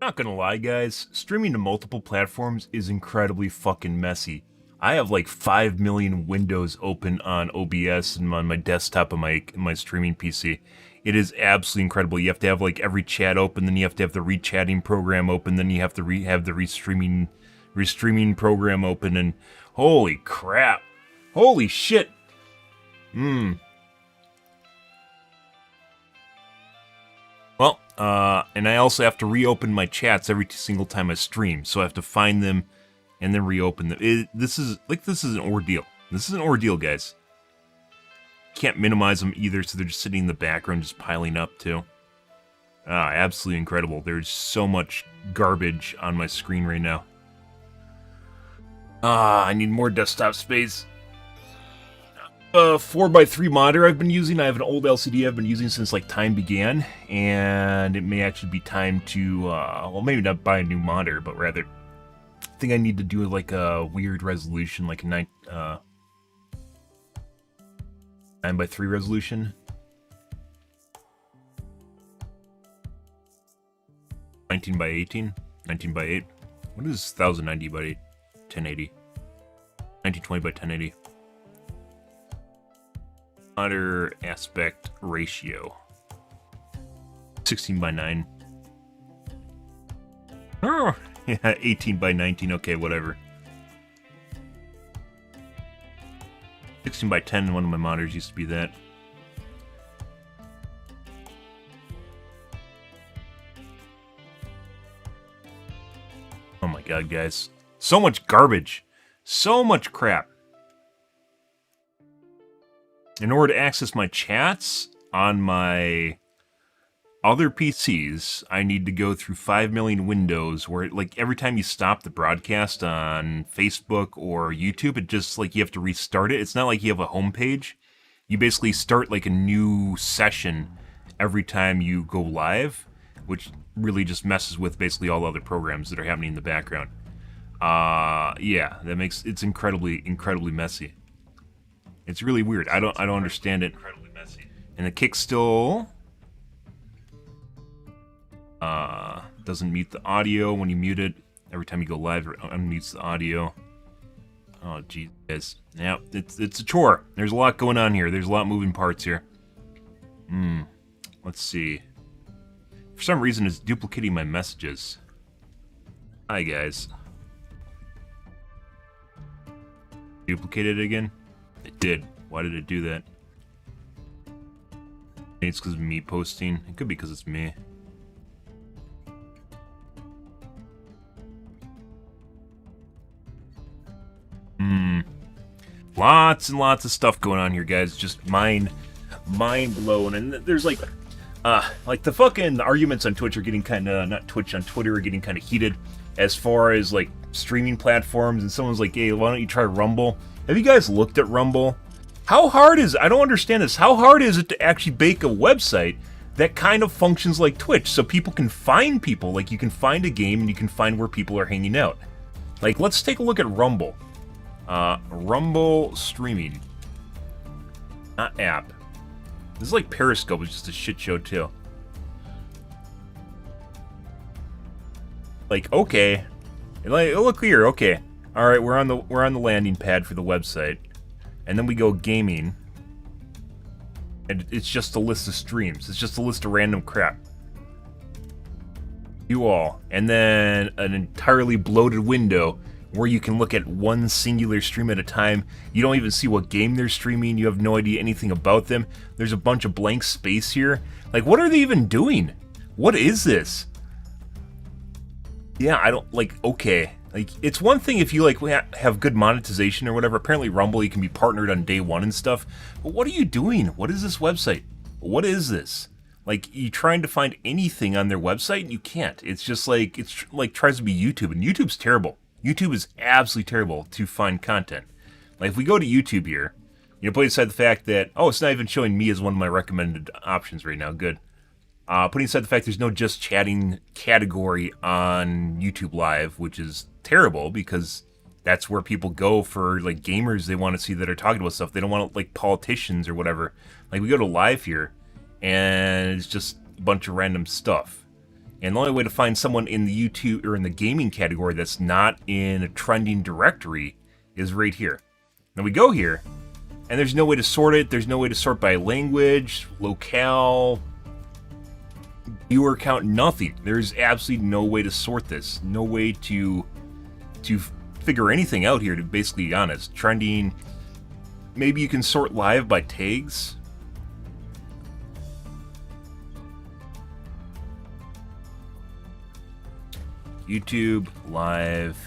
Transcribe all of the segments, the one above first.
Not gonna lie, guys, streaming to multiple platforms is incredibly fucking messy. I have like 5 million windows open on OBS and on my desktop and my streaming PC. It is absolutely incredible. You have to have like every chat open, then you have to have the re-chatting program open, then you have to have the restreaming program open, and holy crap. Holy shit. Well, and I also have to reopen my chats every single time I stream, so I have to find them and then reopen them. This is an ordeal. This is an ordeal, guys. Can't minimize them either, so they're just sitting in the background, just piling up too. Absolutely incredible. There's so much garbage on my screen right now. I need more desktop space. 4x3 monitor I've been using. I have an old LCD I've been using since like time began, and it may actually be time to, well, maybe not buy a new monitor, but rather, I think I need to do like a weird resolution, like a 9x3 resolution. 19x18? 19x8? What is 1090x 1080? 1920x1080. Monitor aspect ratio. 16x9. Oh, yeah, 18x19. Okay, whatever. 16x10. One of my monitors used to be that. Oh my god, guys. So much garbage. So much crap. In order to access my chats on my other PCs, I need to go through 5 million windows where, like, every time you stop the broadcast on Facebook or YouTube, it just, like, you have to restart it. It's not like you have a home page. You basically start, like, a new session every time you go live, which really just messes with basically all the other programs that are happening in the background. Yeah, that makes it's incredibly messy. It's really weird. I don't understand it. Incredibly messy. And the kick still doesn't mute the audio when you mute it. Every time you go live, it unmutes the audio. Oh, geez, guys. Yeah, it's a chore. There's a lot going on here. There's a lot of moving parts here. Let's see. For some reason, it's duplicating my messages. Hi, guys. Duplicated it again? It did. Why did it do that? Maybe it's because of me posting. It could be because it's me. Lots and lots of stuff going on here, guys. Just mind blown. And there's like the fucking arguments on Twitch are getting kind of, not Twitch, on Twitter are getting kind of heated as far as like streaming platforms. And someone's like, hey, why don't you try Rumble? Have you guys looked at Rumble? How hard is it? I don't understand this. How hard is it to actually bake a website that kind of functions like Twitch so people can find people? Like, you can find a game and you can find where people are hanging out. Like, let's take a look at Rumble. Rumble streaming. Not app. This is like Periscope, it's just a shit show too. Like, okay. Like, look here, okay. Alright, we're on the landing pad for the website. And then we go gaming. And it's just a list of streams. It's just a list of random crap. You all. And then an entirely bloated window where you can look at one singular stream at a time. You don't even see what game they're streaming. You have no idea anything about them. There's a bunch of blank space here. Like, what are they even doing? What is this? Yeah, I don't, like, okay. Like, it's one thing if you, like, have good monetization or whatever. Apparently Rumble, you can be partnered on day one and stuff. But what are you doing? What is this website? What is this? Like, you trying to find anything on their website and you can't. It's just like, it's like tries to be YouTube, and YouTube's terrible. YouTube is absolutely terrible to find content. Like, if we go to YouTube here, you know, put aside the fact that, oh, it's not even showing me as one of my recommended options right now. Good. Putting aside the fact there's no just chatting category on YouTube Live, which is terrible because that's where people go for, like, gamers they want to see that are talking about stuff. They don't want, like, politicians or whatever. Like, we go to Live here, and it's just a bunch of random stuff. And the only way to find someone in the YouTube or in the gaming category that's not in a trending directory is right here. Now we go here, and there's no way to sort it. There's no way to sort by language, locale, viewer count, nothing. There's absolutely no way to sort this. No way to figure anything out here, to basically be honest. Trending, maybe you can sort live by tags. YouTube live,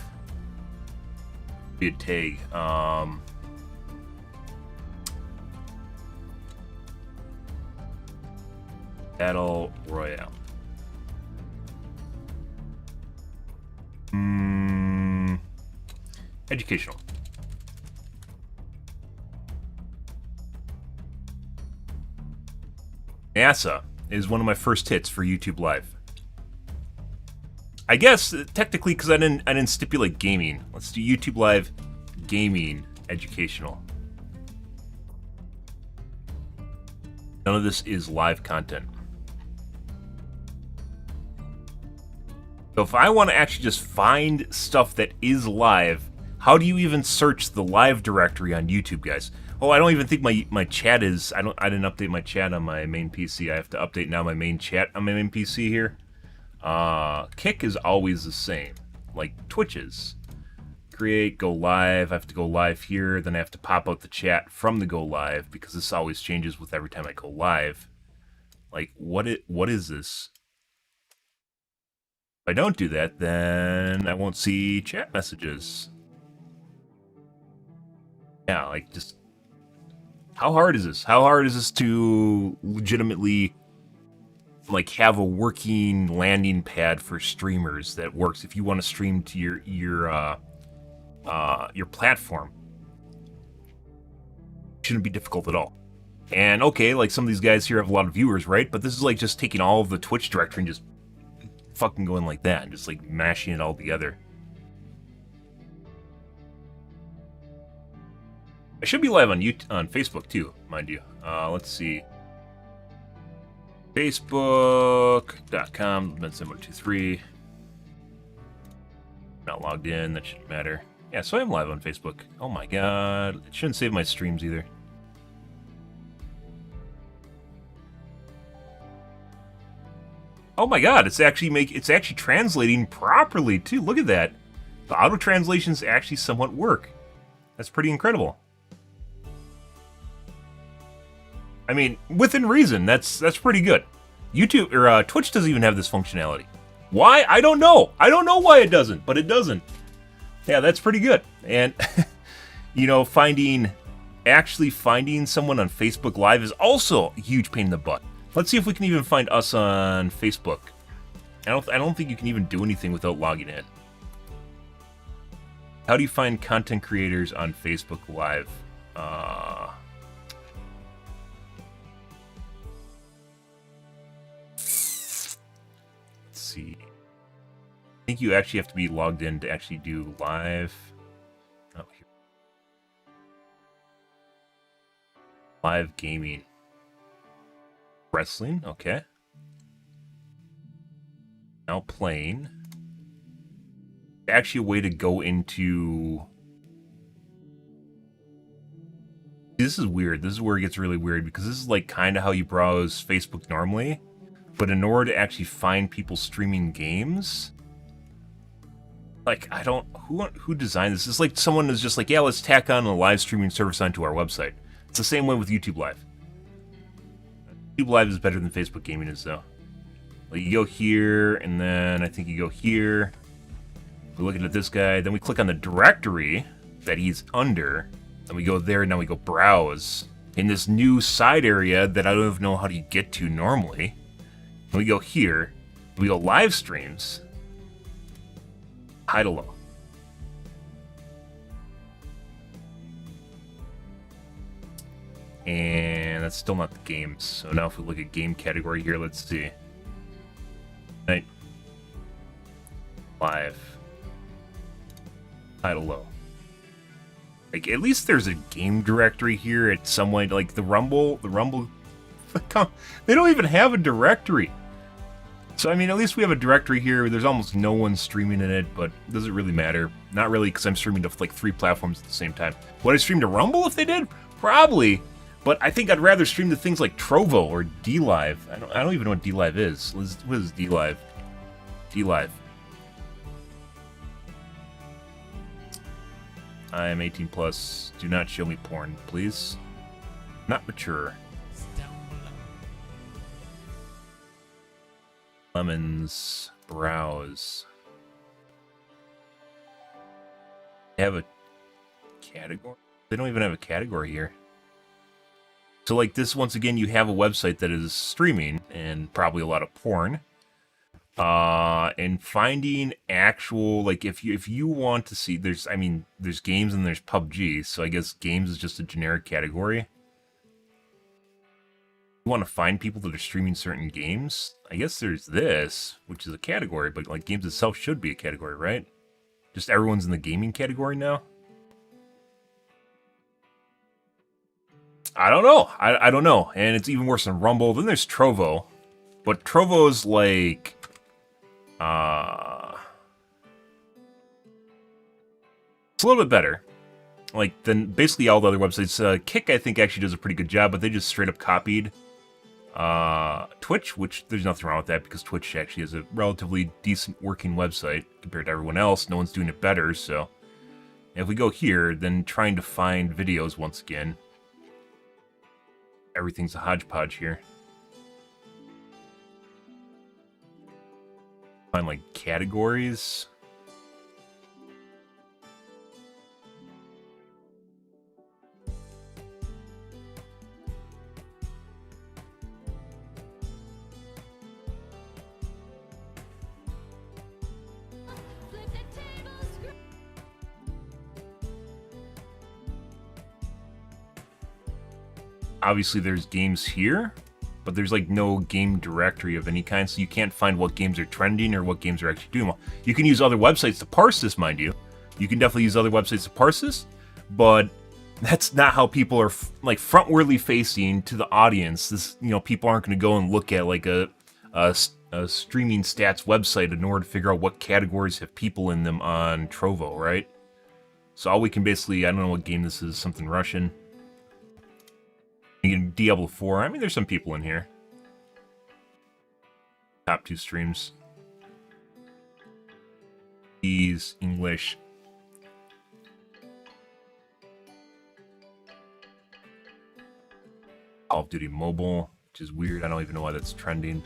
be a tag. Battle Royale. Educational. NASA is one of my first hits for YouTube Live. I guess technically because I didn't stipulate gaming. Let's do YouTube Live, gaming, educational. None of this is live content. So if I want to actually just find stuff that is live, how do you even search the live directory on YouTube, guys? Oh, I don't even think my chat is. I didn't update my chat on my main PC. I have to update now my main chat on my main PC here. Kick is always the same, like Twitch is. Create, go live. I have to go live here. Then I have to pop out the chat from the go live because this always changes with every time I go live. Like what is this? If I don't do that, then I won't see chat messages. Yeah, like just how hard is this? How hard is this to legitimately like have a working landing pad for streamers that works if you want to stream to your platform? Shouldn't be difficult at all. And okay, like some of these guys here have a lot of viewers, right? But this is like just taking all of the Twitch directory and just fucking going like that, and just like mashing it all together. I should be live on Facebook too, mind you. Let's see. Facebook.com, Ben7123. Not logged in, that shouldn't matter. Yeah, so I am live on Facebook. Oh my god, it shouldn't save my streams either. Oh my god, it's actually translating properly too. Look at that. The auto translations actually somewhat work. That's pretty incredible. I mean, within reason, that's pretty good. YouTube or Twitch doesn't even have this functionality. Why? I don't know. I don't know why it doesn't, but it doesn't. Yeah, that's pretty good. And you know, actually finding someone on Facebook Live is also a huge pain in the butt. Let's see if we can even find us on Facebook. I don't think you can even do anything without logging in. How do you find content creators on Facebook Live? Let's see. I think you actually have to be logged in to actually do live. Oh, here. Live gaming. Wrestling, okay. Now playing. Actually a way to go into... This is weird. This is where it gets really weird because this is like kind of how you browse Facebook normally. But in order to actually find people streaming games... Like, I don't... Who designed this? It's like someone is just like, yeah, let's tack on a live streaming service onto our website. It's the same way with YouTube Live. YouTube Live is better than Facebook Gaming is, though. Like, you go here, and then I think you go here. We're looking at this guy. Then we click on the directory that he's under. Then we go there, and now we go browse. In this new side area that I don't even know how to get to normally. Then we go here. We go live streams. High to low. And that's still not the games. So now if we look at game category here, let's see. Right. Live. High to low. Like, at least there's a game directory here at some way. Like, the Rumble... They don't even have a directory. So, I mean, at least we have a directory here. There's almost no one streaming in it, but does it really matter? Not really, because I'm streaming to like 3 platforms at the same time. Would I stream to Rumble if they did? Probably. But I think I'd rather stream to things like Trovo or DLive. I don't even know what DLive is. What is DLive? DLive. I am 18 plus. Do not show me porn, please. Not mature. Lemons. Browse. They have a category? They don't even have a category here. So like this, once again, you have a website that is streaming and probably a lot of porn. And finding actual, like if you want to see, there's games and there's PUBG, so I guess games is just a generic category. You want to find people that are streaming certain games, I guess there's this, which is a category, but like games itself should be a category, right? Just everyone's in the gaming category now? I don't know. I don't know. And it's even worse than Rumble. Then there's Trovo. But Trovo's like... it's a little bit better. Like, than basically all the other websites. Kick, I think, actually does a pretty good job, but they just straight up copied Twitch, which there's nothing wrong with that, because Twitch actually is a relatively decent working website compared to everyone else. No one's doing it better, so... if we go here, then trying to find videos once again... everything's a hodgepodge here. Find like categories. Obviously there's games here, but there's like no game directory of any kind, so you can't find what games are trending or what games are actually doing well. You can use other websites to parse this, mind you. You can definitely use other websites to parse this, but that's not how people are like frontwardly facing to the audience. This, you know, people aren't going to go and look at like a streaming stats website in order to figure out what categories have people in them on Trovo, right? So all we can basically, I don't know what game this is, something Russian. Diablo 4. I mean, there's some people in here. Top 2 streams. These English. Call of Duty Mobile, which is weird. I don't even know why that's trending.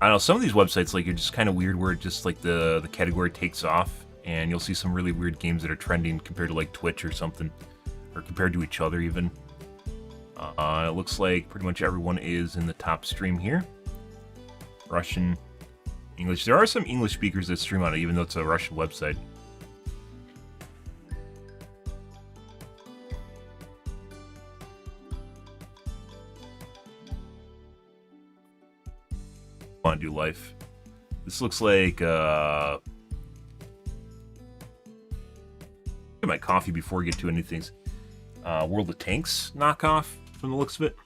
I don't know, some of these websites, like, are just kind of weird where it just, like, the category takes off, and you'll see some really weird games that are trending compared to, like, Twitch or something. Or compared to each other, even. It looks like pretty much everyone is in the top stream here. Russian, English. There are some English speakers that stream on it, even though it's a Russian website. Want to do life. This looks like get my coffee before we get to anything. World of Tanks knockoff from the looks of it.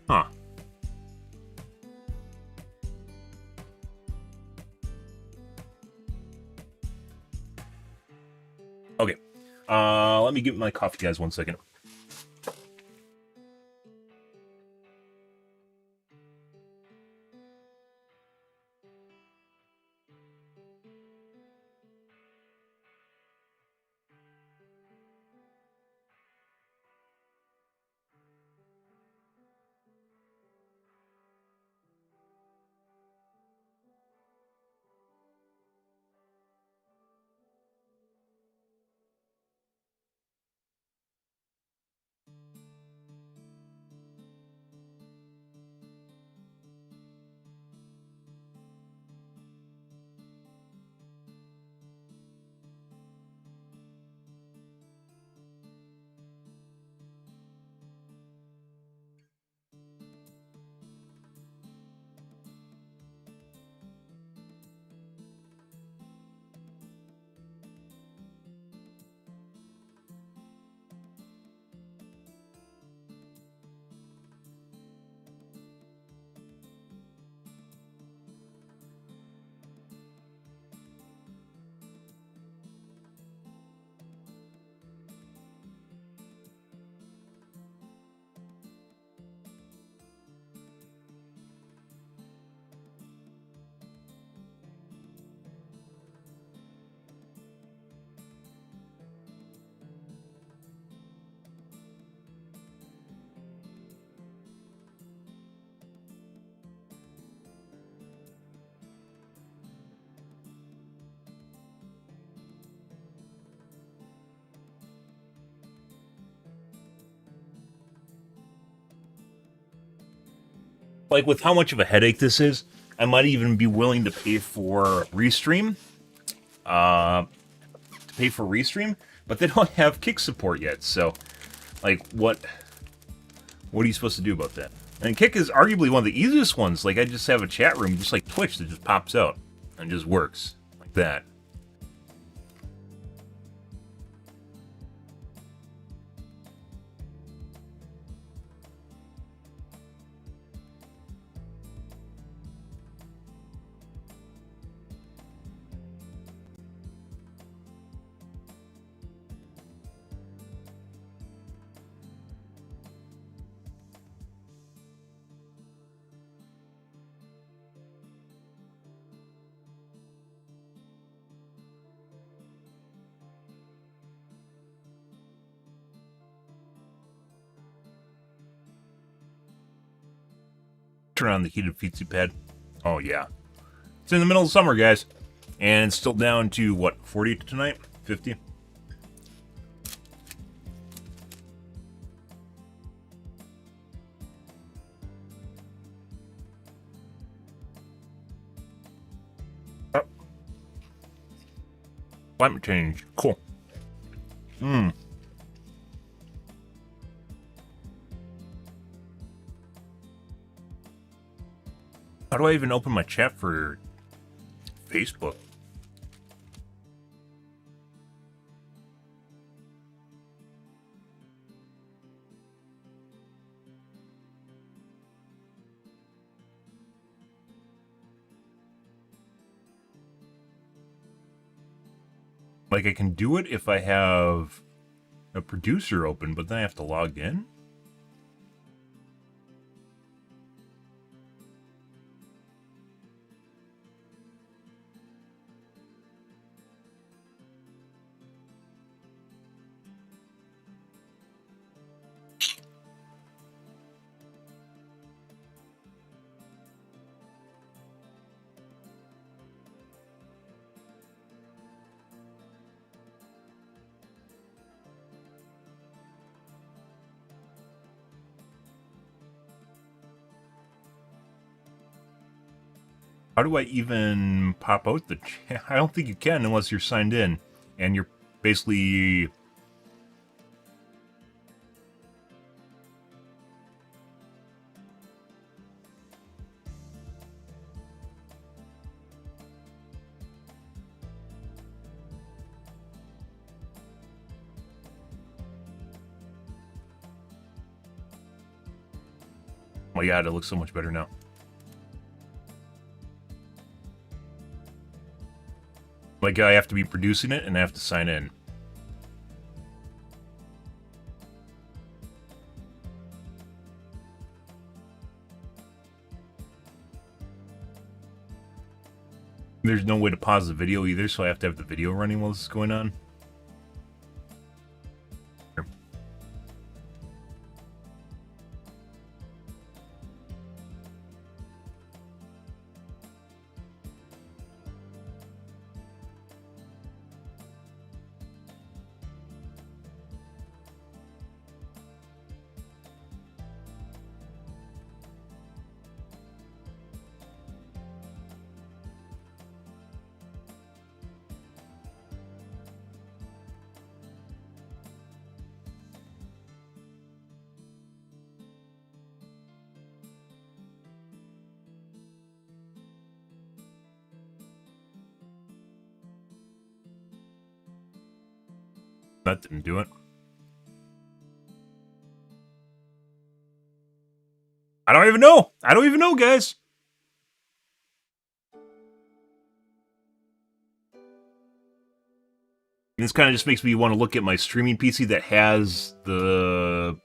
Huh. Okay. Let me get my coffee, guys, 1 second. like with how much of a headache this is, I might even be willing to pay for Restream. But they don't have Kick support yet, so like what are you supposed to do about that? And Kick is arguably one of the easiest ones. Like I just have a chat room just like Twitch that just pops out and just works like that. Turn on the heated pizza pad. Oh yeah. It's in the middle of summer, guys. And it's still down to what, 40 tonight? 50? Oh. Climate change. Cool. How do I even open my chat for Facebook? Like I can do it if I have a producer open, but then I have to log in? How do I even pop out the chat? I don't think you can unless you're signed in. And you're basically... Oh my god, it looks so much better now. Like I have to be producing it and I have to sign in. There's no way to pause the video either, so I have to have the video running while this is going on. That didn't do it. I don't even know. I don't even know, guys. This kind of just makes me want to look at my streaming PC that has the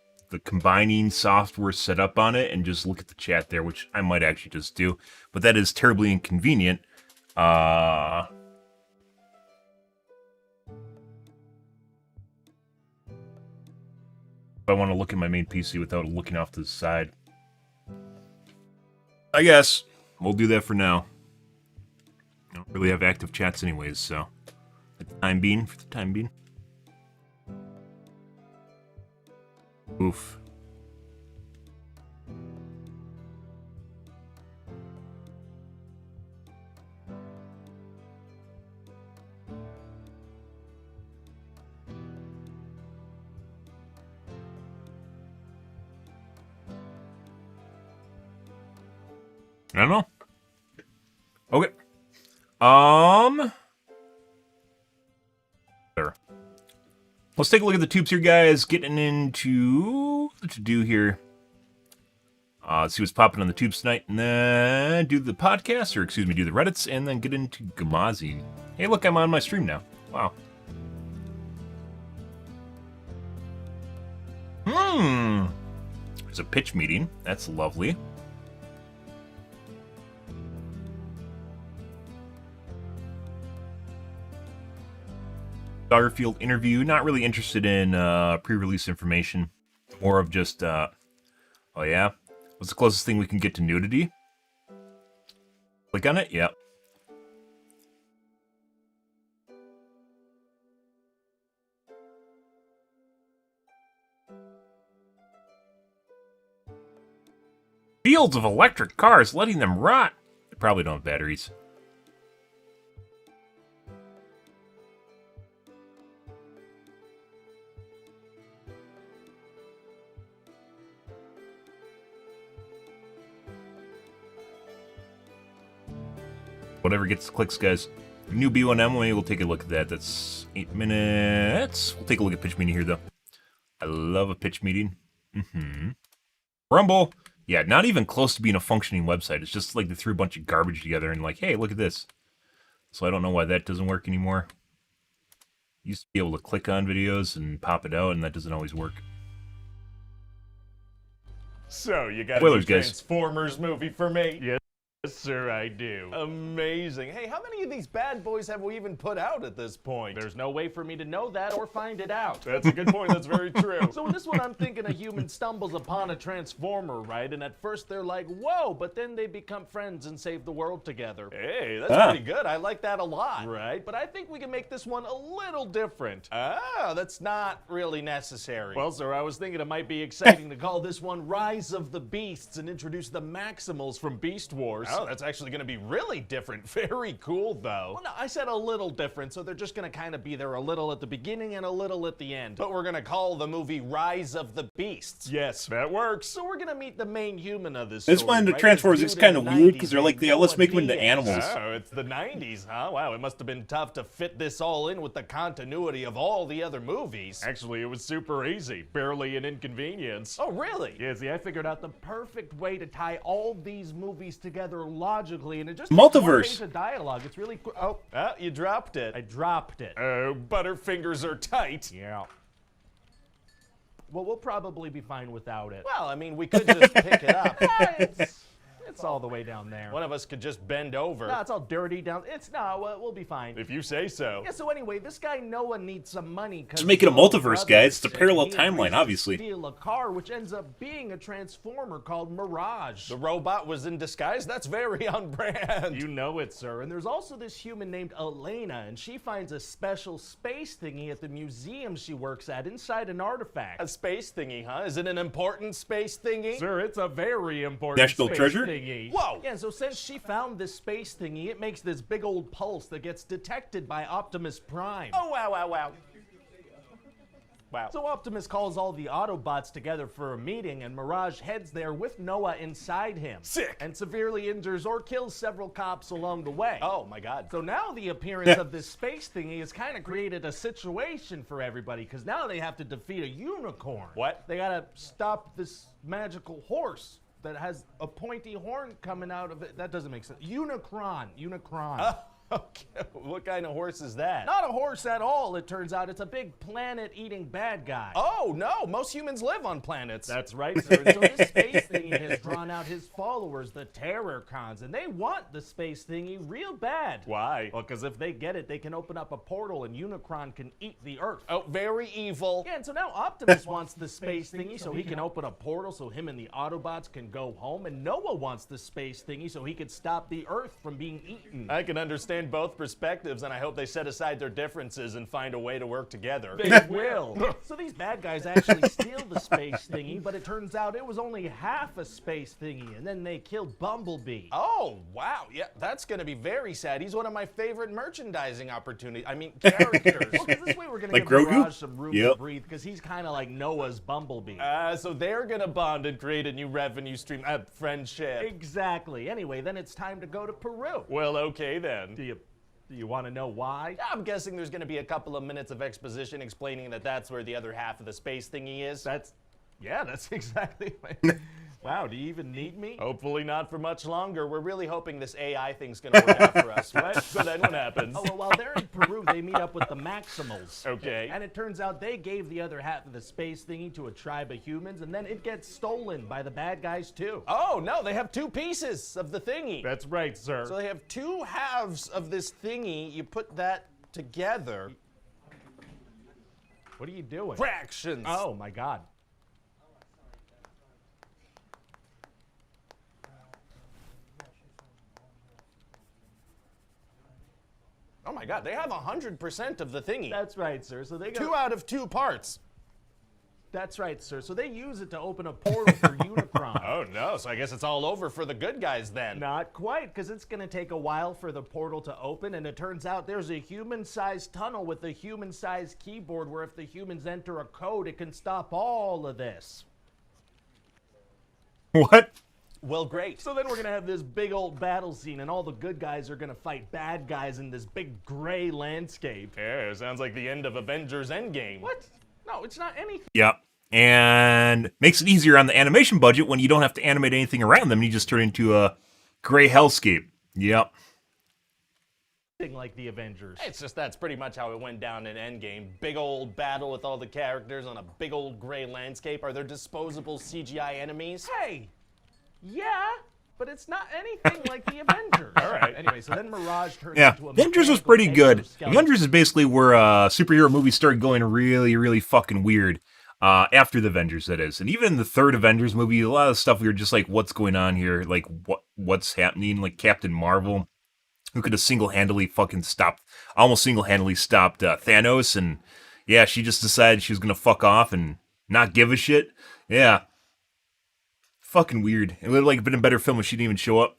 combining software set up on it and just look at the chat there, which I might actually just do. But that is terribly inconvenient. I want to look at my main PC without looking off to the side. I guess we'll do that for now. I don't really have active chats anyways, so for the time being. Oof. I don't know. Okay. There. Let's take a look at the tubes here, guys. Getting into what to do here. Let's see what's popping on the tubes tonight, and then do the podcast, or excuse me, do the Reddits, and then get into Gamazi. Hey, look, I'm on my stream now. Wow. There's a pitch meeting. That's lovely. Starfield interview. Not really interested in pre-release information. More of just, oh yeah? What's the closest thing we can get to nudity? Click on it? Yep. Fields of electric cars, letting them rot. They probably don't have batteries. Whatever gets the clicks, guys. New B1M, we'll take a look at that. That's 8 minutes. We'll take a look at pitch meeting here, though. I love a pitch meeting. Rumble. Yeah, not even close to being a functioning website. It's just like they threw a bunch of garbage together and like, hey, look at this. So I don't know why that doesn't work anymore. Used to be able to click on videos and pop it out, and that doesn't always work. So, you got Spoilers, a Transformers movie for me? Yes, sir, I do. Amazing. Hey, how many of these bad boys have we even put out at this point? There's no way for me to know that or find it out. That's a good point. That's very true. So in this one, I'm thinking a human stumbles upon a Transformer, right? And at first they're like, whoa, but then they become friends and save the world together. Hey, that's pretty good. I like that a lot. Right, but I think we can make this one a little different. Ah, that's not really necessary. Well, sir, I was thinking it might be exciting to call this one Rise of the Beasts and introduce the Maximals from Beast Wars. Oh, that's actually going to be really different. Very cool, though. Well, no, I said a little different, so they're just going to kind of be there a little at the beginning and a little at the end. But we're going to call the movie Rise of the Beasts. Yes, that works. So we're going to meet the main human of this This story, one, the right? Transformers, This is dude kind in of the weird 90s because they're like, yeah, named let's make them Noah into Diaz. animals. Oh, it's the 90s, huh? Wow, it must have been tough to fit this all in with the continuity of all the other movies. Actually, it was super easy. Barely an inconvenience. Oh, really? Yeah, see, I figured out the perfect way to tie all these movies together logically, and it just Multiverse. One page of dialogue. It's really cool. Oh, You dropped it. I dropped it. Oh, butterfingers are tight. Yeah. Well, we'll probably be fine without it. Well, I mean, we could just pick it up. It's all the way down there. One of us could just bend over. No, it's all dirty down. We'll be fine. If you say so. Yeah, so anyway, this guy Noah needs some money. Just make it a multiverse, guys. It's a parallel timeline, obviously. Steal a car, which ends up being a transformer called Mirage. The robot was in disguise? That's very on brand. You know it, sir. And there's also this human named Elena, and she finds a special space thingy at the museum she works at inside an artifact. A space thingy, huh? Is it an important space thingy? Sir, it's a very important National space treasure? thingy. Whoa! Yeah, so since she found this space thingy, it makes this big old pulse that gets detected by Optimus Prime. Oh, wow, wow, wow. Wow. So Optimus calls all the Autobots together for a meeting, and Mirage heads there with Noah inside him. Sick! And severely injures or kills several cops along the way. Oh, my God. So now the appearance of this space thingy has kind of created a situation for everybody, because now they have to defeat a unicorn. What? They gotta stop this magical horse that has a pointy horn coming out of it. That doesn't make sense. Unicron. Okay, what kind of horse is that? Not a horse at all, it turns out. It's a big planet-eating bad guy. Oh, no, most humans live on planets. That's right, sir. And so this space thingy has drawn out his followers, the Terrorcons, and they want the space thingy real bad. Why? Well, because if they get it, they can open up a portal and Unicron can eat the Earth. Oh, very evil. Yeah, and so now Optimus wants the space thingy so he can open a portal so him and the Autobots can go home, and Noah wants the space thingy so he could stop the Earth from being eaten. I can understand understand both perspectives, and I hope they set aside their differences and find a way to work together. They will. So these bad guys actually steal the space thingy, but it turns out it was only half a space thingy, and then they killed Bumblebee. Oh, wow. Yeah, that's going to be very sad. He's one of my favorite merchandising opportunities. I mean, characters. Well, 'cause this way we're going Like to give Grogu? Mirage some room to breathe, because he's kind of like Noah's Bumblebee. So they're going to bond and create a new revenue stream. Friendship. Exactly. Anyway, then it's time to go to Peru. Well, okay then. Do you want to know why? I'm guessing there's going to be a couple of minutes of exposition explaining that that's where the other half of the space thingy is. That's exactly Wow, do you even need me? Hopefully not for much longer. We're really hoping this AI thing's going to work out for us, right? So then what happens? Oh, well, while they're in Peru, they meet up with the Maximals. Okay. And it turns out they gave the other half of the space thingy to a tribe of humans, and then it gets stolen by the bad guys, too. Oh, no, they have two pieces of the thingy. That's right, sir. So they have two halves of this thingy. You put that together. What are you doing? Fractions. Oh, my God. Oh my God, they have 100% of the thingy. That's right, sir. So they 2 out of 2 parts. That's right, sir. So they use it to open a portal for Unicron. Oh no, so I guess it's all over for the good guys then. Not quite, because it's going to take a while for the portal to open, and it turns out there's a human-sized tunnel with a human-sized keyboard where if the humans enter a code, it can stop all of this. What? Well, great. So then we're going to have this big old battle scene, and all the good guys are going to fight bad guys in this big gray landscape. Yeah, sounds like the end of Avengers Endgame. What? No, it's not anything. Yep. And makes it easier on the animation budget when you don't have to animate anything around them. You just turn into a gray hellscape. Yep. Like the Avengers. It's just that's pretty much how it went down in Endgame. Big old battle with all the characters on a big old gray landscape. Are there disposable CGI enemies? Hey! Yeah, but it's not anything like the Avengers. All right. Anyway, so then Mirage turns Yeah, into a Avengers was mechanical pretty good. exoskeleton. Avengers is basically where superhero movies started going really, really fucking weird. After the Avengers, that is. And even in the third Avengers movie, a lot of stuff we were just like, what's going on here? Like, what's happening? Like Captain Marvel, who could have almost single-handedly stopped Thanos. And yeah, she just decided she was going to fuck off and not give a shit. Yeah. Fucking weird. It would have like been a better film if she didn't even show up.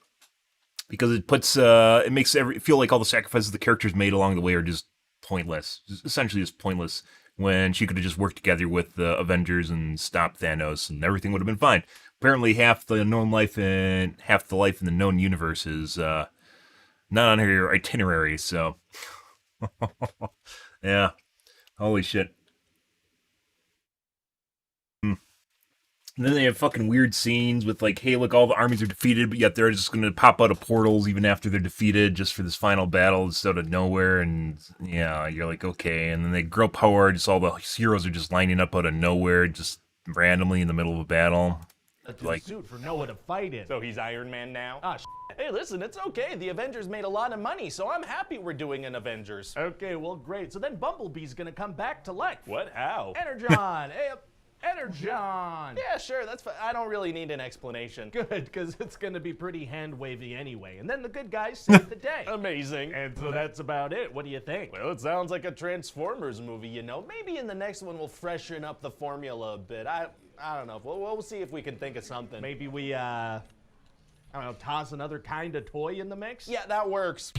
Because it makes feel like all the sacrifices the characters made along the way are just pointless. Essentially just pointless. When she could have just worked together with the Avengers and stopped Thanos, and everything would have been fine. Apparently, half the known life and half the life in the known universe is not on her itinerary. So, yeah, holy shit. And then they have fucking weird scenes with like, hey, look, all the armies are defeated, but yet they're just going to pop out of portals even after they're defeated just for this final battle. It's out of nowhere, and yeah, you're like, okay. And then they grow power, just all the heroes are just lining up out of nowhere, just randomly in the middle of a battle. Like suit for Noah to fight in. So he's Iron Man now? Ah, Hey, listen, it's okay. The Avengers made a lot of money, so I'm happy we're doing an Avengers. Okay, well, great. So then Bumblebee's gonna come back to life. What? How? Energon! Hey, Energon! Yeah, sure, that's fine. I don't really need an explanation. Good, because it's gonna be pretty hand-wavy anyway. And then the good guys save the day. Amazing. And so that's about it. What do you think? Well, it sounds like a Transformers movie, you know. Maybe in the next one we'll freshen up the formula a bit. I don't know. We'll see if we can think of something. Maybe we, I don't know, toss another kind of toy in the mix? Yeah, that works.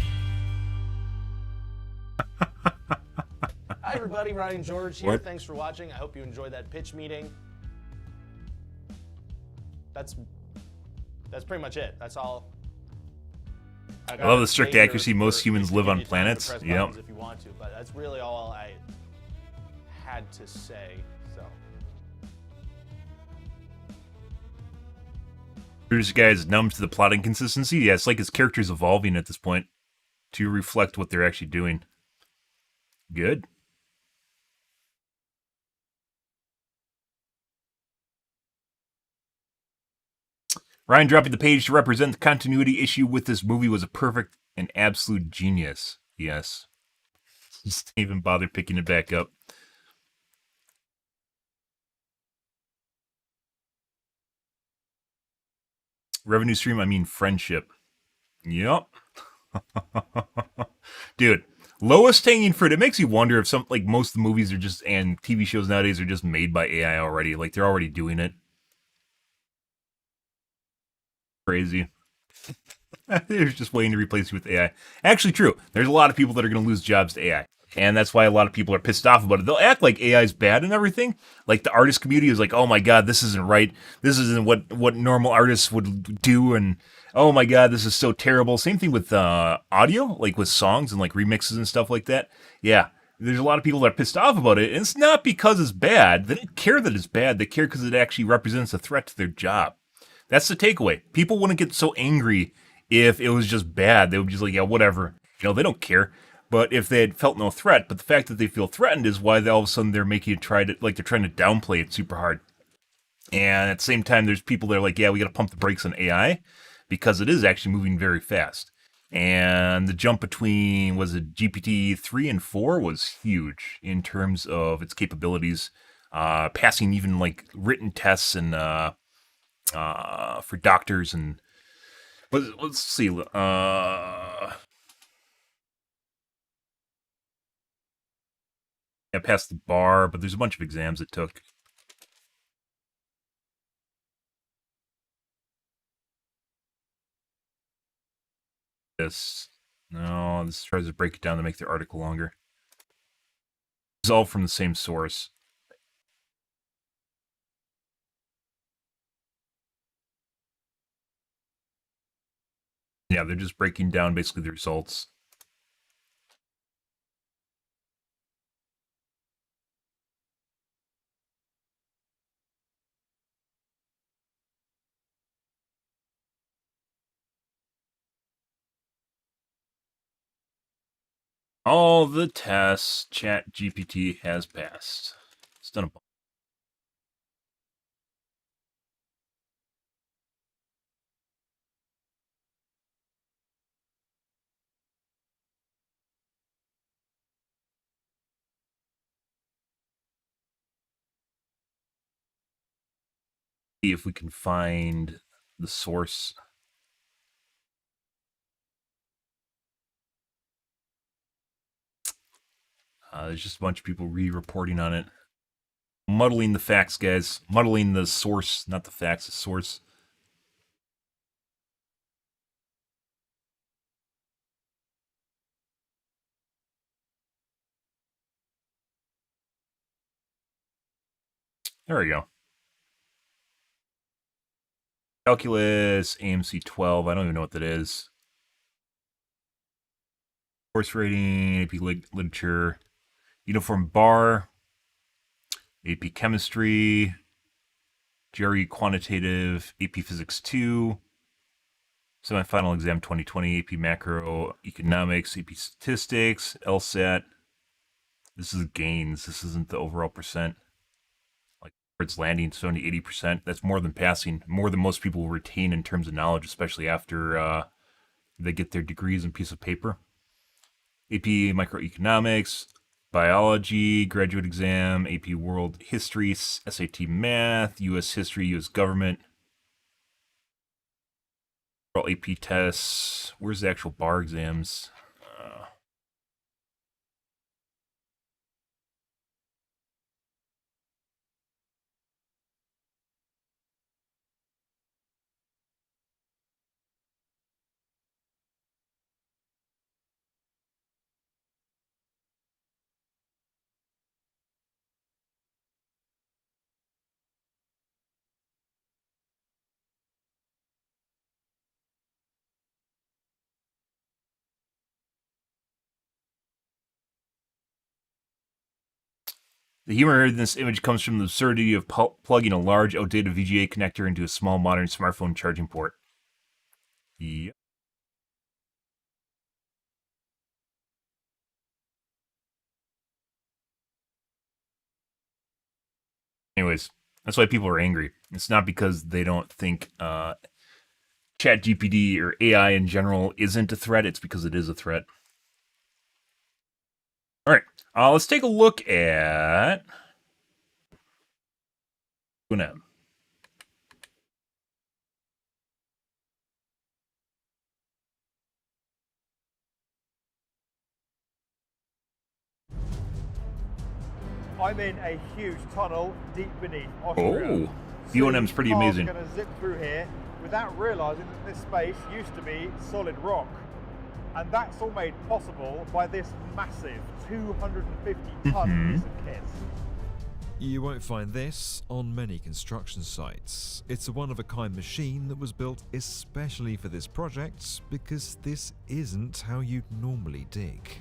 Hi, everybody. Ryan George here. What? Thanks for watching. I hope you enjoyed that pitch meeting. That's pretty much it. That's all. I love the strict Later accuracy. Most for- humans to live give on you time to planets. press Yep. buttons if you want to, but that's really all I had to say. So. This guy is numb to the plot inconsistency. Yeah, it's like his character's evolving at this point to reflect what they're actually doing. Good. Ryan dropping the page to represent the continuity issue with this movie was a perfect and absolute genius. Yes. Just didn't even bother picking it back up. Revenue stream, I mean friendship. Yep. Dude, lowest hanging fruit. It makes you wonder if some, like, most of the movies are just, and TV shows nowadays are just made by AI already. Like, they're already doing it. Crazy. They're just waiting to replace you with AI. Actually, true. There's a lot of people that are going to lose jobs to AI. And that's why a lot of people are pissed off about it. They'll act like AI is bad and everything. Like the artist community is like, oh my god, this isn't right. This isn't what normal artists would do. And oh my god, this is so terrible. Same thing with audio, like with songs and like remixes and stuff like that. Yeah, there's a lot of people that are pissed off about it. And it's not because it's bad. They don't care that it's bad. They care because it actually represents a threat to their job. That's the takeaway. People wouldn't get so angry if it was just bad. They would be just like, yeah, whatever. They don't care. But if they had felt no threat, but the fact that they feel threatened is why all of a sudden they're making it like they're trying to downplay it super hard. And at the same time, there's people that are like, yeah, we got to pump the brakes on AI because it is actually moving very fast. And the jump between, was it GPT 3 and 4 was huge in terms of its capabilities, passing even like written tests and for doctors and let's see. I passed the bar, but there's a bunch of exams it took. This. No, this tries to break it down to make the article longer. It's all from the same source. Yeah, they're just breaking down basically the results. All the tests Chat GPT has passed. It's done a bunch. See if we can find the source. There's just a bunch of people re-reporting on it. Muddling the facts, guys. Muddling the source, not the facts, the source. There we go. Calculus, AMC 12. I don't even know what that is. Course rating, AP literature, uniform bar, AP chemistry, GRE quantitative, AP physics 2, semifinal exam 2020, AP macroeconomics, AP statistics, LSAT. This is gains. This isn't the overall percent. Like it's landing 70, 80%. That's more than passing, more than most people will retain in terms of knowledge, especially after they get their degrees and piece of paper. AP microeconomics, biology, graduate exam, AP world history, SAT math, US history, US government. All AP tests. Where's the actual bar exams? The humor in this image comes from the absurdity of plugging a large, outdated VGA connector into a small, modern smartphone charging port. Yep. Anyways, that's why people are angry. It's not because they don't think ChatGPT or AI in general isn't a threat. It's because it is a threat. All right, let's take a look at Unab. I'm in a huge tunnel deep beneath Austria. Oh, B1M's pretty amazing. I'm going to zip through here without realising that this space used to be solid rock. And that's all made possible by this massive 250-ton piece of kit. You won't find this on many construction sites. It's a one-of-a-kind machine that was built especially for this project because this isn't how you'd normally dig.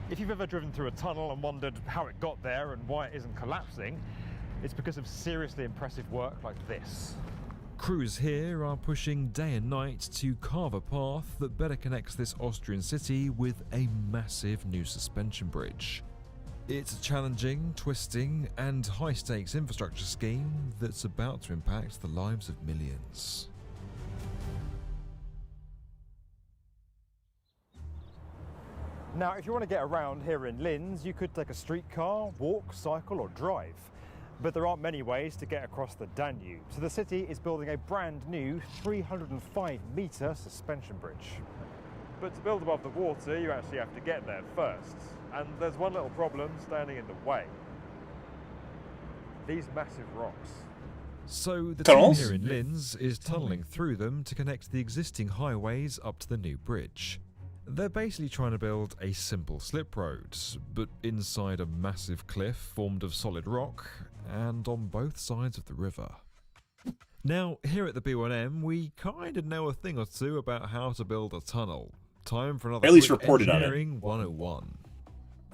If you've ever driven through a tunnel and wondered how it got there and why it isn't collapsing, it's because of seriously impressive work like this. Crews here are pushing day and night to carve a path that better connects this Austrian city with a massive new suspension bridge. It's a challenging, twisting, and high-stakes infrastructure scheme that's about to impact the lives of millions. Now, if you want to get around here in Linz, you could take a streetcar, walk, cycle, or drive. But there aren't many ways to get across the Danube, so the city is building a brand new 305-metre suspension bridge. But to build above the water, you actually have to get there first. And there's one little problem standing in the way. These massive rocks. So the Tunnels? team here in Linz is tunnelling through them to connect the existing highways up to the new bridge. They're basically trying to build a simple slip road, but inside a massive cliff formed of solid rock and on both sides of the river. Now, here at the B1M, we kind of know a thing or two about how to build a tunnel. Time for another At least quick reported on it. engineering 101.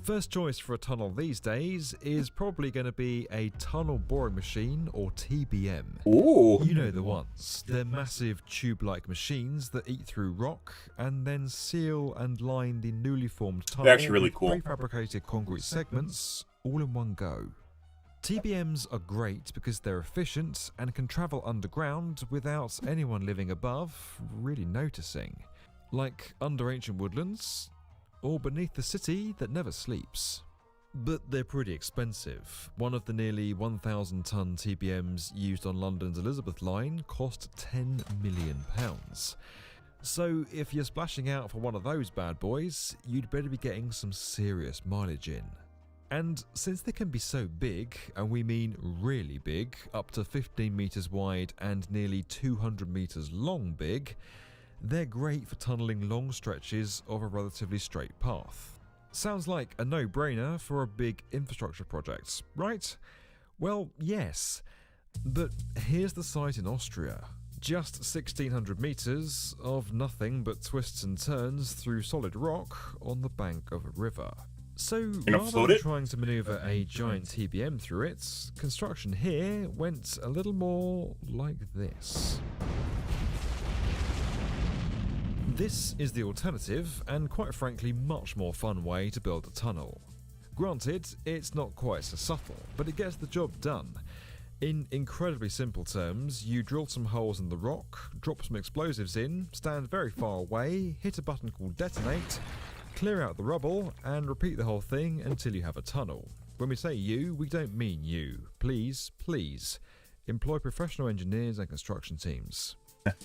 First choice for a tunnel these days is probably going to be a tunnel boring machine, or TBM. Ooh. You know the ones. They're massive tube-like machines that eat through rock and then seal and line the newly formed tunnel They're actually really with cool. prefabricated concrete segments all in one go. TBMs are great because they're efficient and can travel underground without anyone living above really noticing. Like under ancient woodlands, or beneath the city that never sleeps. But they're pretty expensive. One of the nearly 1,000-ton TBMs used on London's Elizabeth line cost £10 million. So if you're splashing out for one of those bad boys, you'd better be getting some serious mileage in. And since they can be so big, and we mean really big, up to 15 metres wide and nearly 200 metres long big, they're great for tunnelling long stretches of a relatively straight path. Sounds like a no-brainer for a big infrastructure project, right? Well, yes. But here's the site in Austria. Just 1,600 metres of nothing but twists and turns through solid rock on the bank of a river. So Gonna rather float than it? trying to manoeuvre a giant TBM through it, construction here went a little more like this. This is the alternative, and quite frankly much more fun way to build a tunnel. Granted, it's not quite so subtle, but it gets the job done. In incredibly simple terms, you drill some holes in the rock, drop some explosives in, stand very far away, hit a button called detonate, clear out the rubble, and repeat the whole thing until you have a tunnel. When we say you, we don't mean you. Please, please, employ professional engineers and construction teams.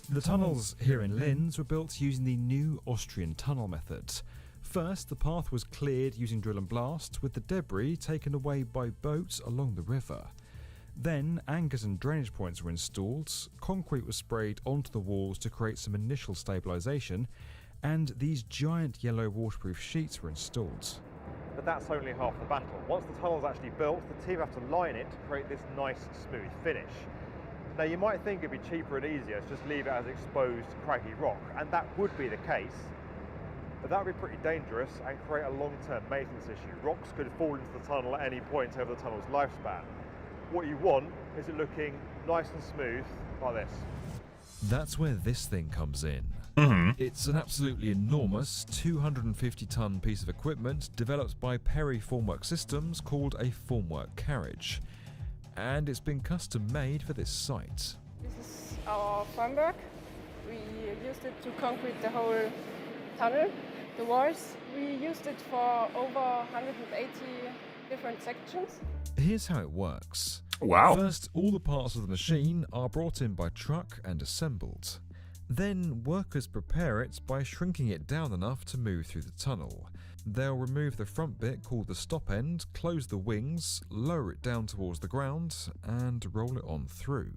The tunnels here in Linz were built using the new Austrian tunnel method. First, the path was cleared using drill and blast, with the debris taken away by boat along the river. Then, anchors and drainage points were installed, concrete was sprayed onto the walls to create some initial stabilisation, and these giant yellow waterproof sheets were installed. But that's only half the battle. Once the tunnel's actually built, the team have to line it to create this nice, smooth finish. Now you might think it'd be cheaper and easier to just leave it as exposed, craggy rock, and that would be the case, but that would be pretty dangerous and create a long-term maintenance issue. Rocks could fall into the tunnel at any point over the tunnel's lifespan. What you want is it looking nice and smooth like this. That's where this thing comes in. It's an absolutely enormous 250-ton piece of equipment developed by Perry Formwork Systems called a formwork carriage. And it's been custom made for this site. This is our framework. We used it to concrete the whole tunnel, the walls. We used it for over 180 different sections. Here's how it works. Wow. First, all the parts of the machine are brought in by truck and assembled. Then workers prepare it by shrinking it down enough to move through the tunnel. They'll remove the front bit called the stop end, close the wings, lower it down towards the ground, and roll it on through.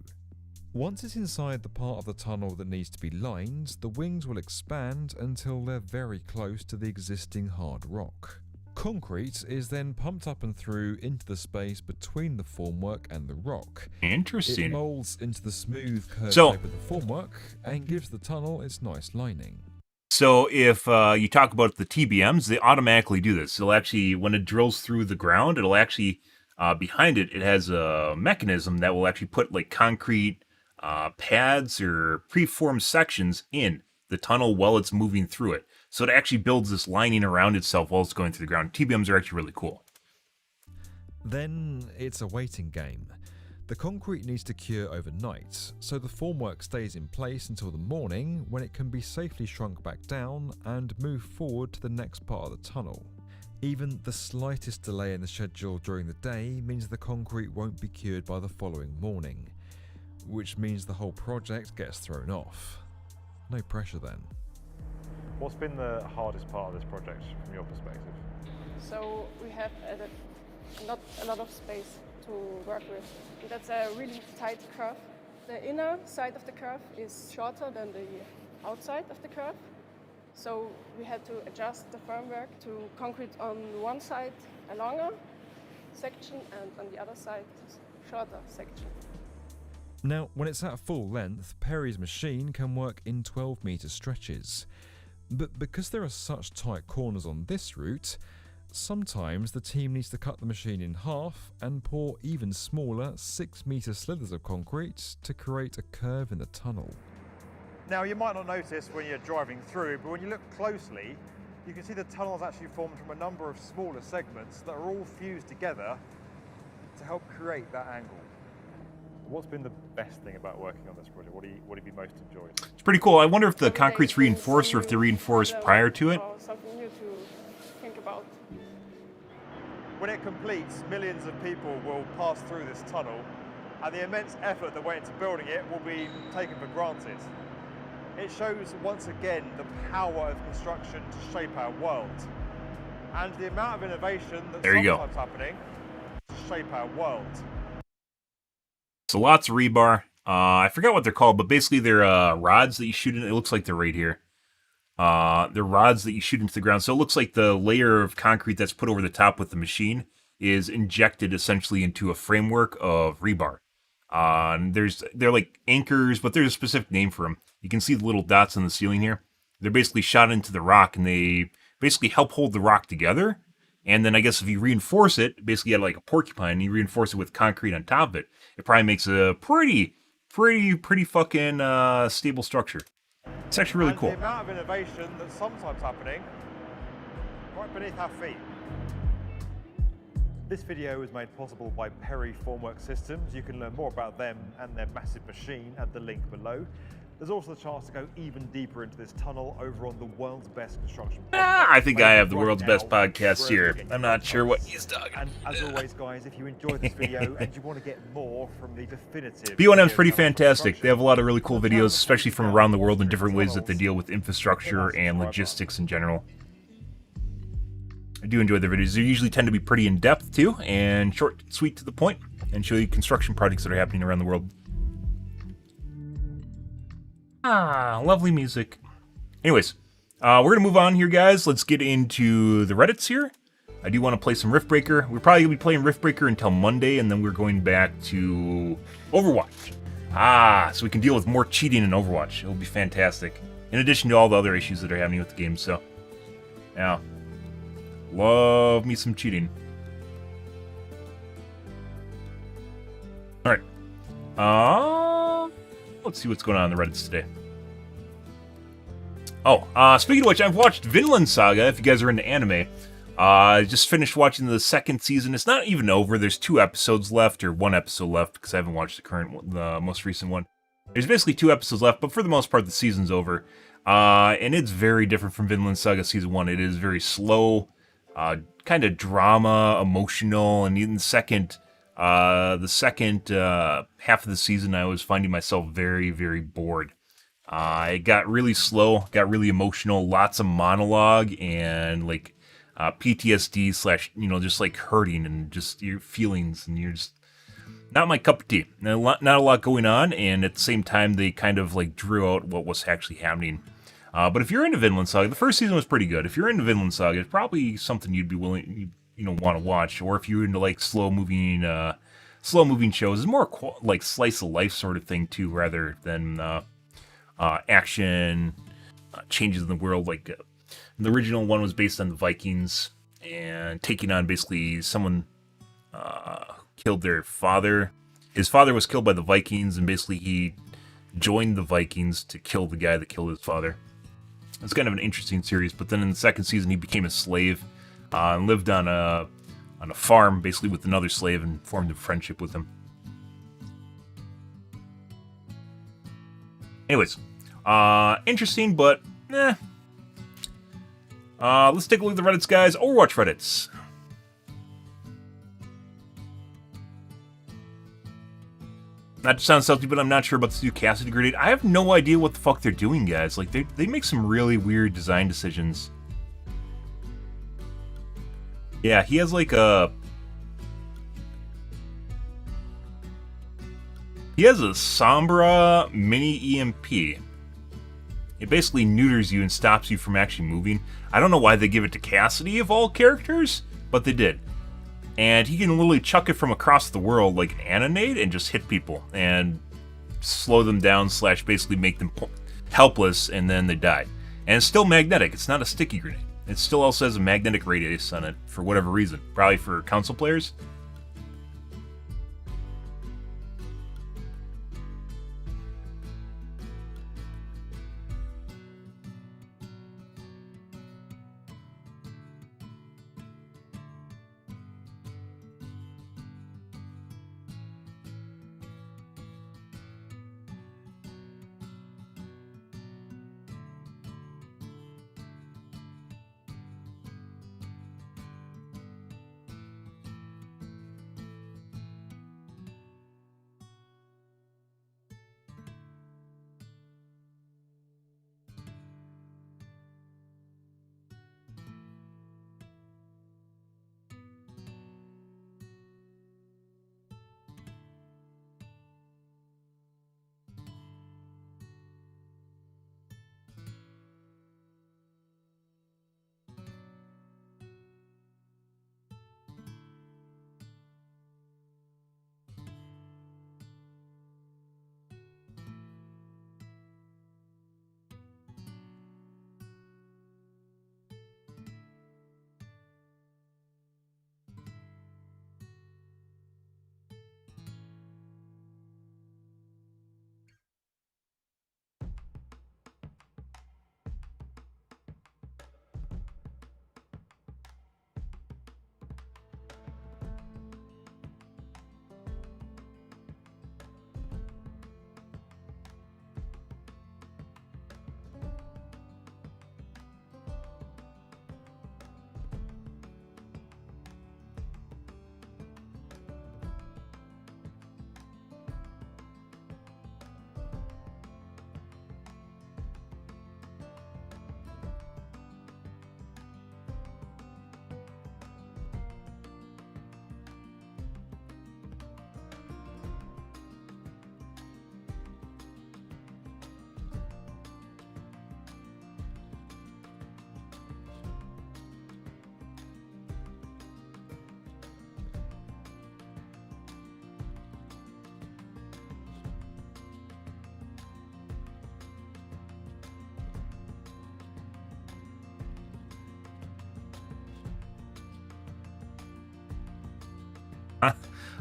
Once it's inside the part of the tunnel that needs to be lined, the wings will expand until they're very close to the existing hard rock. Concrete is then pumped up and through into the space between the formwork and the rock. Interesting. It molds into the smooth curved So- shape of the formwork and gives the tunnel its nice lining. So if you talk about the TBMs, they automatically do this. It'll actually, when it drills through the ground, it'll actually, behind it, it has a mechanism that will actually put like concrete pads or preformed sections in the tunnel while it's moving through it. So it actually builds this lining around itself while it's going through the ground. TBMs are actually really cool. Then it's a waiting game. The concrete needs to cure overnight, so the formwork stays in place until the morning when it can be safely shrunk back down and move forward to the next part of the tunnel. Even the slightest delay in the schedule during the day means the concrete won't be cured by the following morning, which means the whole project gets thrown off. No pressure then. What's been the hardest part of this project from your perspective? So we have not a lot of space to work with. And that's a really tight curve. The inner side of the curve is shorter than the outside of the curve. So we had to adjust the framework to concrete on one side a longer section and on the other side a shorter section. Now, when it's at full length, Perry's machine can work in 12-metre stretches. But because there are such tight corners on this route, sometimes the team needs to cut the machine in half and pour even smaller 6-metre slithers of concrete to create a curve in the tunnel. Now, you might not notice when you're driving through, but when you look closely, you can see the tunnel is actually formed from a number of smaller segments that are all fused together to help create that angle. What's been the best thing about working on this project? What have you most enjoyed? It's pretty cool. I wonder if the concrete's reinforced or if they're reinforced prior to it. Something new to think about. When it completes, millions of people will pass through this tunnel, and the immense effort that went into building it will be taken for granted. It shows once again the power of construction to shape our world, and the amount of innovation that's sometimes happening to shape our world. So lots of rebar. I forgot what they're called, but basically they're rods that you shoot in. It looks like they're right here. They're rods that you shoot into the ground. So it looks like the layer of concrete that's put over the top with the machine is injected essentially into a framework of rebar. They're like anchors, but there's a specific name for them. You can see the little dots on the ceiling here. They're basically shot into the rock, and they basically help hold the rock together. And then I guess if you reinforce it, basically you have like a porcupine, and you reinforce it with concrete on top of it, it probably makes a pretty fucking stable structure. It's actually really cool. The amount of innovation that's sometimes happening right beneath our feet. This video was made possible by Perry Formwork Systems. You can learn more about them and their massive machine at the link below. There's also the chance to go even deeper into this tunnel over on the world's best construction podcast. I think I have the world's best podcast here. I'm not sure what he's talking about. And as always, guys, if you enjoyed this video and you want to get more from the definitive... B1M's pretty fantastic. They have a lot of really cool videos, especially from around the world in different ways that they deal with infrastructure and logistics in general. I do enjoy their videos. They usually tend to be pretty in-depth, too, and short, sweet, to the point, and show you construction projects that are happening around the world. Ah, lovely music. Anyways, we're going to move on here, guys. Let's get into the Reddits here. I do want to play some Riftbreaker. We're probably going to be playing Riftbreaker until Monday, and then we're going back to Overwatch. So we can deal with more cheating in Overwatch. It'll be fantastic. In addition to all the other issues that are happening with the game, so... yeah. Love me some cheating. Alright. Let's see what's going on in the Reddits today. Oh, speaking of which, I've watched Vinland Saga, if you guys are into anime. I just finished watching the second season. It's not even over. There's 2 episodes left, or 1 episode left, because I haven't watched the current one, the most recent one. There's basically 2 episodes left, but for the most part, the season's over. And it's very different from Vinland Saga Season 1. It is very slow, kind of drama, emotional, and in the second half of the season, I was finding myself very, very bored. It got really slow, got really emotional, lots of monologue, and like PTSD slash, just like hurting and just your feelings, and you're just not my cup of tea. Not a lot going on, and at the same time, they kind of like drew out what was actually happening. But if you're into Vinland Saga, the first season was pretty good. If you're into Vinland Saga, it's probably something you'd be willing, want to watch. Or if you're into like slow moving shows, it's more like slice of life sort of thing too, rather than action, changes in the world. Like the original one was based on the Vikings and taking on basically someone killed their father. His father was killed by the Vikings, and basically he joined the Vikings to kill the guy that killed his father. It's kind of an interesting series. But then in the second season, he became a slave and lived on a farm, basically with another slave, and formed a friendship with him. Anyways, interesting, but let's take a look at the Reddits, guys. Overwatch Reddits. Not to sound salty, but I'm not sure about this new Cassidy grenade. I have no idea what the fuck they're doing, guys. Like, they make some really weird design decisions. Yeah, he has like a... He has a Sombra mini EMP. It basically neuters you and stops you from actually moving. I don't know why they give it to Cassidy of all characters, but they did. And he can literally chuck it from across the world like an annonade and just hit people and slow them down slash basically make them helpless, and then they die. And it's still magnetic. It's not a sticky grenade. It still also has a magnetic radius on it for whatever reason. Probably for console players.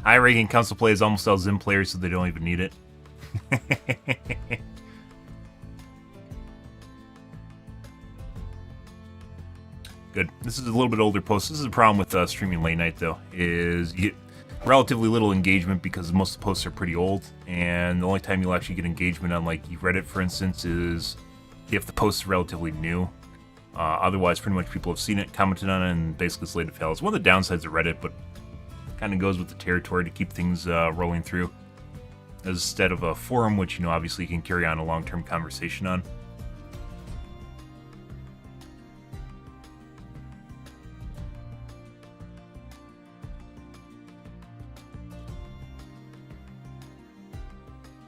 I reckon console players almost sell Zim players so they don't even need it. Good. This is a little bit older post. This is a problem with streaming late night, though, is you get relatively little engagement because most of the posts are pretty old, and the only time you'll actually get engagement on, like, Reddit, for instance, is if the post is relatively new. Otherwise, pretty much people have seen it, commented on it, and basically slated to fail. It's one of the downsides of Reddit, but kind of goes with the territory to keep things rolling through. Instead of a forum, which, obviously you can carry on a long-term conversation on.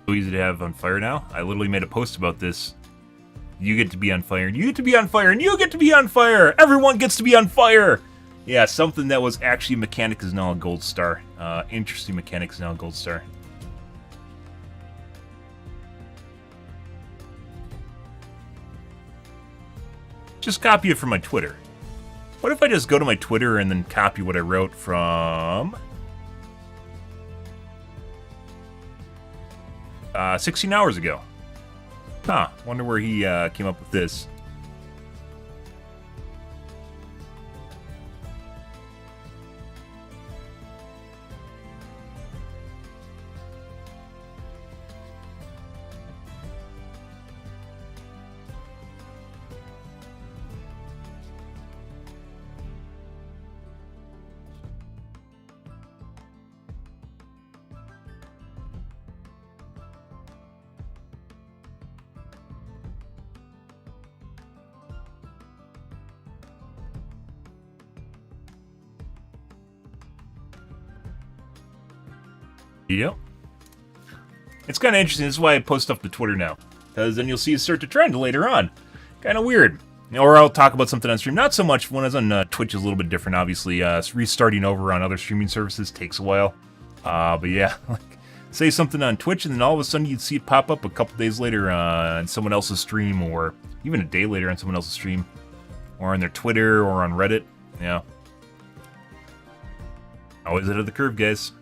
So easy to have on fire now. I literally made a post about this. You get to be on fire, and you get to be on fire, and you get to be on fire! Everyone gets to be on fire! Yeah, something that was actually a mechanic is now a gold star. Interesting mechanic is now a gold star. Just copy it from my Twitter. What if I just go to my Twitter and then copy what I wrote from 16 hours ago? Huh, wonder where he came up with this. Yep. It's kind of interesting. This is why I post stuff to Twitter now. Because then you'll see it start to trend later on. Kind of weird. Or I'll talk about something on stream. Not so much when I was on Twitch is a little bit different, obviously. Restarting over on other streaming services takes a while. But yeah, like, say something on Twitch and then all of a sudden you'd see it pop up a couple days later on someone else's stream, or even a day later on someone else's stream. Or on their Twitter or on Reddit. Yeah. Always ahead of the curve, guys.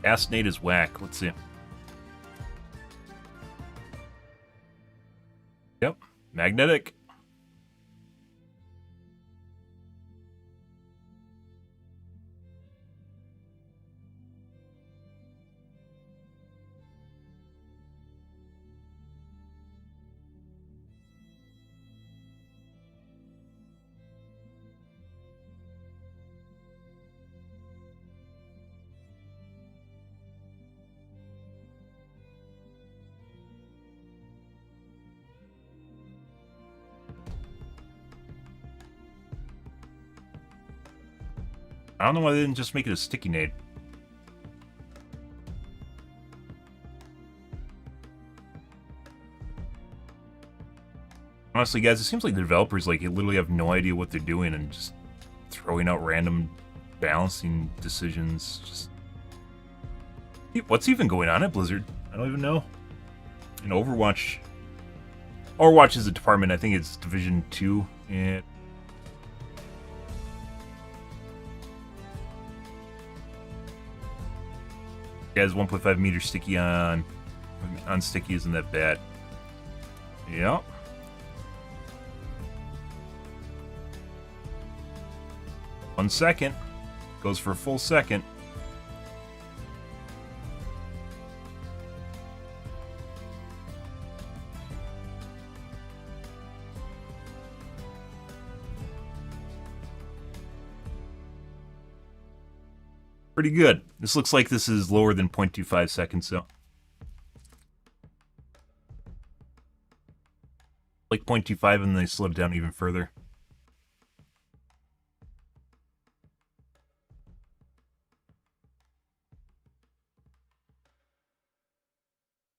Ask Nate is whack. Let's see. Yep. Magnetic. I don't know why they didn't just make it a sticky nade. Honestly, guys, it seems like the developers literally have no idea what they're doing and just throwing out random balancing decisions. Just what's even going on at Blizzard? I don't even know. In Overwatch is a department. I think it's Division 2 and guys, 1.5 meter sticky on sticky isn't that bad. Yep. One second. Goes for a full second. Pretty good. This looks like this is lower than 0.25 seconds, so. Like 0.25 and then they slowed it down even further.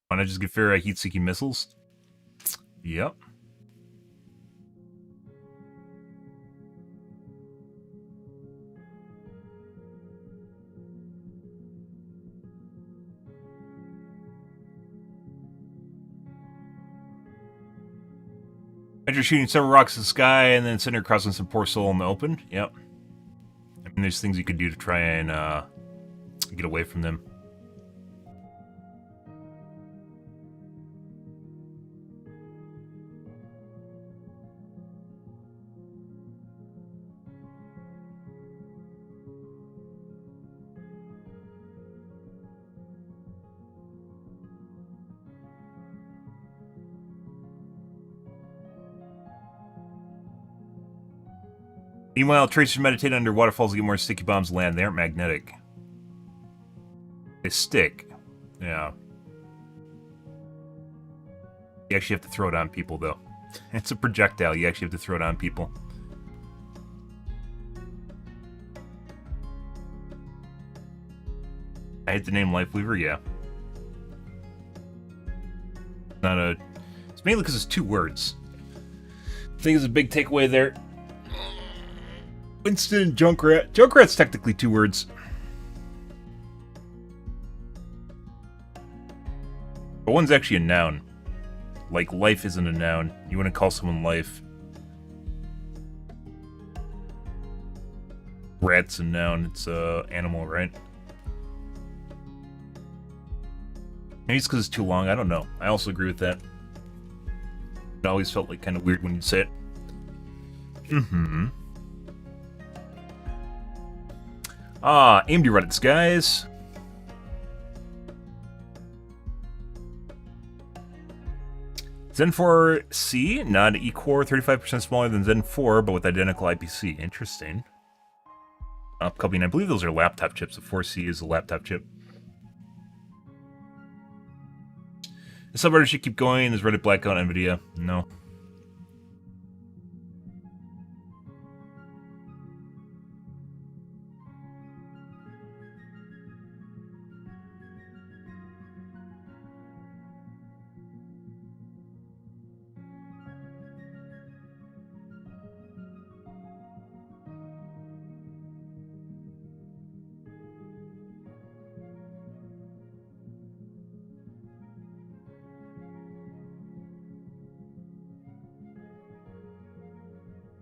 Want to just get fair heat-seeking missiles? Yep. After shooting several rocks in the sky and then sending across some poor soul in the open. Yep. I mean, there's things you could do to try and get away from them. Meanwhile, tracers meditate under waterfalls to get more sticky bombs land. They aren't magnetic. They stick. Yeah. You actually have to throw it on people, though. It's a projectile. You actually have to throw it on people. I hate the name Life Weaver, yeah. Not a... It's mainly because it's 2 words. I think it's a big takeaway there. Winston and Junkrat. Junkrat's technically 2 words. But one's actually a noun. Like, life isn't a noun. You wouldn't call someone life. Rat's a noun. It's a animal, right? Maybe it's because it's too long. I don't know. I also agree with that. It always felt like kind of weird when you'd say it. AMD Reddits, guys. Zen 4C, not E-Core, 35% smaller than Zen 4, but with identical IPC. Interesting. Upcoming, I believe those are laptop chips. The 4C is a laptop chip. The subreddit should keep going. Is Reddit blackout NVIDIA? No.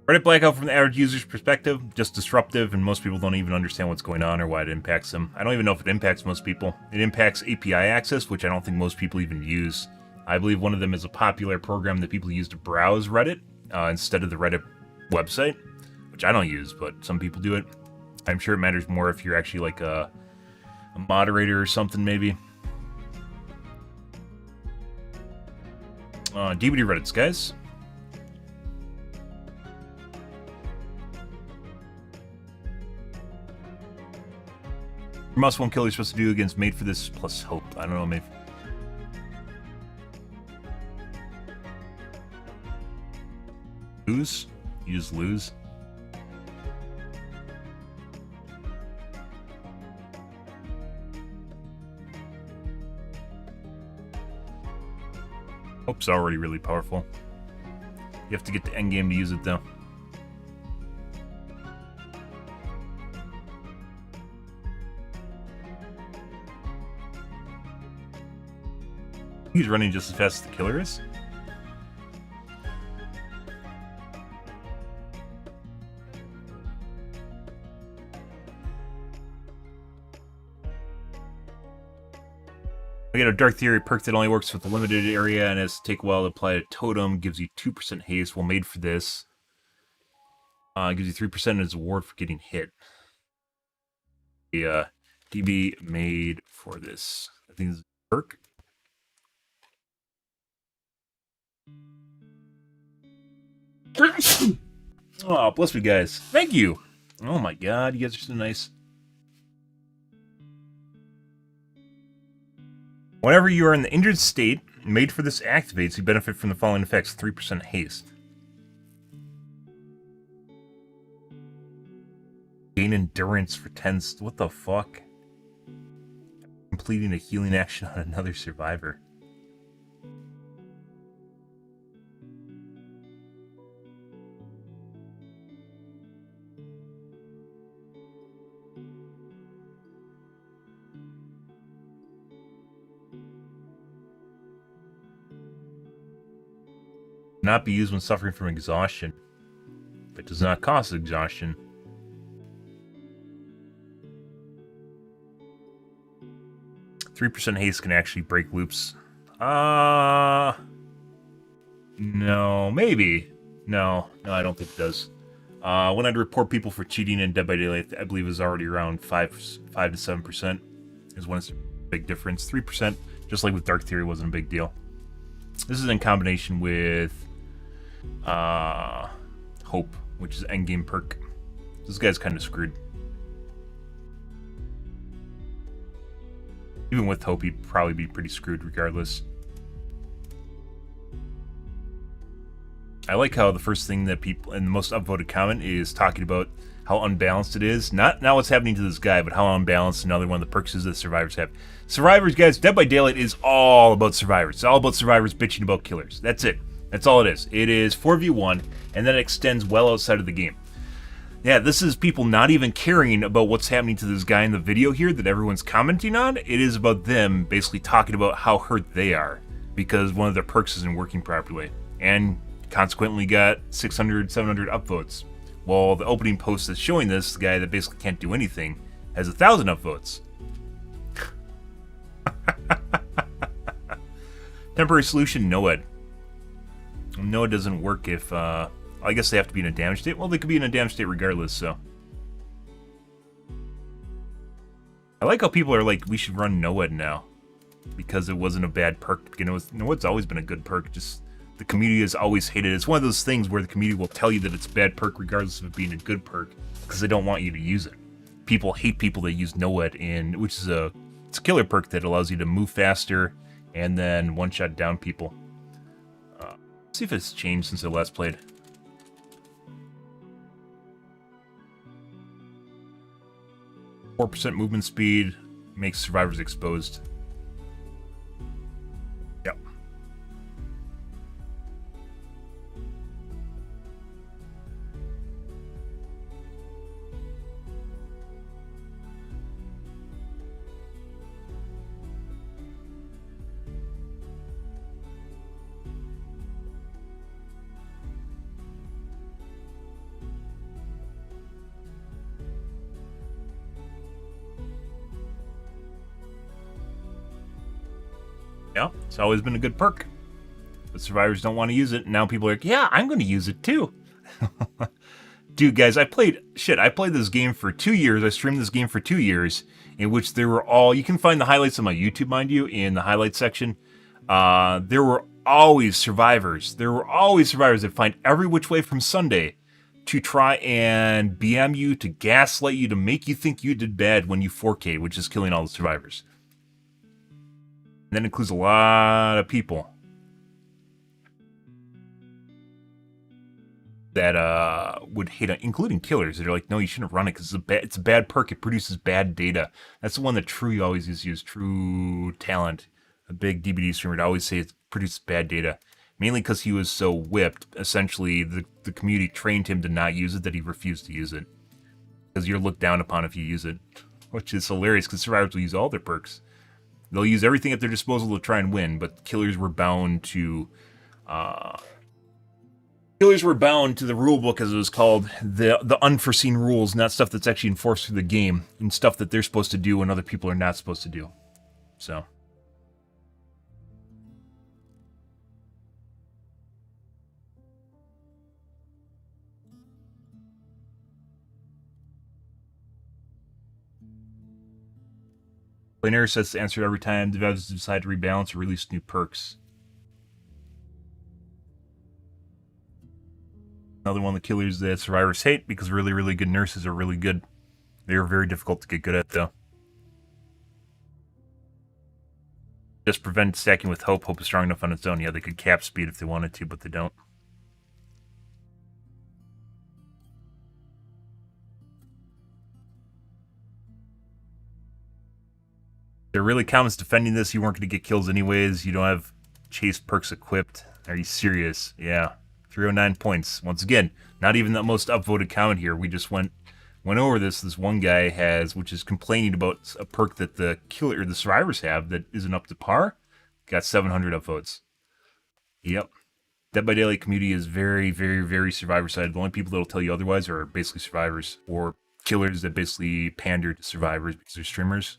Reddit blackout from the average user's perspective, just disruptive, and most people don't even understand what's going on or why it impacts them. I don't even know if it impacts most people. It impacts API access, which I don't think most people even use. I believe one of them is a popular program that people use to browse Reddit instead of the Reddit website, which I don't use, but some people do it. I'm sure it matters more if you're actually like a moderator or something, maybe. DVD Reddits, guys. Must won't kill you're supposed to do against Made for This plus Hope. I don't know, maybe. Lose? You just lose? Hope's already really powerful. You have to get the endgame to use it, though. He's running just as fast as the killer is. We got a Dark Theory perk that only works with a limited area and has to take a while to apply a totem. Gives you 2% haste. Well, made for this. Gives you 3% as a reward for getting hit. The DB made for this. I think this is a perk. Oh, bless me, guys. Thank you. Oh my god, you guys are so nice. Whenever you are in the injured state, made for this activates, you benefit from the following effects. 3% haste. Gain endurance for 10... What the fuck? Completing a healing action on another survivor. Not be used when suffering from exhaustion, but does not cause exhaustion. %3 haste can actually break loops. No, maybe. No, I don't think it does. When I'd report people for cheating in Dead by Daylight, I believe is already around 5 to 7% is when it's a big difference. 3%, just like with Dark Theory, wasn't a big deal. This is in combination with Hope, which is endgame perk. This guy's kind of screwed. Even with Hope, he'd probably be pretty screwed regardless. I like how the first thing that people, and the most upvoted comment is talking about how unbalanced it is. Not what's happening to this guy, but how unbalanced another one of the perks is that survivors have. Survivors, guys, Dead by Daylight is all about survivors. It's all about survivors bitching about killers. That's it. That's all it is. It is 4v1, and then it extends well outside of the game. Yeah, this is people not even caring about what's happening to this guy in the video here that everyone's commenting on. It is about them basically talking about how hurt they are because one of their perks isn't working properly. And consequently got 600, 700 upvotes. While the opening post that's showing this, the guy that basically can't do anything, has 1,000 upvotes. Temporary solution, NOED. NOED doesn't work if, I guess they have to be in a damaged state. Well, they could be in a damaged state regardless, so. I like how people are like, we should run NOED now. Because it wasn't a bad perk. You know, NOED's always been a good perk, just the community has always hated it. It's one of those things where the community will tell you that it's a bad perk regardless of it being a good perk, because they don't want you to use it. People hate people that use NOED, which is it's a killer perk that allows you to move faster and then one-shot down people. Let's see if it's changed since I last played. 4% movement speed makes survivors exposed. Yep. Yeah, it's always been a good perk. But survivors don't want to use it, and now people are like, yeah, I'm going to use it too. Dude, guys, I played this game for 2 years. I streamed this game for 2 years, in which there were you can find the highlights on my YouTube, mind you, in the highlights section. There were always survivors. There were always survivors that find every which way from Sunday to try and BM you, to gaslight you, to make you think you did bad when you 4K'd, which is killing all the survivors. And that includes a lot of people that would hate it, including killers. They're like, no, you shouldn't run it because it's a bad perk. It produces bad data. That's the one that True always used to use. True Talent, a big DBD streamer, would always say it produces bad data. Mainly because he was so whipped. Essentially, the community trained him to not use it, that he refused to use it. Because you're looked down upon if you use it. Which is hilarious, because survivors will use all their perks. They'll use everything at their disposal to try and win, but killers were bound to the rule book, as it was called, the unforeseen rules, not stuff that's actually enforced through the game, and stuff that they're supposed to do and other people are not supposed to do. So. Player sets the answer every time developers decide to rebalance or release new perks. Another one of the killers that survivors hate because really, really good nurses are really good. They are very difficult to get good at, though. Just prevent stacking with Hope. Hope is strong enough on its own. Yeah, they could cap speed if they wanted to, but they don't. There are really comments defending this. You weren't going to get kills anyways. You don't have chase perks equipped. Are you serious? Yeah. 309 points. Once again, not even the most upvoted comment here. We just went over this. This one guy has, which is complaining about a perk that the survivors have that isn't up to par. Got 700 upvotes. Yep. Dead by Daylight community is very, very, very survivor-sided. The only people that'll tell you otherwise are basically survivors or killers that basically pander to survivors because they're streamers.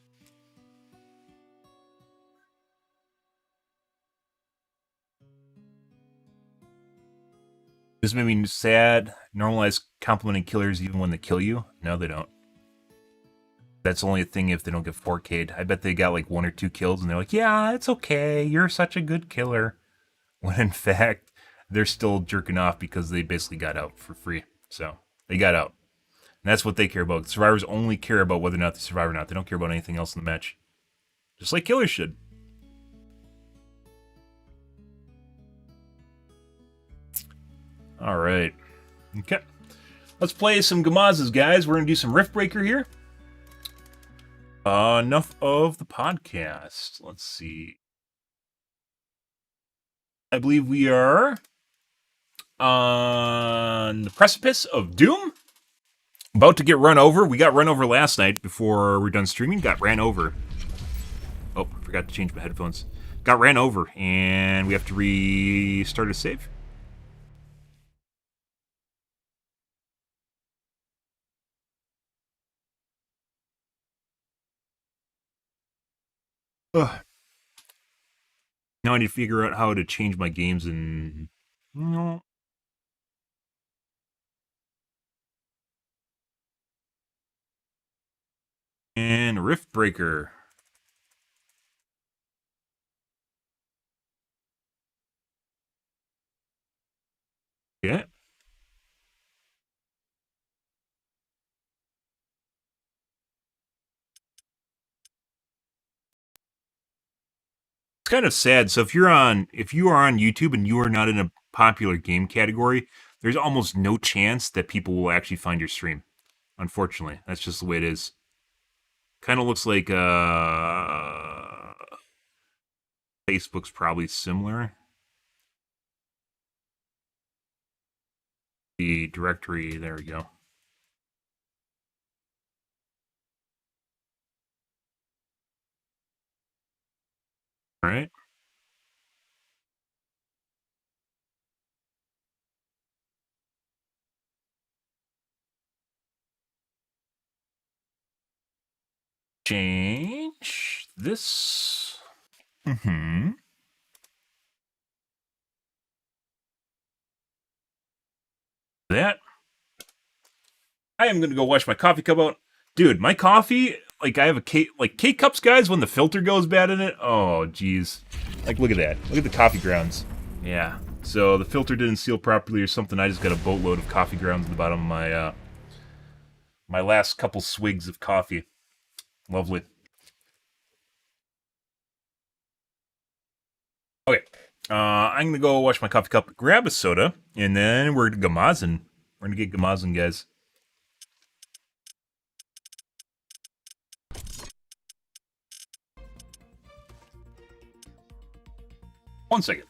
This made me sad. Normalize complimenting killers even when they kill you. No, they don't. That's only a thing if they don't get 4K'd. I bet they got like 1 or 2 kills and they're like, yeah, it's okay. You're such a good killer. When in fact, they're still jerking off because they basically got out for free. So, they got out. And that's what they care about. Survivors only care about whether or not they survive or not. They don't care about anything else in the match. Just like killers should. All right. Okay. Let's play some Gamazes, guys. We're going to do some Riftbreaker here. Enough of the podcast. Let's see. I believe we are on the precipice of Doom. About to get run over. We got run over last night before we're done streaming. Got ran over. Oh, forgot to change my headphones. Got ran over, and we have to restart a save. Ugh. Now I need to figure out how to change my games and... No. And Riftbreaker. Yeah. It's kind of sad. So if you are on YouTube and you are not in a popular game category, there's almost no chance that people will actually find your stream. Unfortunately, that's just the way it is. Kind of looks like Facebook's probably similar. The directory, there we go. All right. Change this. That. I am gonna go wash my coffee cup out. Dude, my coffee, like I have a K-cups, guys, when the filter goes bad in it. Oh, geez. Like, look at that. Look at the coffee grounds. Yeah. So the filter didn't seal properly or something. I just got a boatload of coffee grounds at the bottom of my, my last couple swigs of coffee. Lovely. Okay. I'm gonna go wash my coffee cup, grab a soda, and then we're Gamazin. We're gonna get Gamazin, guys. One second.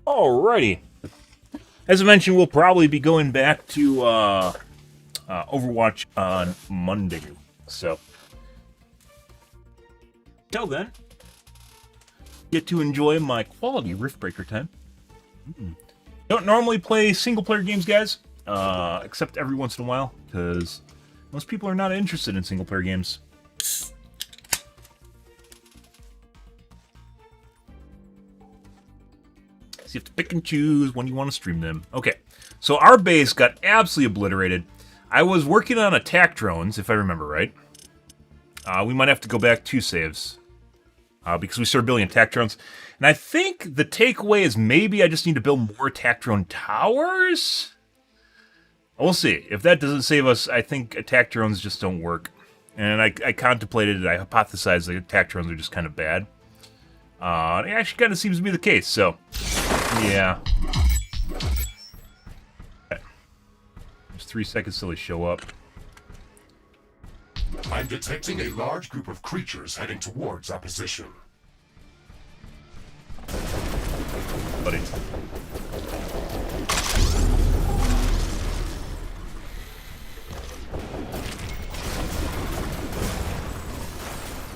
Alrighty. As I mentioned, we'll probably be going back to Overwatch on Monday. So, till then, get to enjoy my quality Riftbreaker time. Don't normally play single-player games, guys, except every once in a while, because most people are not interested in single-player games. So you have to pick and choose when you want to stream them. Okay, so our base got absolutely obliterated. I was working on attack drones, if I remember right. We might have to go back 2 saves. Because we started building attack drones. And I think the takeaway is maybe I just need to build more attack drone towers? We'll see. If that doesn't save us, I think attack drones just don't work. And I contemplated it. I hypothesized that attack drones are just kind of bad. It actually kind of seems to be the case, so... yeah. Okay. There's 3 seconds till they show up. I'm detecting a large group of creatures heading towards our position. Buddy.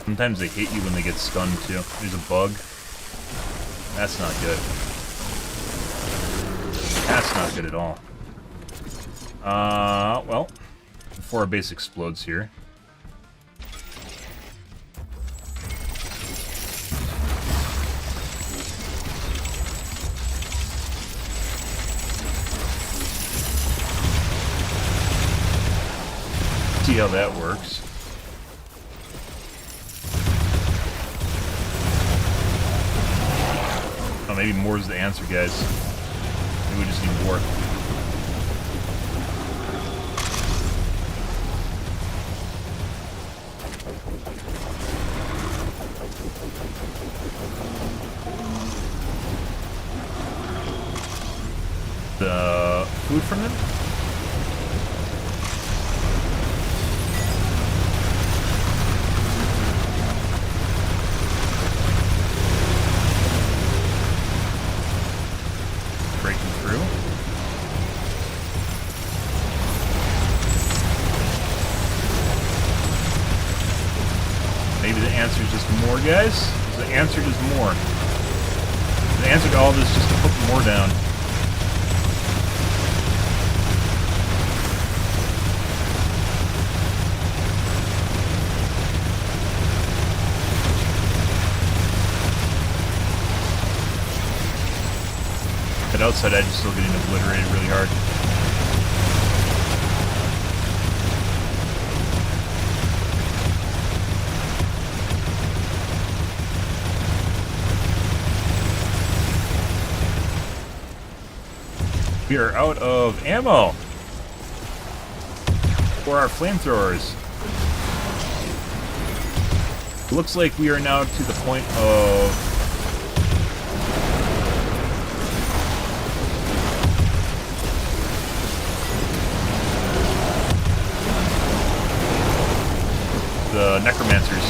Sometimes they hit you when they get stunned, too. There's a bug. That's not good. That's not good at all. Well, before our base explodes here. See how that works. Oh, maybe more is the answer, guys. Maybe we just need more. The food from them? Breaking through. Maybe the answer is just more, guys? Is the answer just more? The answer to all this is just to put more down. But outside edge is still getting obliterated really hard. We are out of ammo for our flamethrowers. It looks like we are now to the point of the necromancers.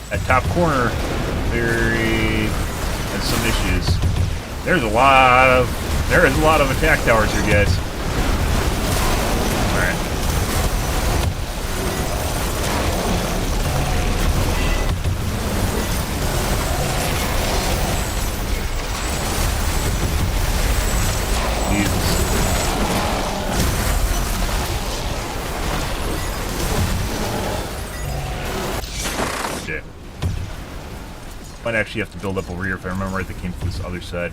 That top corner has some issues. There is a lot of attack towers here, guys. Alright. Jesus. Shit. Might actually have to build up over here if I remember right. They came from this other side.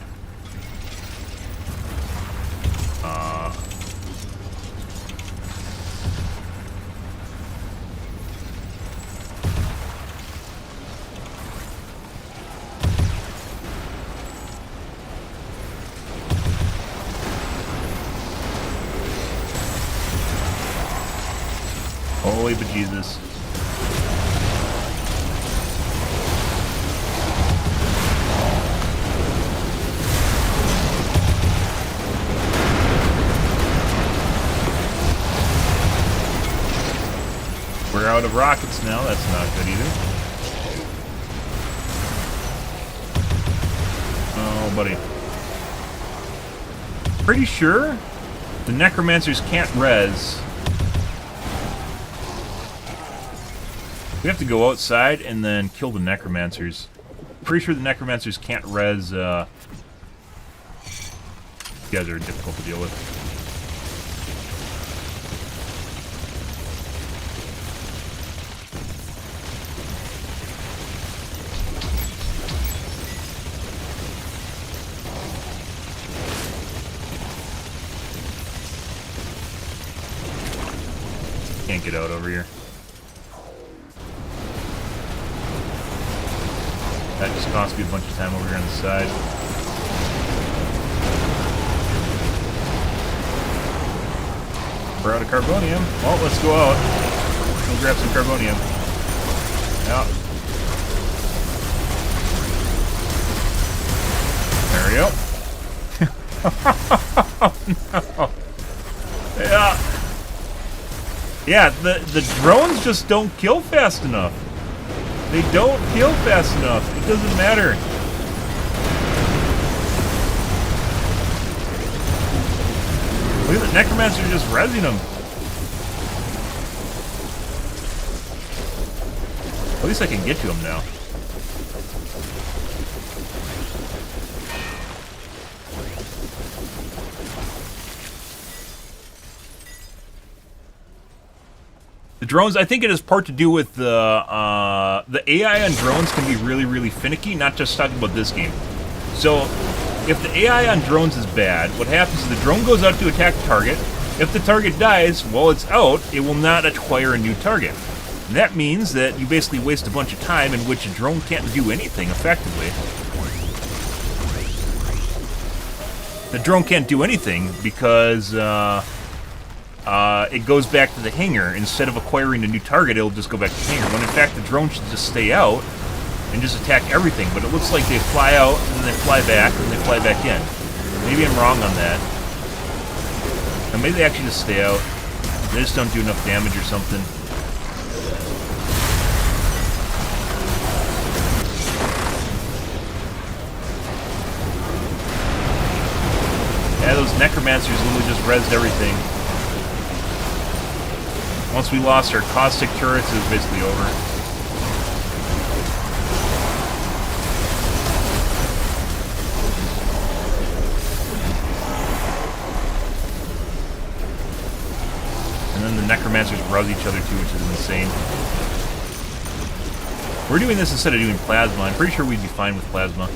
Holy bejesus. We're out of rockets now. That's not good either. Oh, buddy. Pretty sure the necromancers can't res. We have to go outside and then kill the necromancers. Pretty sure the necromancers can't res. You guys are difficult to deal with. can't get out over here. That just cost me a bunch of time over here on the side. We're out of carbonium. Well, let's go out. We'll grab some carbonium. Yeah. There we go. No. Yeah. Yeah, the drones just don't kill fast enough. They don't kill fast enough. It doesn't matter. Look at the necromancer just rezzing them. At least I can get to him now. The drones, I think it has part to do with the AI on drones can be really, really finicky, not just talking about this game. So, if the AI on drones is bad, what happens is the drone goes out to attack the target. If the target dies while it's out, it will not acquire a new target. And that means that you basically waste a bunch of time in which a drone can't do anything effectively. The drone can't do anything because it goes back to the hangar. Instead of acquiring a new target, it'll just go back to the hangar. When in fact the drone should just stay out and just attack everything. But it looks like they fly out, and then they fly back, and they fly back in. Maybe I'm wrong on that. Or maybe they actually just stay out. They just don't do enough damage or something. Yeah, those necromancers literally just rezzed everything. Once we lost our caustic turrets, it was basically over. And then the necromancers ruzz each other too, which is insane. We're doing this instead of doing plasma. I'm pretty sure we'd be fine with plasma.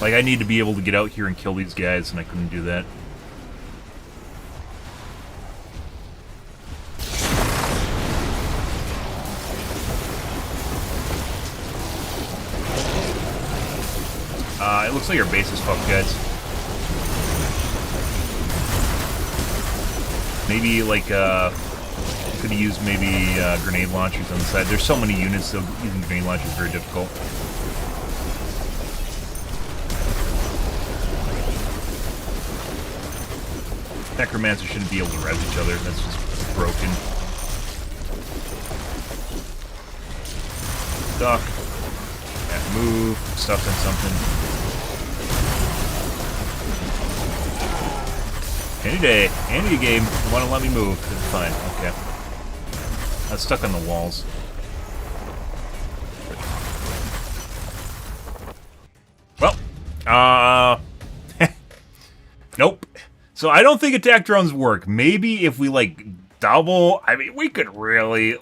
Like, I need to be able to get out here and kill these guys, and I couldn't do that. It looks like our base is fucked, guys. Maybe, like, could have used maybe grenade launchers on the side. There's so many units, so using grenade launchers is very difficult. Necromancer shouldn't be able to res each other. That's just broken. Duck. Yeah, move. Stuff on something. Any day. Any game. You want to let me move. It's fine. Okay. I'm stuck on the walls. Well. Nope. So I don't think attack drones work. Maybe if we like double, I mean, we could really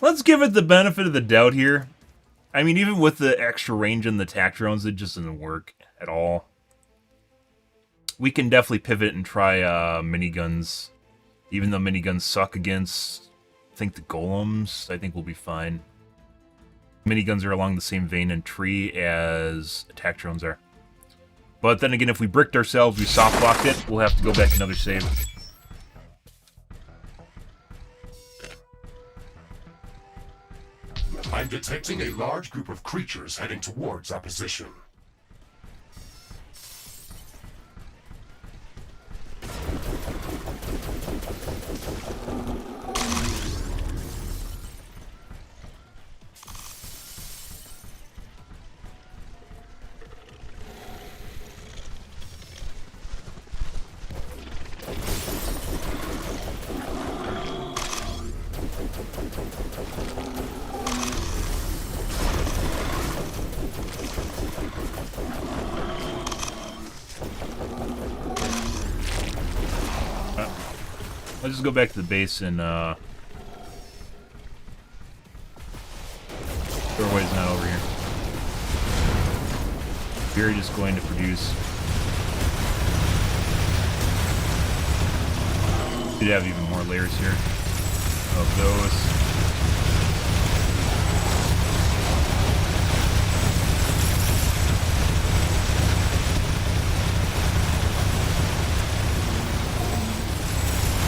let's give it the benefit of the doubt here. I mean, even with the extra range in the attack drones, it just doesn't work at all. We can definitely pivot and try miniguns, even though miniguns suck against, I think, the golems. I think we'll be fine. Miniguns are along the same vein and tree as attack drones are. But then again, if we bricked ourselves, we soft locked it, we'll have to go back another save. I'm detecting a large group of creatures heading towards our position. Let's just go back to the base and doorway's not over here. We're just going to produce. Could have even more layers here of those.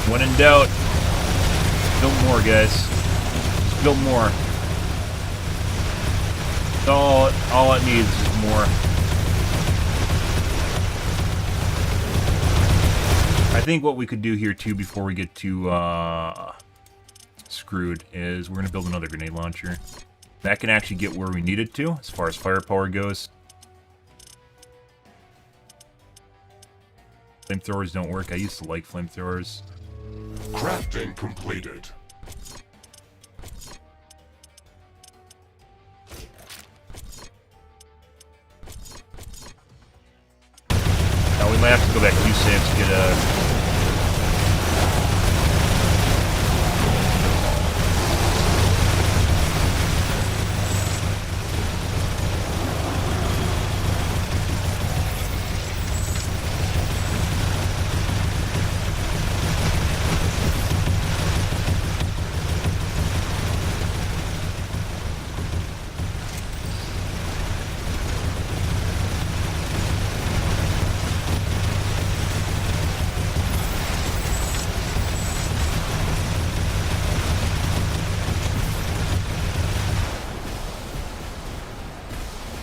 When in doubt, build more, guys. Just build more. All it needs is more. I think what we could do here too before we get too screwed is we're gonna build another grenade launcher. That can actually get where we need it to as far as firepower goes. Flamethrowers don't work. I used to like flamethrowers. Crafting completed. Now we might have to go back to saves to get a...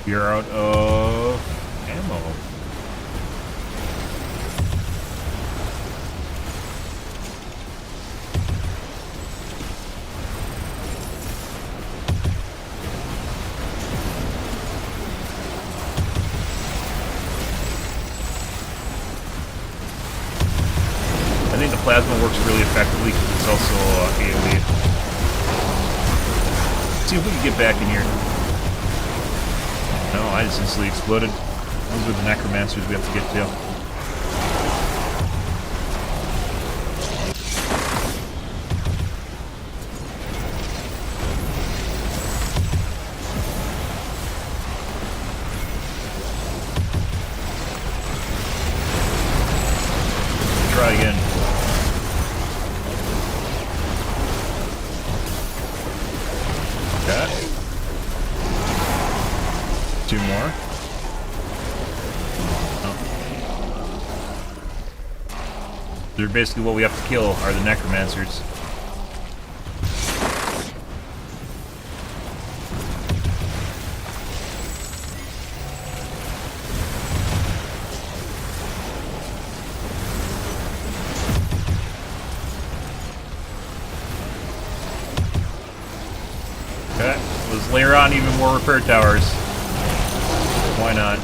You're out of ammo. I think the plasma works really effectively because it's also AoE. Let's see if we can get back in here. No, I just instantly exploded. Those are the necromancers we have to get to. Try again. Okay. Two more. Oh. They're basically what we have to kill are the necromancers. Okay, let's layer on even more repair towers. Why not?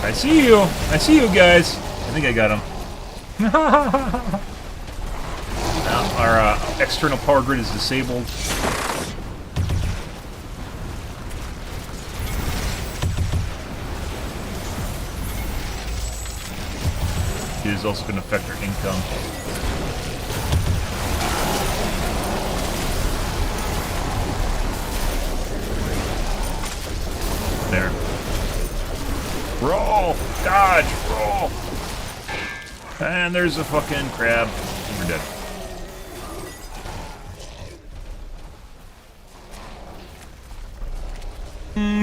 I see you! I see you guys! I think I got him. Now, our external power grid is disabled. It is also going to affect our income. There. Roll! Dodge! Roll! And there's a fucking crab. And we're dead.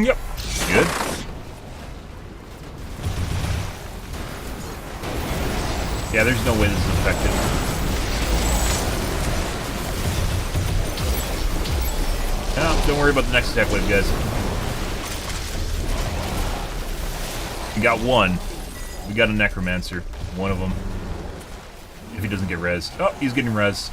Yep. Good. Yeah, there's no way this is effective. No, don't worry about the next attack wave, guys. We got one. We got a necromancer. One of them. If he doesn't get res. Oh, he's getting res.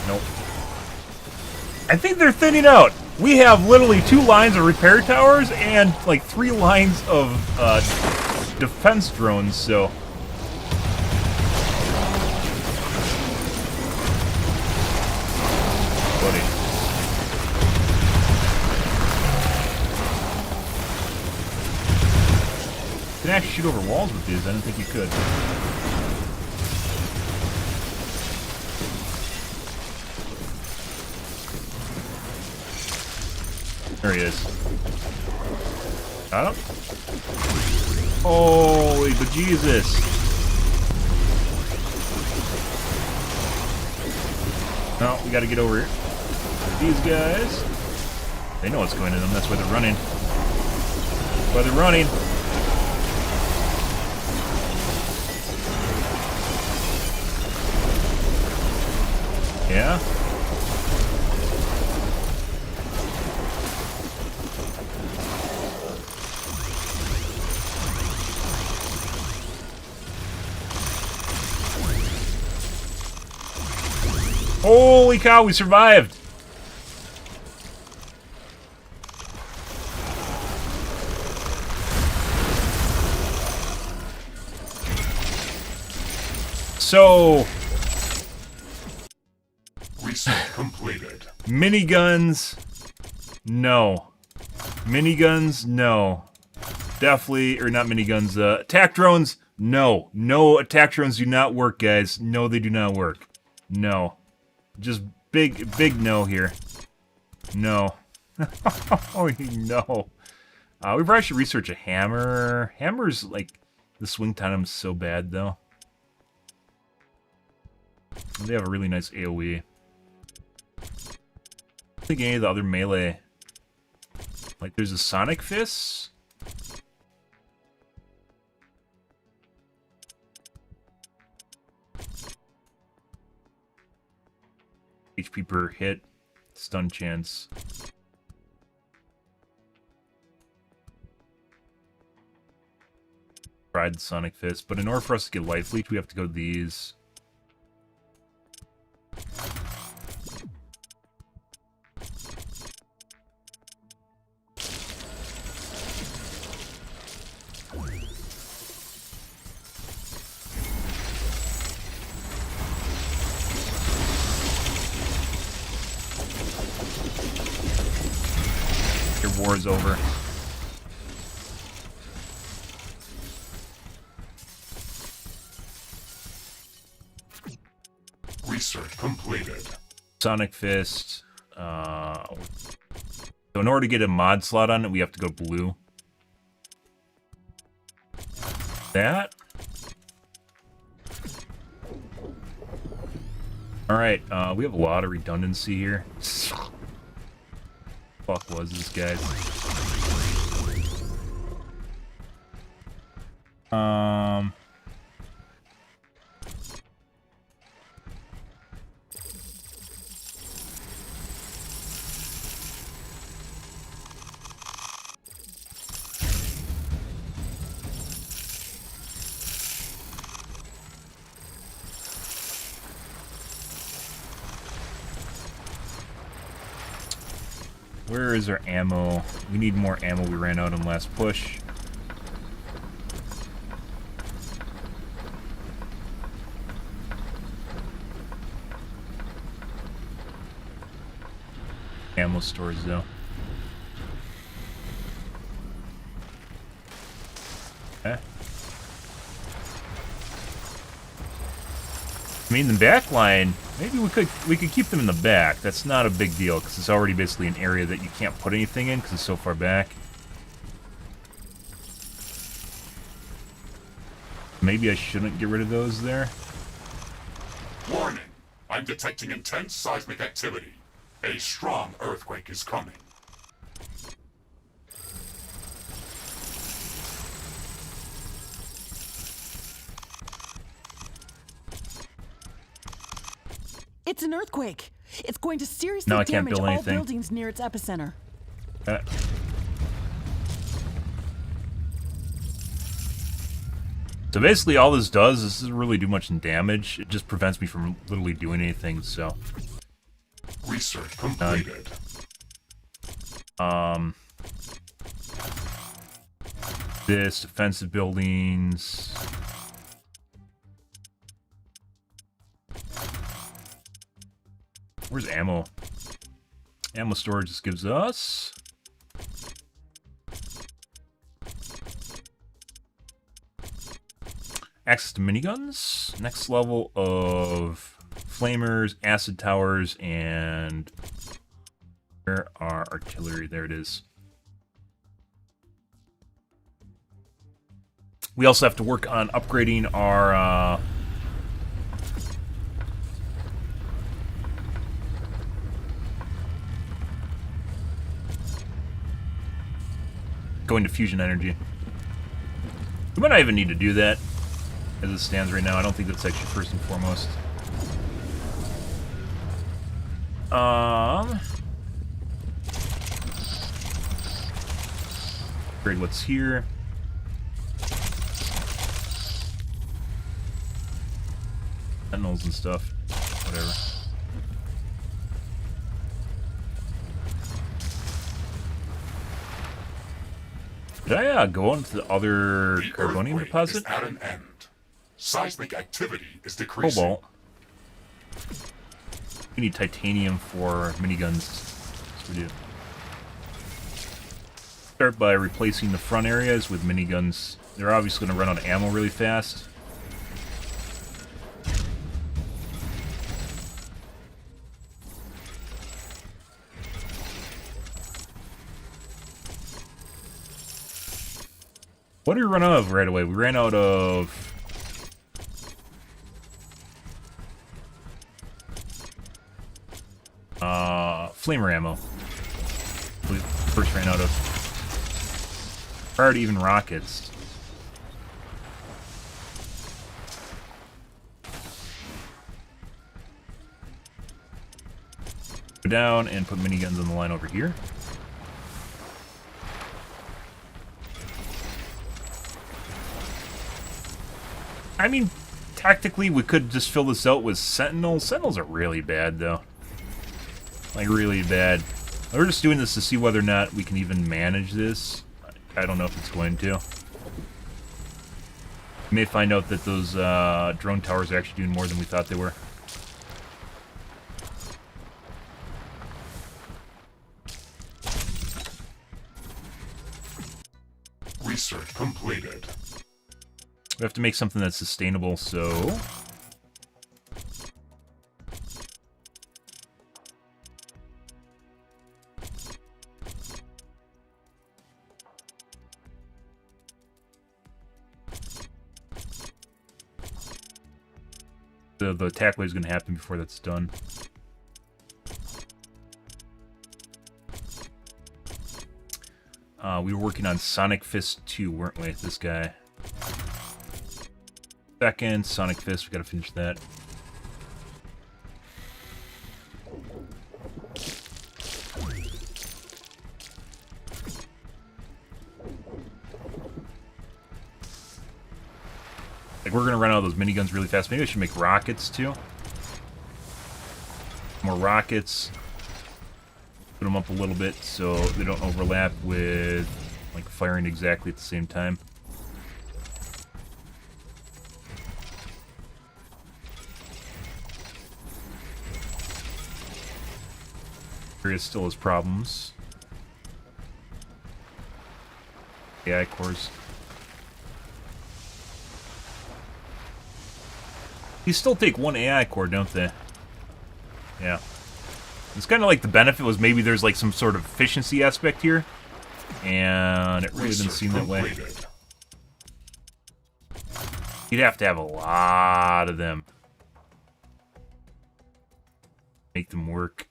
Nope. I think they're thinning out. We have literally 2 lines of repair towers and like 3 lines of defense drones, so. Buddy. shoot over walls with these. I didn't think you could. There he is. Got him? Holy bejesus. No, we gotta get over here. These guys. They know what's going to them. That's why they're running. That's why they're running. Yeah? Holy cow, we survived! So... Reset completed. miniguns, no. Miniguns, no. Definitely, or not miniguns, attack drones, no. No, attack drones do not work, guys. No, they do not work. No. Just big no here. No. Oh, no. We probably should research a hammer. Hammer's, like, the swing time's so bad, though. They have a really nice AoE. I don't think any of the other melee... Like, there's a Sonic Fist. HP per hit. Stun chance. Tried the Sonic Fist. But in order for us to get Life Leech, we have to go to these. War is over. Research completed. Sonic Fist. So in order to get a mod slot on it, we have to go blue. That. Alright, we have a lot of redundancy here. Fuck was this, guys? Where is our ammo? We need more ammo. We ran out on last push. Ammo stores, though. Okay. I mean, the back line, maybe we could keep them in the back. That's not a big deal, because it's already basically an area that you can't put anything in, because it's so far back. Maybe I shouldn't get rid of those there. Warning! I'm detecting intense seismic activity. A strong earthquake is coming. It's an earthquake. It's going to seriously damage all buildings near its epicenter. So basically all this does, this doesn't really do much damage. It just prevents me from literally doing anything, so... Research completed. This, defensive buildings... Where's ammo? Ammo storage just gives us... access to miniguns. Next level of flamers, acid towers, and where are artillery? There it is. We also have to work on upgrading our going to fusion energy. We might not even need to do that as it stands right now. I don't think that's actually first and foremost. Upgrade what's here. Sentinels and stuff. Whatever. Did I go into the other carbonium deposit? Is at an end. Seismic activity is decreasing. Cobalt. We need titanium for miniguns. Yes, we do. Start by replacing the front areas with miniguns. They're obviously going to run out of ammo really fast. What did we run out of right away? We ran out of... flamer ammo. We first ran out of. Prior to even rockets. Go down and put miniguns on the line over here. I mean, tactically, we could just fill this out with sentinels. Sentinels are really bad, though. Like, really bad. We're just doing this to see whether or not we can even manage this. I don't know if it's going to. We may find out that those drone towers are actually doing more than we thought they were. Research completed. We have to make something that's sustainable, so... The attack wave is going to happen before that's done. We were working on Sonic Fist 2, weren't we? This guy. Second, Sonic Fist, we gotta finish that. Like, we're gonna run out of those miniguns really fast. Maybe I should make rockets, too. More rockets. Put them up a little bit so they don't overlap with, like, firing exactly at the same time. Area still has problems. AI cores. These still take one AI core, don't they? Yeah. It's kind of like the benefit was maybe there's like some sort of efficiency aspect here. And it really didn't seem that way. You'd have to have a lot of them. Make them work.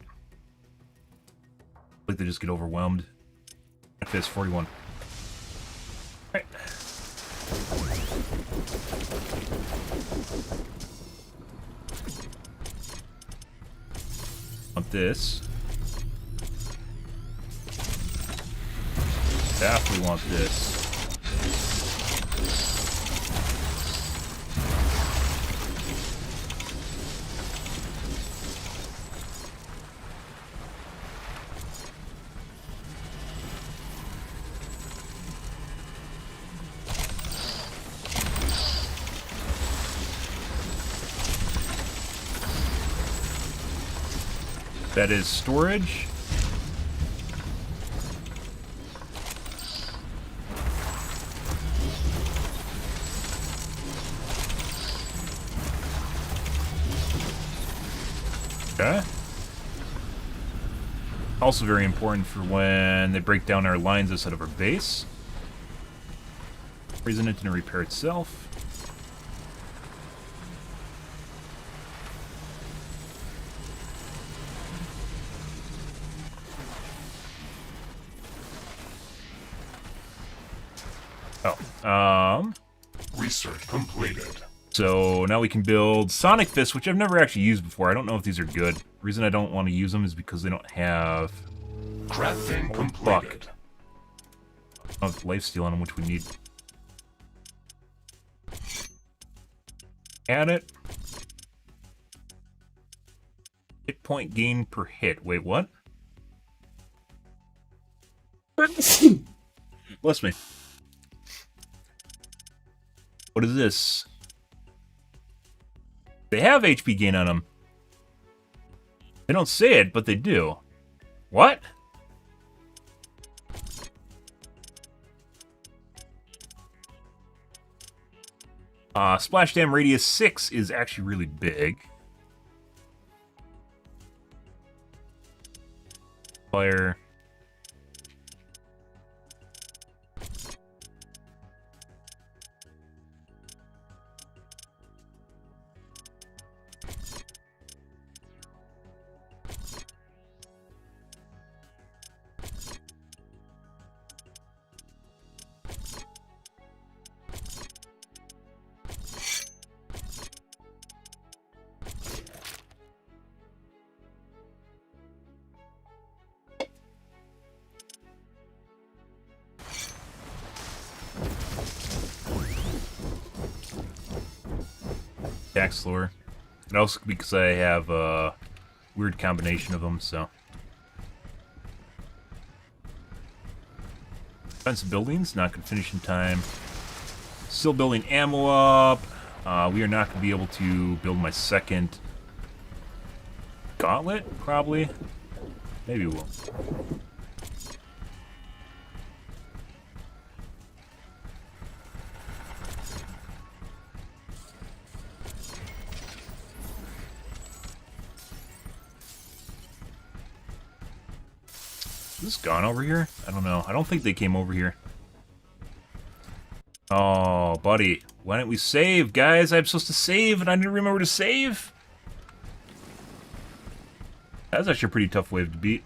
Like they just get overwhelmed. Fist 41. Alright. Want this. Definitely want this. That is storage. Okay. Also very important for when they break down our lines outside of our base. Reason it didn't repair itself. Oh, Research completed. so now we can build Sonic Fists, which I've never actually used before. I don't know if these are good. The reason I don't want to use them is because they don't have... Crafting completed. Of lifesteal on them, which we need. Add it. Hit point gain per hit. Wait, what? Bless me. What is this? They have HP gain on them. They don't say it, but they do. What? Splash Dam Radius 6 is actually really big. Fire. Attack slower. And also because I have a weird combination of them, so. Defensive buildings, not going to finish in time. Still building ammo up. We are not going to be able to build my second gauntlet, probably. Maybe we'll. Is this gone over here? I don't know. I don't think they came over here. Oh, buddy. Why didn't we save, guys? I'm supposed to save, and I didn't remember to save. That's actually a pretty tough wave to beat.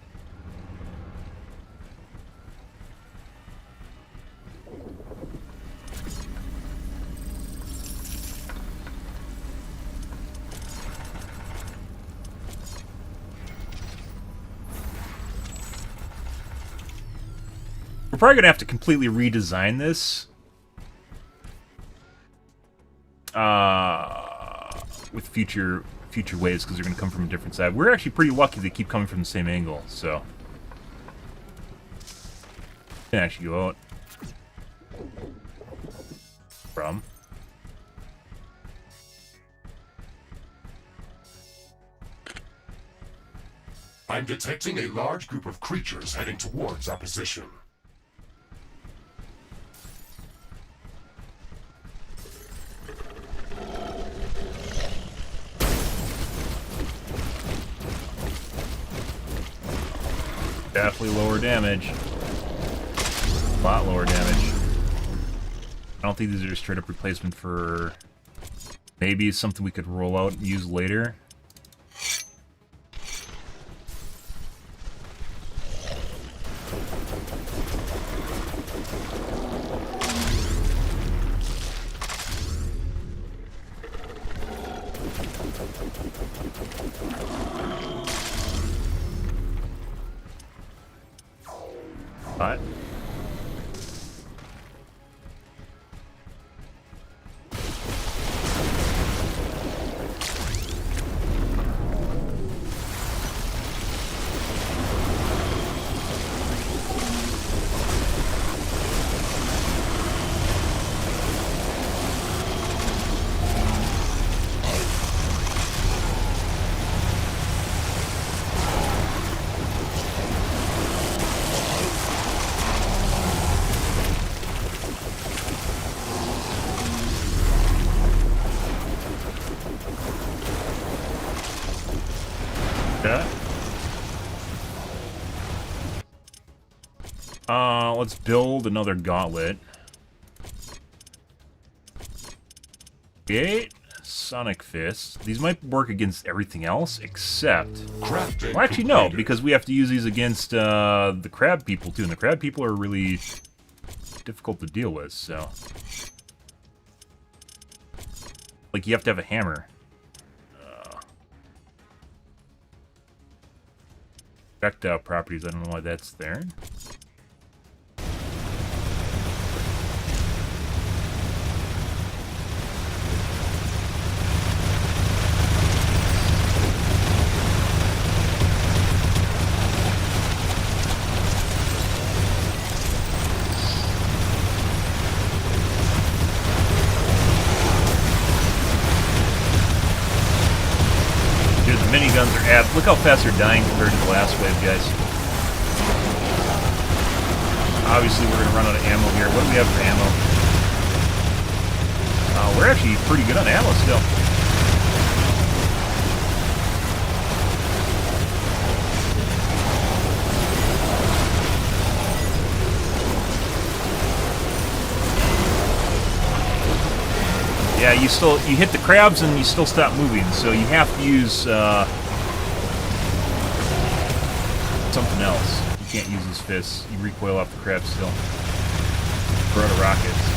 We're probably gonna have to completely redesign this. With future waves, because they're gonna come from a different side. We're actually pretty lucky they keep coming from the same angle, so. Can actually go out. From. I'm detecting a large group of creatures heading towards our position. Definitely lower damage. A lot lower damage. I don't think these are a straight up replacement for maybe something we could roll out and use later. But Okay. Let's build another gauntlet. Okay. Sonic Fist. These might work against everything else, except... Crafting Well, actually, no, completed. because we have to use these against the crab people, too. And the crab people are really difficult to deal with, so... Like, you have to have a hammer. Projectile properties, I don't know why that's there. Dude, the miniguns are look how fast they're dying compared to the last wave, guys. Obviously, we're going to run out of ammo here. What do we have for ammo? We're actually pretty good on ammo still. Yeah, you hit the crabs and you still stop moving, so you have to use something else. You can't use his fists. You recoil off the crabs still. Throw out of rockets.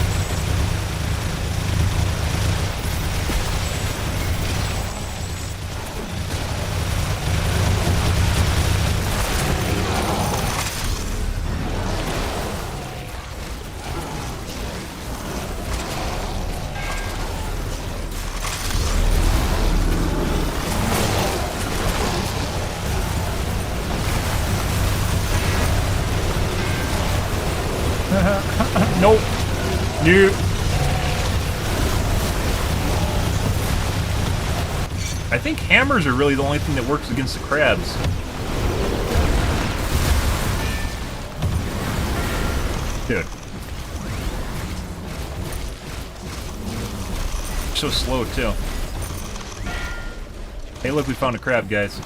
Nope. Nope. I think hammers are really the only thing that works against the crabs. Dude. So slow, too. Hey, look, we found a crab, guys.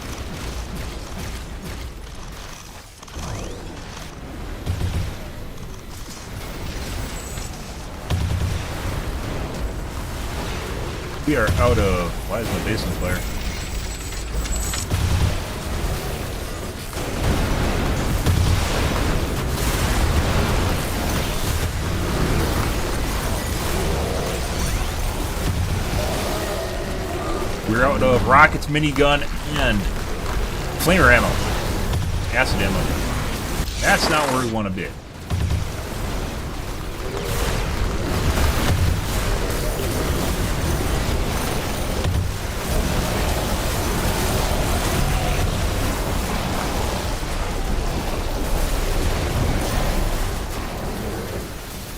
We are out of... Why is my base on fire? We're out of rockets, minigun, and flamer ammo. Acid ammo. That's not where we want to be.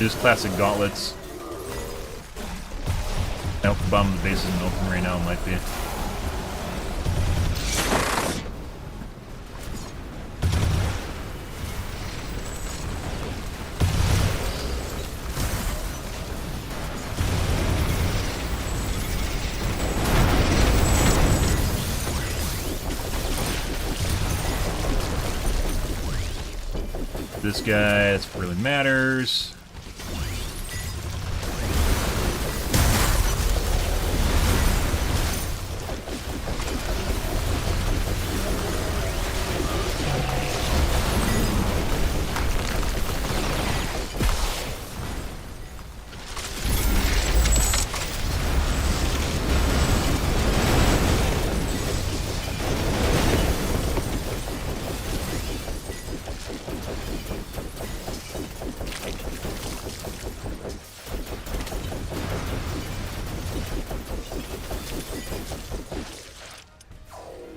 Just classic gauntlets. I hope the bottom of the base isn't open right now. It might be. This guy, that's what really matters.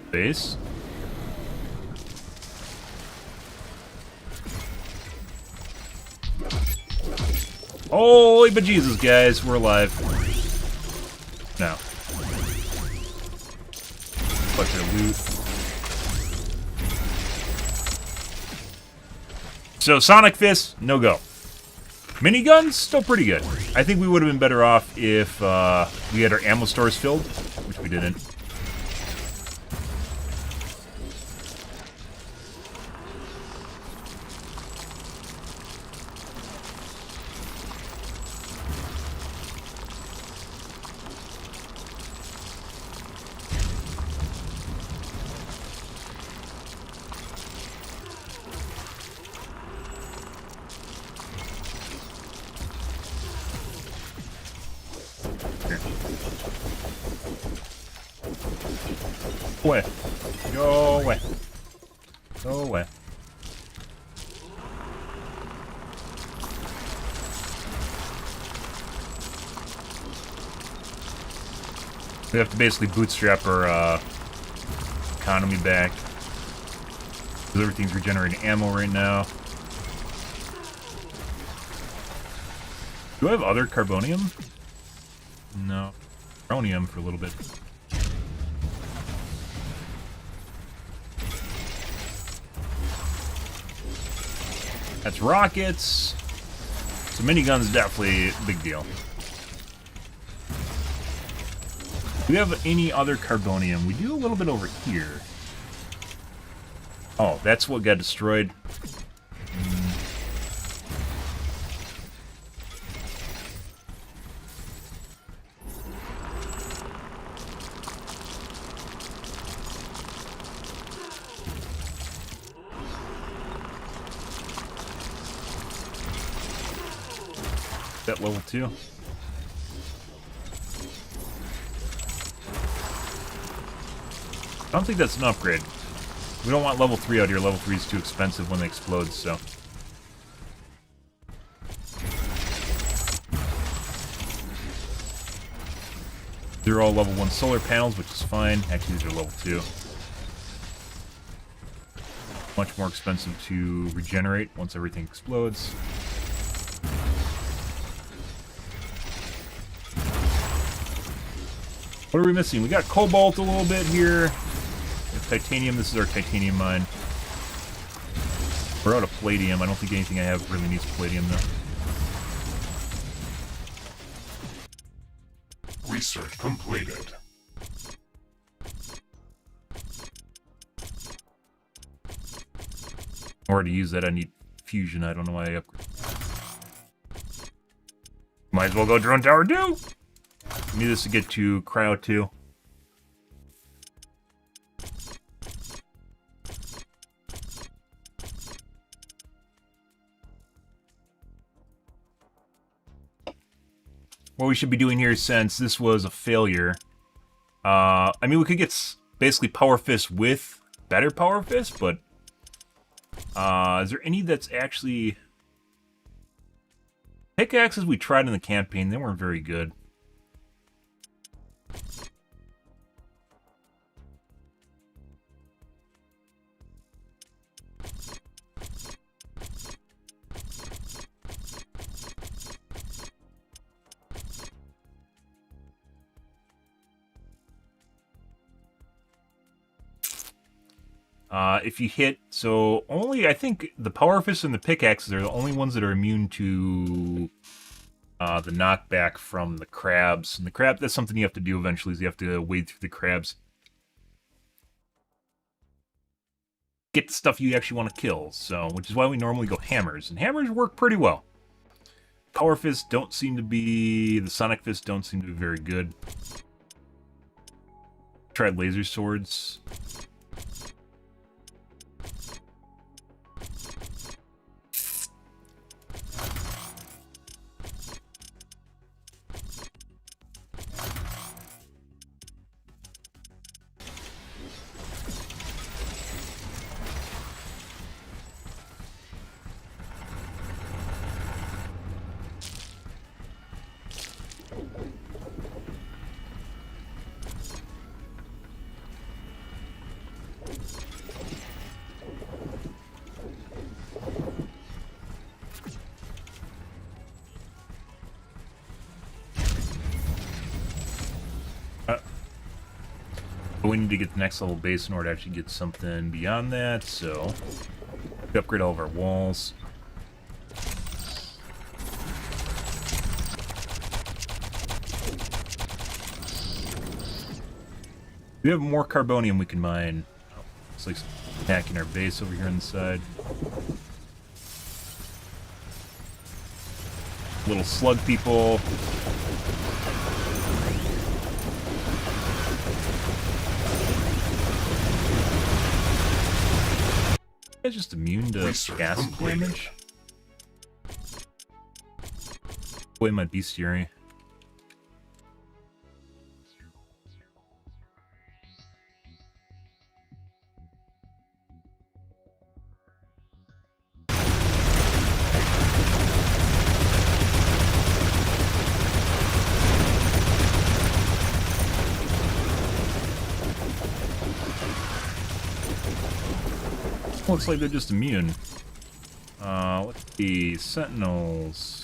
Base. Holy bejesus, guys, we're alive. Now. Bunch of loot. So, Sonic Fist, no go. Miniguns, still pretty good. I think we would have been better off if we had our ammo stores filled, which we didn't. away. Go away. Go away. We have to basically bootstrap our economy back. Because everything's regenerating ammo right now. Do I have other carbonium? No. Carbonium for a little bit. That's rockets. So minigun's definitely a big deal. Do we have any other carbonium? We do a little bit over here. Oh, that's what got destroyed. That level 2. I don't think that's an upgrade. We don't want level 3 out here. Level 3 is too expensive when they explode, so. They're all level 1 solar panels, which is fine. Actually, these are level 2. Much more expensive to regenerate once everything explodes. What are we missing? We got cobalt a little bit here. Titanium, this is our titanium mine. We're out of palladium. I don't think anything I have really needs palladium though. Research completed. In order to use that, I need fusion. I don't know why I upgrade. Might as well go drone tower 2! Need this to get to cryo 2. What we should be doing here, since this was a failure, I mean, we could get basically Power Fist with better Power Fist, but is there any that's actually... Pickaxes we tried in the campaign, they weren't very good. If you hit, so only, I think the Power Fists and the pickaxes are the only ones that are immune to the knockback from the crabs. And the crab, that's something you have to do eventually, is you have to wade through the crabs. Get the stuff you actually want to kill, so, which is why we normally go hammers. And hammers work pretty well. Power Fists don't seem to be, the Sonic Fists don't seem to be very good. Tried laser swords. We need to get the next level base in order to actually get something beyond that, so we upgrade all of our walls. We have more carbonium we can mine. Oh, looks like attacking our base over here on the side. Little slug people. It's just immune to acid damage. Away my bestiary. Looks like they're just immune. Let's see. Sentinels.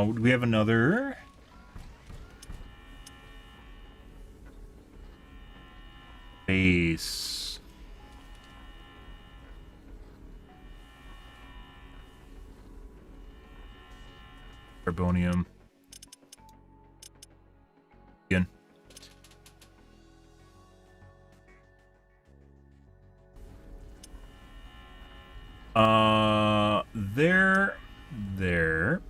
Do we have another? Base. Carbonium. Again. There.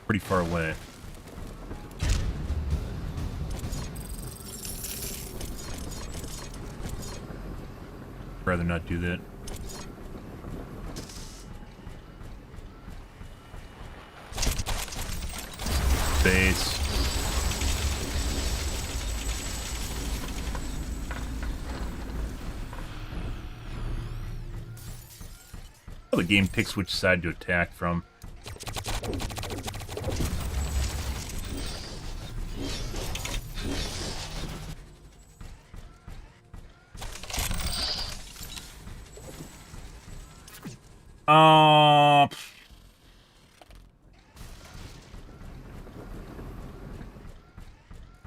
Pretty far away. Rather not do that. Base. The game picks which side to attack from.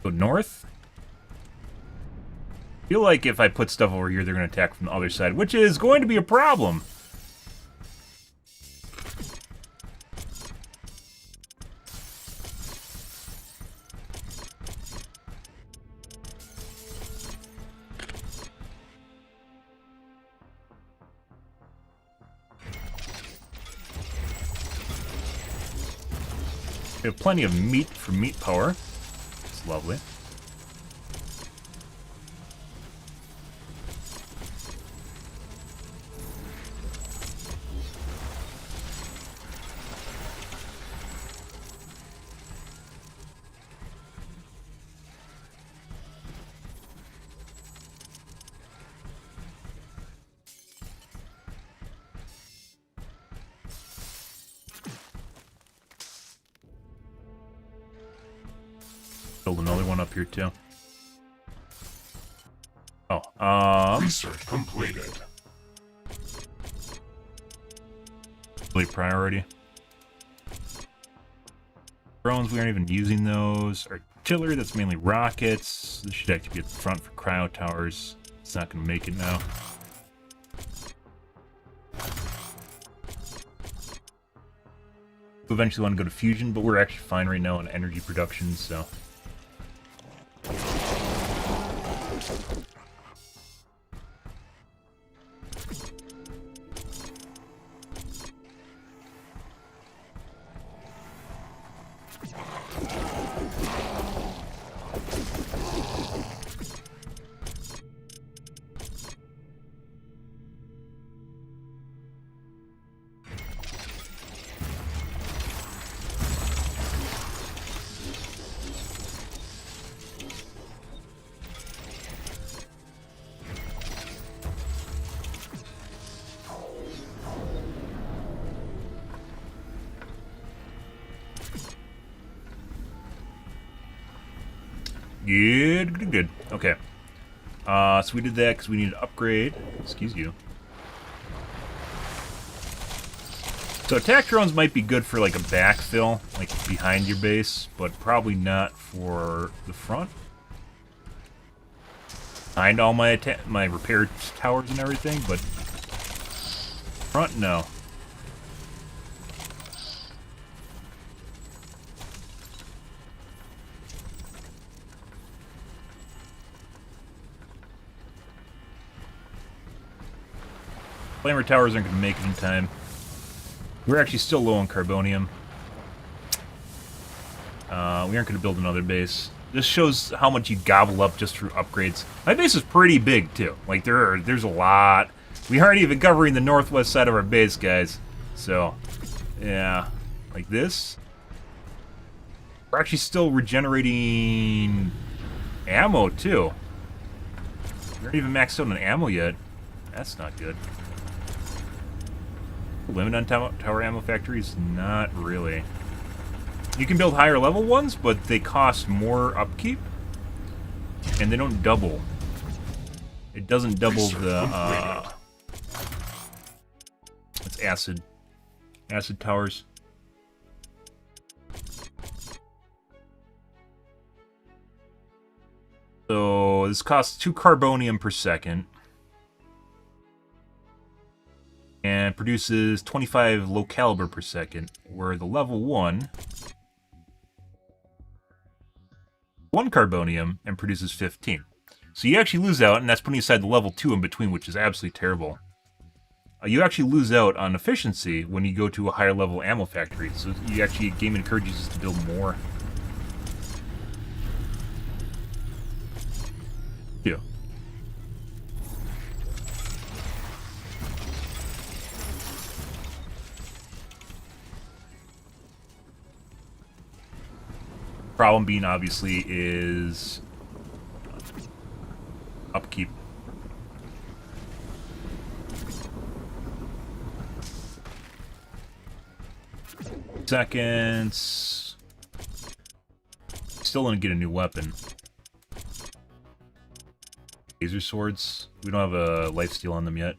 Go north? I feel like if I put stuff over here, they're going to attack from the other side, which is going to be a problem. We have plenty of meat for meat power. It's lovely. Build another one up here too. Oh, research completed. Really priority. Drones, we aren't even using those. Artillery, that's mainly rockets. This should actually be at the front for cryo towers. It's not going to make it now. We eventually want to go to fusion, but we're actually fine right now on energy production, so. Good. Okay. So we did that because we need to upgrade. Excuse you. So attack drones might be good for like a backfill, like behind your base, but probably not for the front. Behind all my repair towers and everything, but front, no. Flamer towers aren't going to make it in time. We're actually still low on carbonium. We aren't going to build another base. This shows how much you gobble up just through upgrades. My base is pretty big, too. Like, there's a lot. We aren't even covering the northwest side of our base, guys. So, yeah. Like this. We're actually still regenerating ammo, too. We aren't even maxed out on ammo yet. That's not good. Limit on tower ammo factories? Not really. You can build higher level ones, but they cost more upkeep. And they don't double. It doesn't double the, it's acid. Acid towers. So, this costs 2 carbonium per second. And produces 25 low caliber per second. Where the level 1 carbonium and produces 15. So you actually lose out, and that's putting aside the level 2 in between, which is absolutely terrible. You actually lose out on efficiency when you go to a higher level ammo factory. So you actually, game encourages you to build more. Yeah. Problem being, obviously, is upkeep. Seconds. Still want to get a new weapon. Laser swords. We don't have a lifesteal on them yet.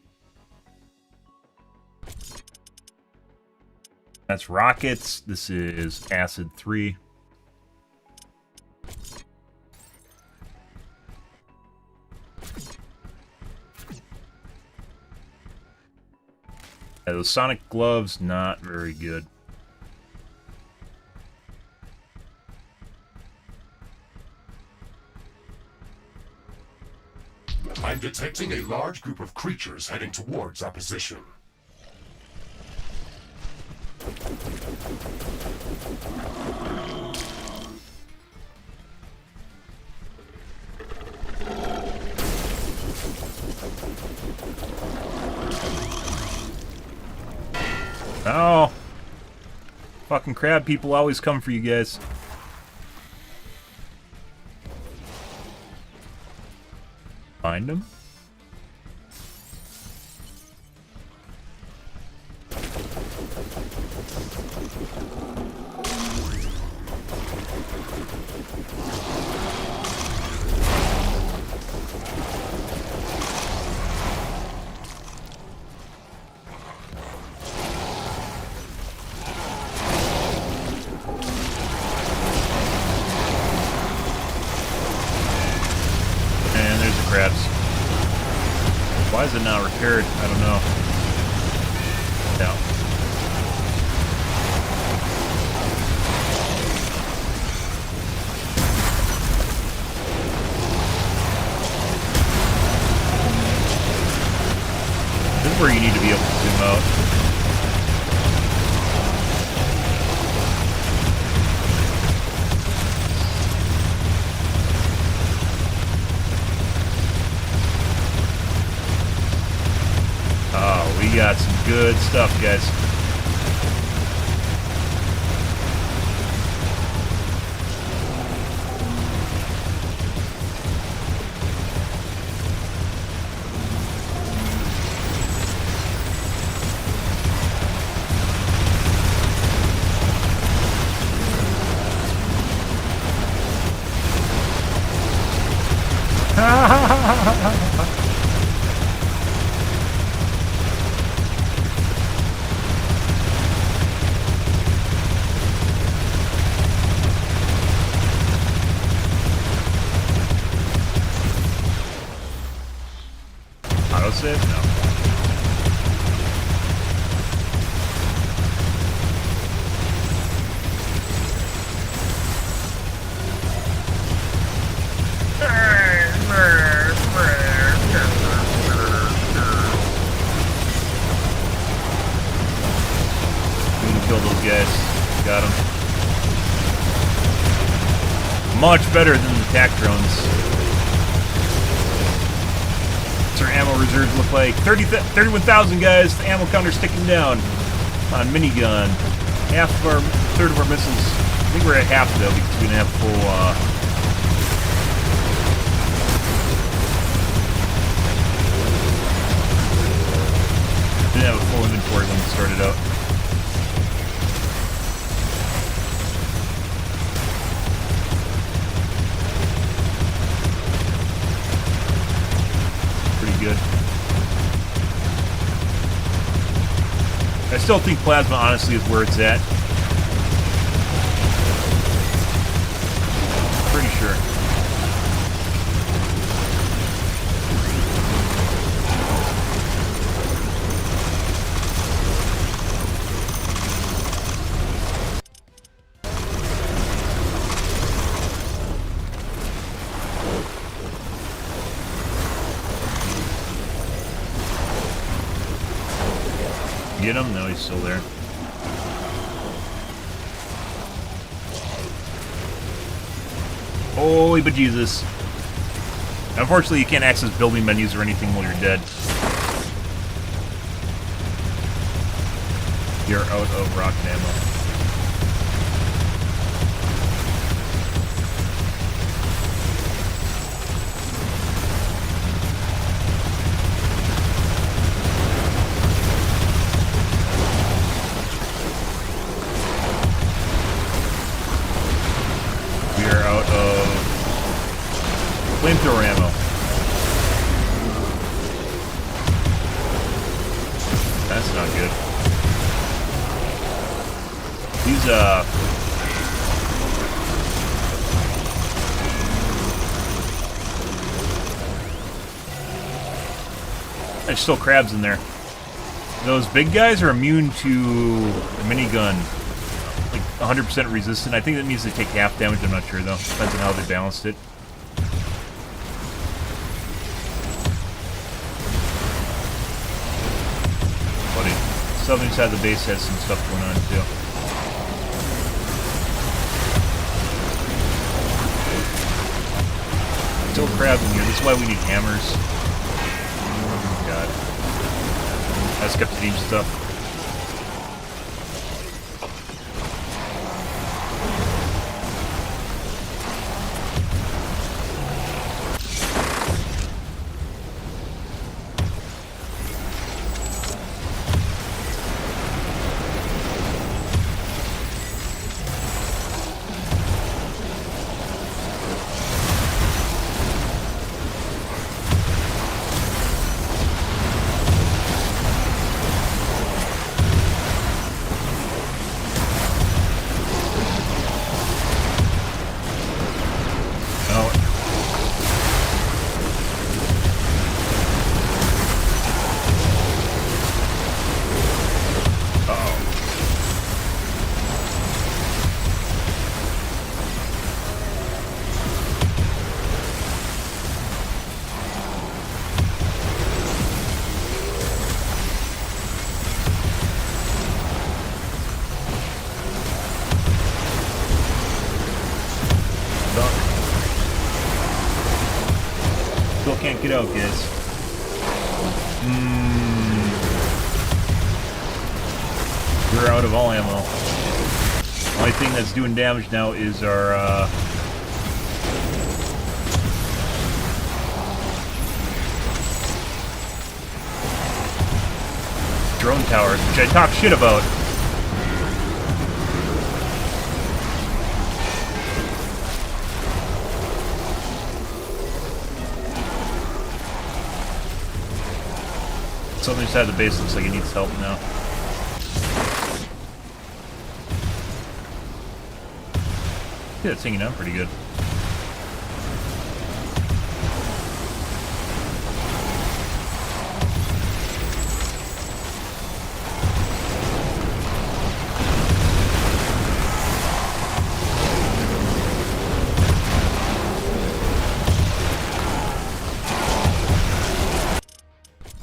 That's rockets. This is acid 3. Yeah, those sonic gloves, not very good. I'm detecting a large group of creatures heading towards our position. Oh! Fucking crab people always come for you guys. Find them? Crabs. Why is it not repaired? I don't know. No. This is where you need to be able to zoom out. We got some good stuff, guys. kill those guys. Got them. Much better than the attack drones. What's our ammo reserves look like? 31,000 guys. The ammo counter's ticking down. On minigun. Third of our missiles. I think we're at half though because we didn't have full. Didn't have a full inventory when we started out. Pretty good. I still think plasma, honestly, is where it's at. Pretty sure. Get him? No, he's still there. Holy bejesus. Unfortunately, you can't access building menus or anything while you're dead. You're out of rocket ammo. Flamethrower ammo. That's not good. These, there's still crabs in there. Those big guys are immune to the minigun. Like 100% resistant. I think that means they take half damage. I'm not sure though. Depends on how they balanced it. Southern side of the base has some stuff going on too. Still crabs in here. This is why we need hammers. Oh god. That's got team stuff. Can't get out, guys. We're out of all ammo. Only thing that's doing damage now is our drone towers, which I talk shit about. Southern side of the base looks like it needs help now. Yeah, it's hanging out pretty good.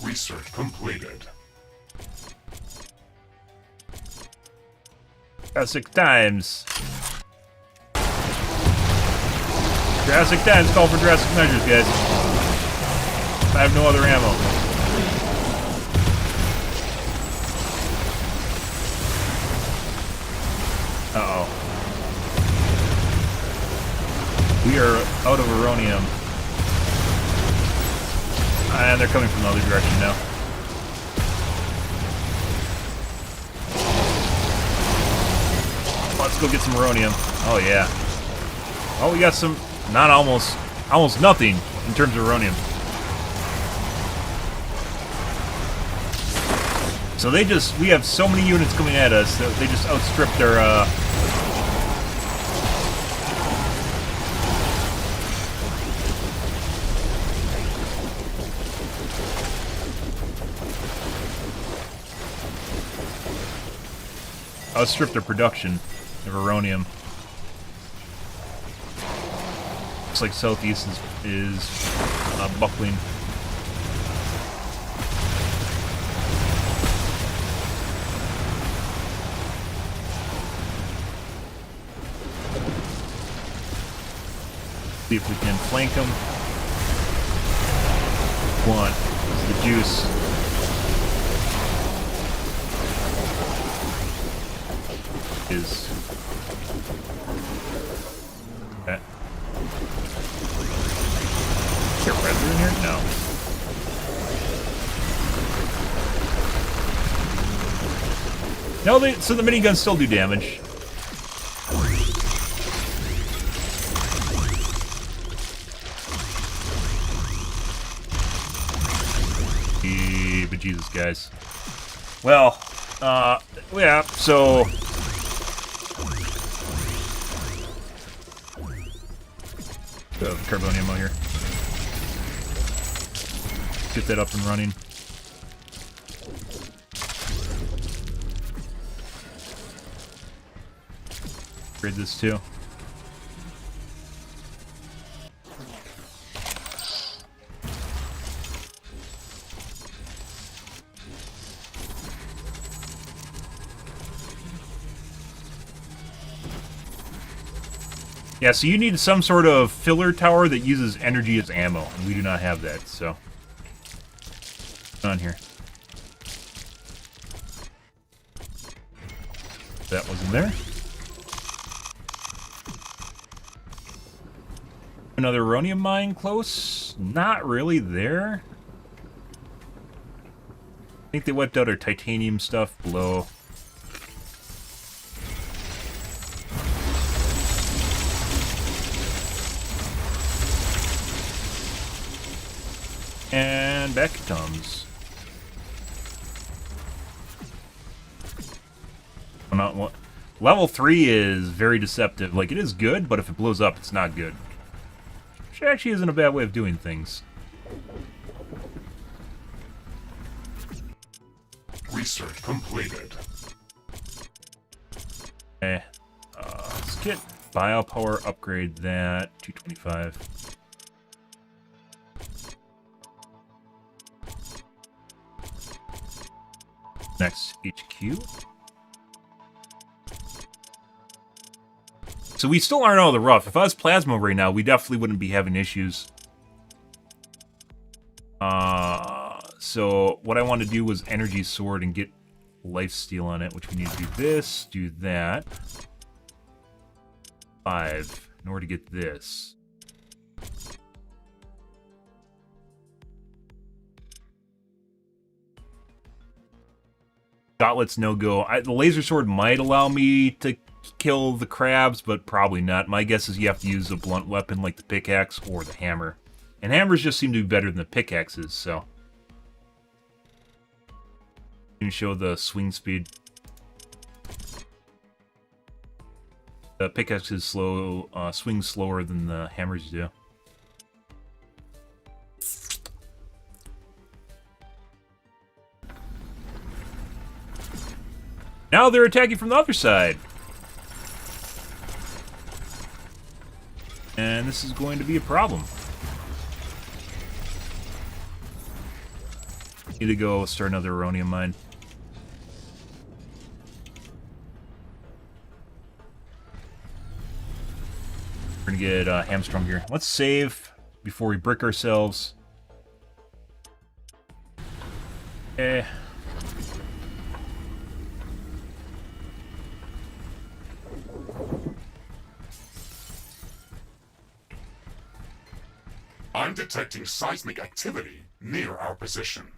Research completed. Jurassic times. Jurassic times call for Jurassic measures, guys. I have no other ammo. Uh-oh. We are out of uranium. And they're coming from the other direction now. Let's go get some uranium. Oh, yeah. Oh, we got some... Not almost... Almost nothing in terms of uranium. So they just... We have so many units coming at us that they just outstripped our, outstripped their production of uranium. Looks like Southeast is buckling. See if we can flank them. One, the juice. Is that is there Predator in here? No. No, so the miniguns still do damage. Bejesus, guys. Well, yeah, so... Carbon ammo here. Get that up and running. Upgrade this too. Yeah, so you need some sort of filler tower that uses energy as ammo, and we do not have that, so... What's on here? That wasn't there. Another uranium mine close? Not really there. I think they wiped out our titanium stuff below. And back it comes. Not what. Level 3 is very deceptive. Like, it is good, but if it blows up, it's not good. Which actually isn't a bad way of doing things. Research completed. Okay. Let's get biopower, upgrade that. 225. Next HQ. So we still aren't out of the rough. If I was plasma right now, we definitely wouldn't be having issues. So what I want to do was energy sword and get lifesteal on it, which we need to do this, do that. 5 in order to get this. Gauntlets no go. The laser sword might allow me to kill the crabs, but probably not. My guess is you have to use a blunt weapon like the pickaxe or the hammer. And hammers just seem to be better than the pickaxes, so. You can show the swing speed. The pickaxes slow, swing slower than the hammers do. Now they're attacking from the other side. And this is going to be a problem. Need to go start another uranium mine. We're gonna get hamstrung here. Let's save before we brick ourselves. Okay. I'm detecting seismic activity near our position.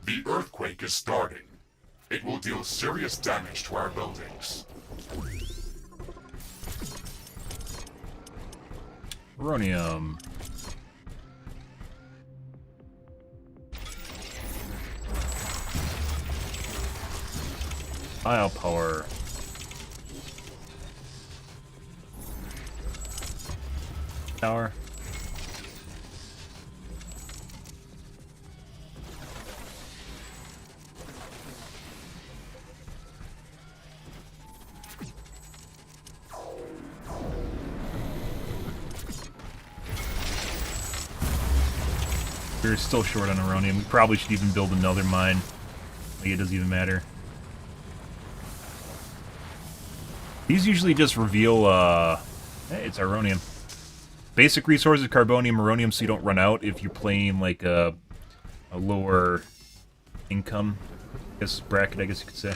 The earthquake is starting. It will deal serious damage to our buildings. Uranium. Power. Tower. We're still short on uranium. We probably should even build another mine. Like, it doesn't even matter. These usually just reveal, hey, it's uranium. Basic resources, carbonium, uranium, so you don't run out if you're playing, like, a lower income, I guess, bracket, I guess you could say.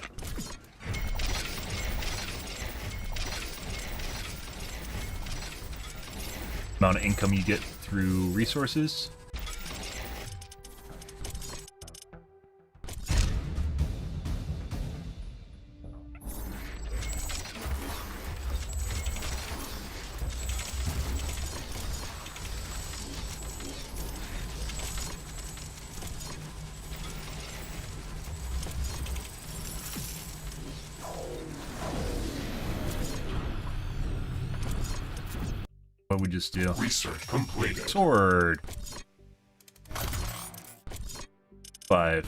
Amount of income you get through resources. What would we just do? Research completed. Sword. 5.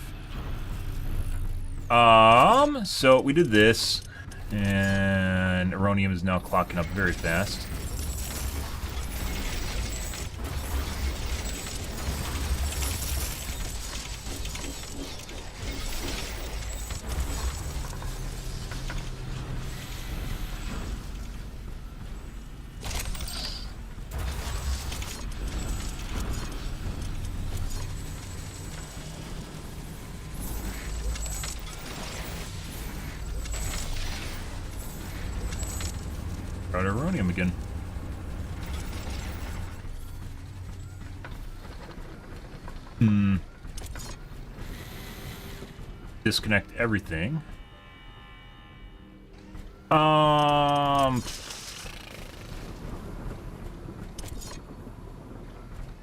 So we did this, and uranium is now clocking up very fast. Brought uranium again. Disconnect everything. Higher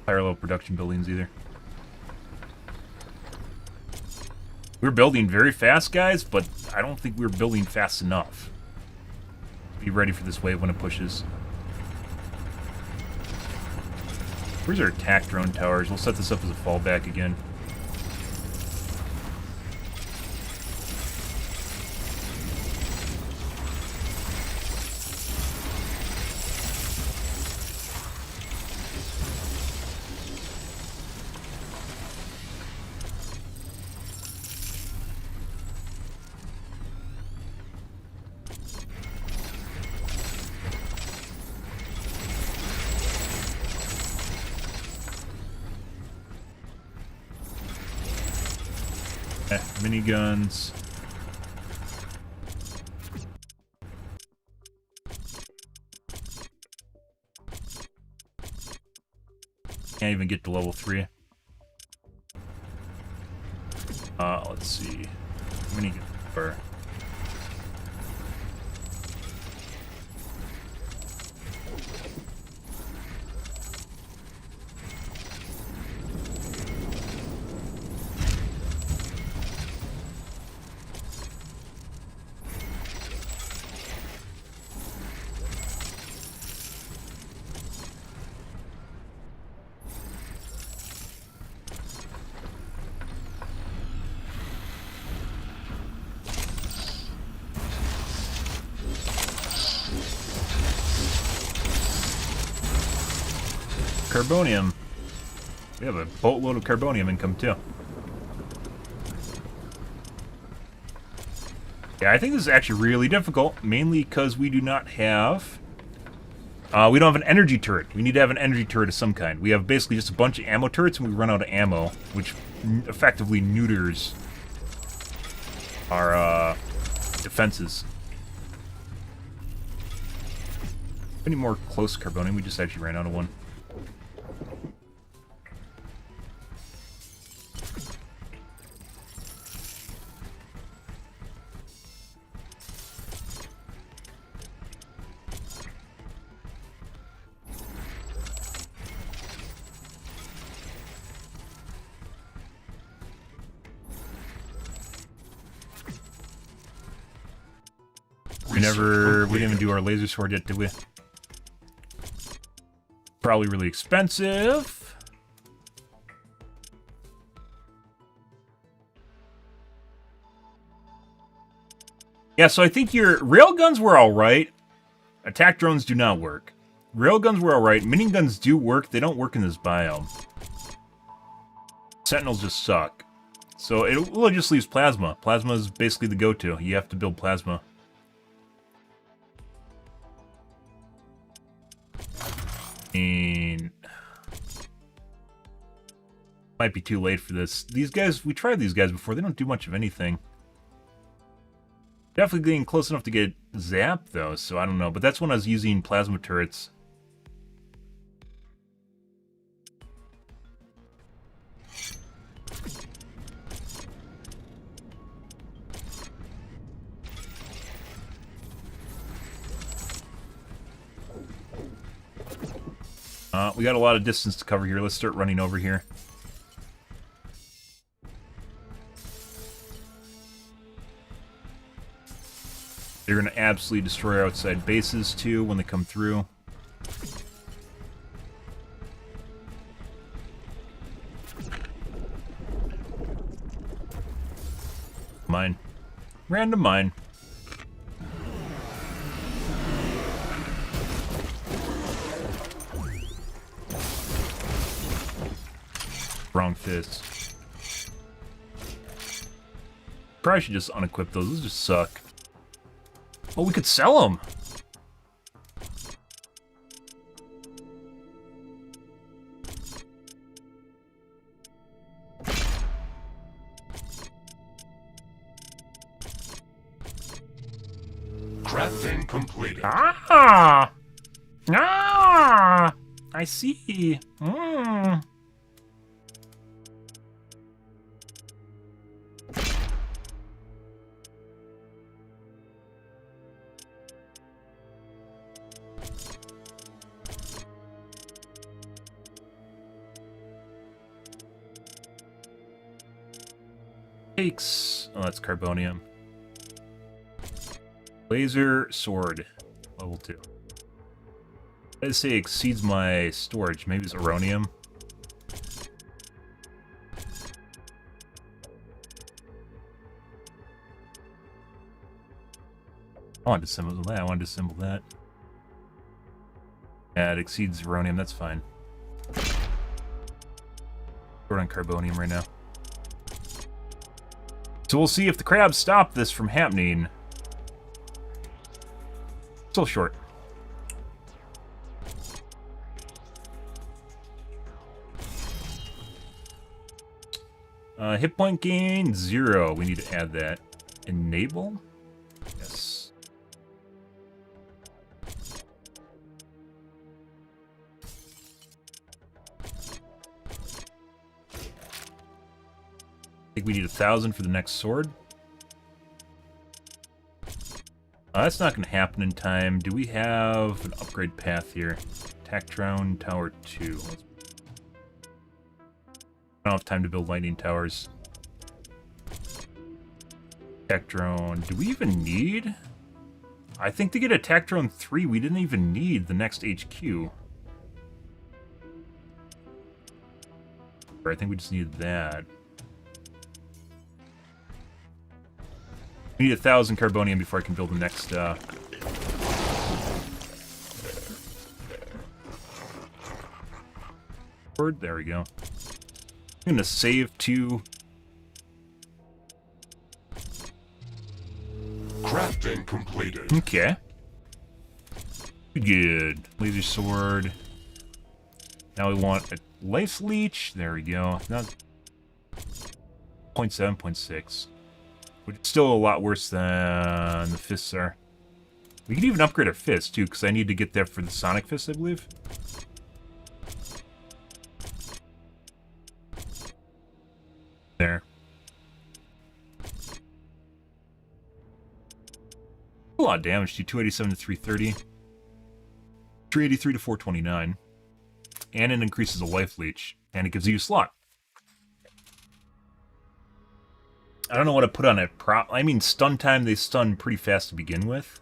level production buildings either. We're building very fast, guys, but I don't think we're building fast enough. Be ready for this wave when it pushes. Where's our attack drone towers? We'll set this up as a fallback again. Miniguns. Can't even get to level 3. Let's see. Minigun. Carbonium. We have a boatload of carbonium income, too. Yeah, I think this is actually really difficult, mainly because we do not have... we don't have an energy turret. We need to have an energy turret of some kind. We have basically just a bunch of ammo turrets, and we run out of ammo, which effectively neuters our defenses. Any more close carbonium? We just actually ran out of one. We didn't even do our laser sword yet, did we? Probably really expensive. Yeah, so I think your railguns were alright. Attack drones do not work. Railguns were alright. Miniguns do work. They don't work in this biome. Sentinels just suck. So it just leaves plasma. Plasma is basically the go-to. You have to build plasma. Might be too late for this. These guys, we tried these guys before. They don't do much of anything. Definitely getting close enough to get zapped, though, so I don't know. But that's when I was using plasma turrets. We got a lot of distance to cover here. Let's start running over here. They're going to absolutely destroy our outside bases, too, when they come through. Mine. Random mine. Wrong fist. Probably should just unequip those. Those just suck. Oh, we could sell them. Crafting completed. Ah! Ah! I see. Oh, that's carbonium. Laser sword, level 2. I'd say exceeds my storage. Maybe it's uranium. I wanted to assemble that. I wanted to assemble that. Yeah, it exceeds uranium. That's fine. Short on carbonium right now. So we'll see if the crabs stop this from happening. Still short. Hit point gain 0. We need to add that. Enable? Yes. I think we need 1,000 for the next sword. That's not going to happen in time. Do we have an upgrade path here? Attack drone tower 2. I don't have time to build lightning towers. Attack drone. Do we even need? I think to get attack drone 3, we didn't even need the next HQ. I think we just needed that. We need 1,000 carbonium before I can build the next, There we go. I'm gonna save to... Crafting completed. Okay. Good. Laser sword. Now we want a life leech. There we go. Not 0.7, 0.6. Which is still a lot worse than the fists are. We can even upgrade our fists too, because I need to get that for the sonic fist, I believe. There. A lot of damage to 287 to 330. 383 to 429. And it increases a life leech. And it gives you a slot. I don't know what to put on it. I mean, stun time, they stun pretty fast to begin with.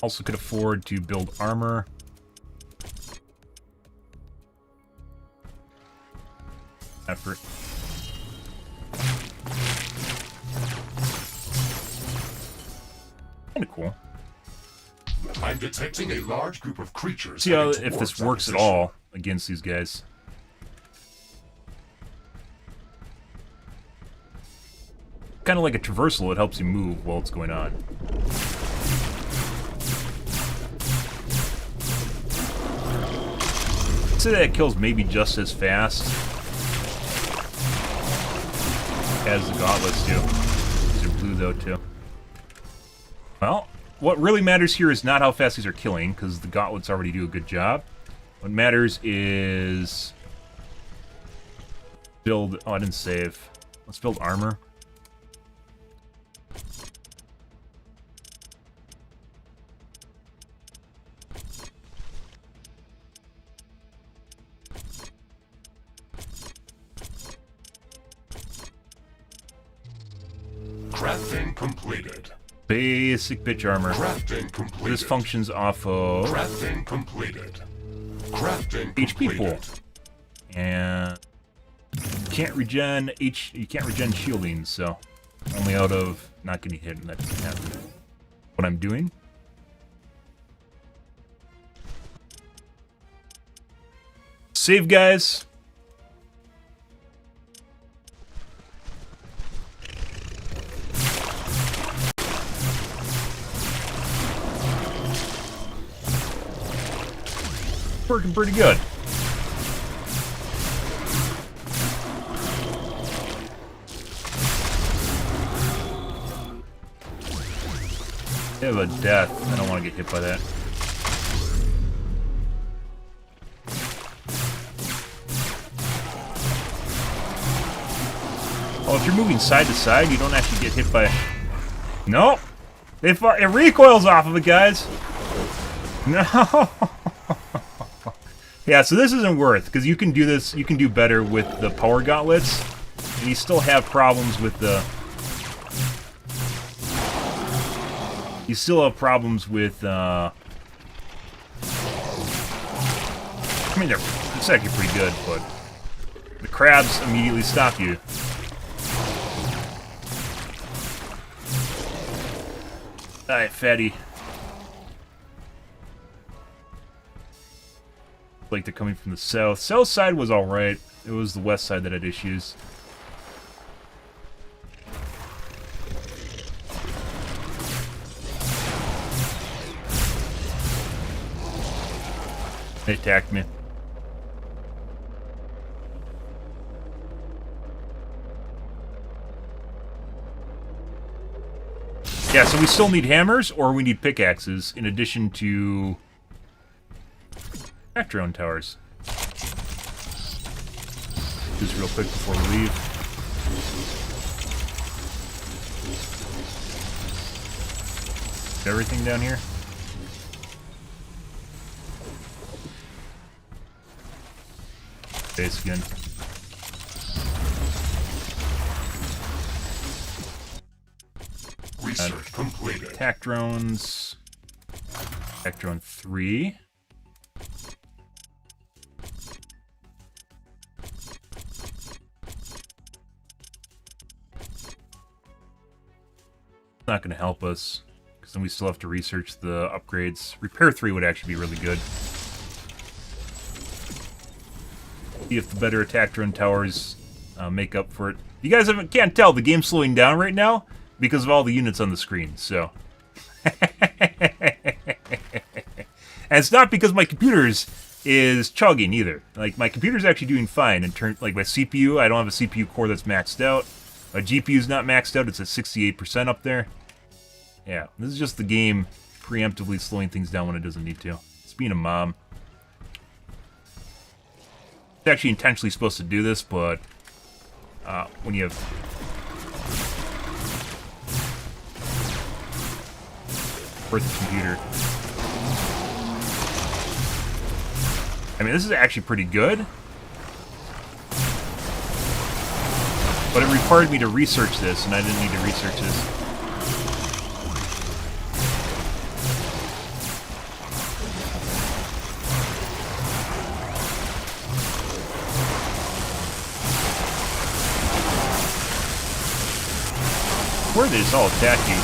Also could afford to build armor. Effort. Kinda cool. I'm detecting a large group of creatures. See how heading if this towards our works at position. all against these guys. Kind of like a traversal, it helps you move while it's going on. I'd say that kills maybe just as fast as the gauntlets do. These are blue though too. Well, what really matters here is not how fast these are killing, because the gauntlets already do a good job. What matters is build... Oh, I didn't save. Let's build armor. Crafting completed. Basic bitch armor. Crafting completed. This functions off of Crafting completed. Crafting HP pool. completed. And you can't regen shielding, so only out of not getting hit, and that doesn't happen. What I'm doing. Save, guys. Working pretty good. They have a death. I don't want to get hit by that. Oh, if you're moving side to side, you don't actually get hit by... Nope! It recoils off of it, guys! No! Yeah, so this isn't worth, because you can do this, you can do better with the power gauntlets, and you still have problems with the... You still have problems with, I mean, it's actually pretty good, but the crabs immediately stop you. Alright, fatty. Like they're coming from the south. South side was alright. It was the west side that had issues. They attacked me. Yeah, so we still need hammers, or we need pickaxes, in addition to back drone towers. Just real quick before we leave. Everything down here? Base again. Research completed. Attack drones. Attack drone 3. Not going to help us. Because then we still have to research the upgrades. Repair 3 would actually be really good. See if the better attack drone towers make up for it. You guys can't tell, the game's slowing down right now because of all the units on the screen, so... And it's not because my computer's is chugging either. Like, my computer's actually doing fine in terms, like, my CPU, I don't have a CPU core that's maxed out. My GPU's not maxed out, it's at 68% up there. Yeah, this is just the game preemptively slowing things down when it doesn't need to. It's being a mom. It's actually intentionally supposed to do this, but when you have... Where's the computer? I mean, this is actually pretty good. But it required me to research this, and I didn't need to research this. Where they just all attack you?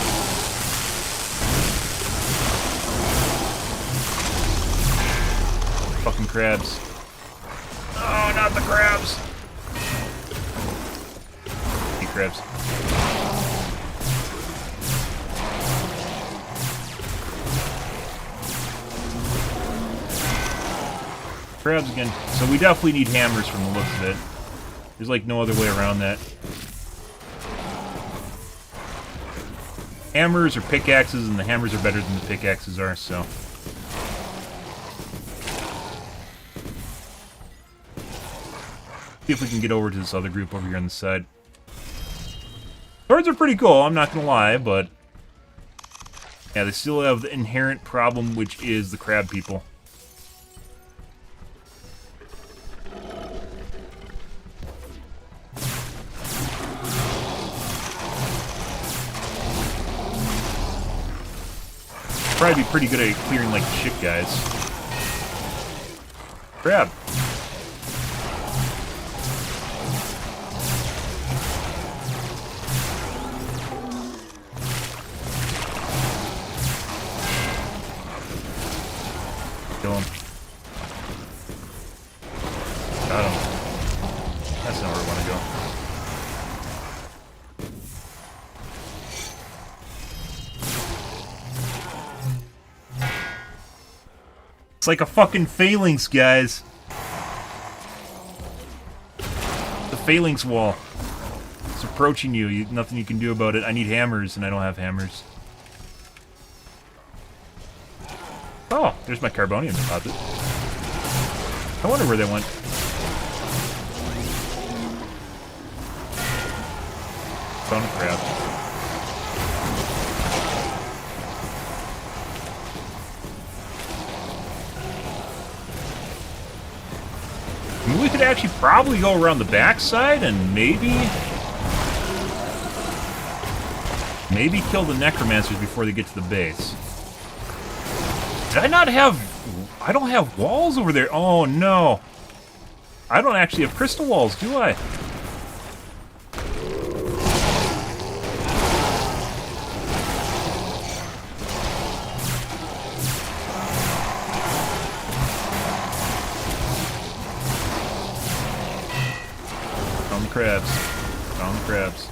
Fucking crabs. Oh, not the crabs! Hey, crabs. Crabs again. So we definitely need hammers from the looks of it. There's like no other way around that. Hammers or pickaxes, and the hammers are better than the pickaxes are, so... See if we can get over to this other group over here on the side. Swords are pretty cool, I'm not gonna lie, but... Yeah, they still have the inherent problem, which is the crab people. Probably be pretty good at clearing like shit, guys. Crab. Kill him. Got him. That's not where I want to go. It's like a fucking phalanx, guys. The phalanx wall. It's approaching you. Nothing you can do about it. I need hammers, and I don't have hammers. Oh, there's my carbonium deposit. I wonder where they went. Found a crab. I mean, we could actually probably go around the backside and maybe kill the necromancers before they get to the base. Did I not have... I don't have walls over there. Oh, no. I don't actually have crystal walls, do I? Found the crabs. Found the crabs.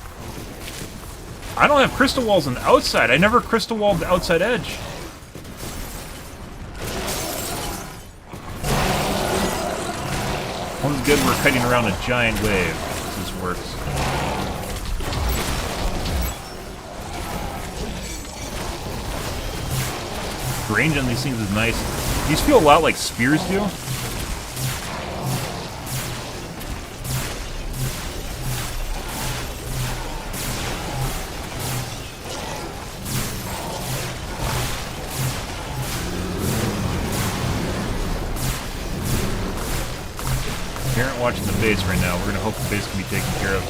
I don't have crystal walls on the outside. I never crystal walled the outside edge. One's good, we're cutting around a giant wave. This works. The range on these things is nice. These feel a lot like spears do. If you aren't watching the base right now, we're going to hope the base can be taken care of.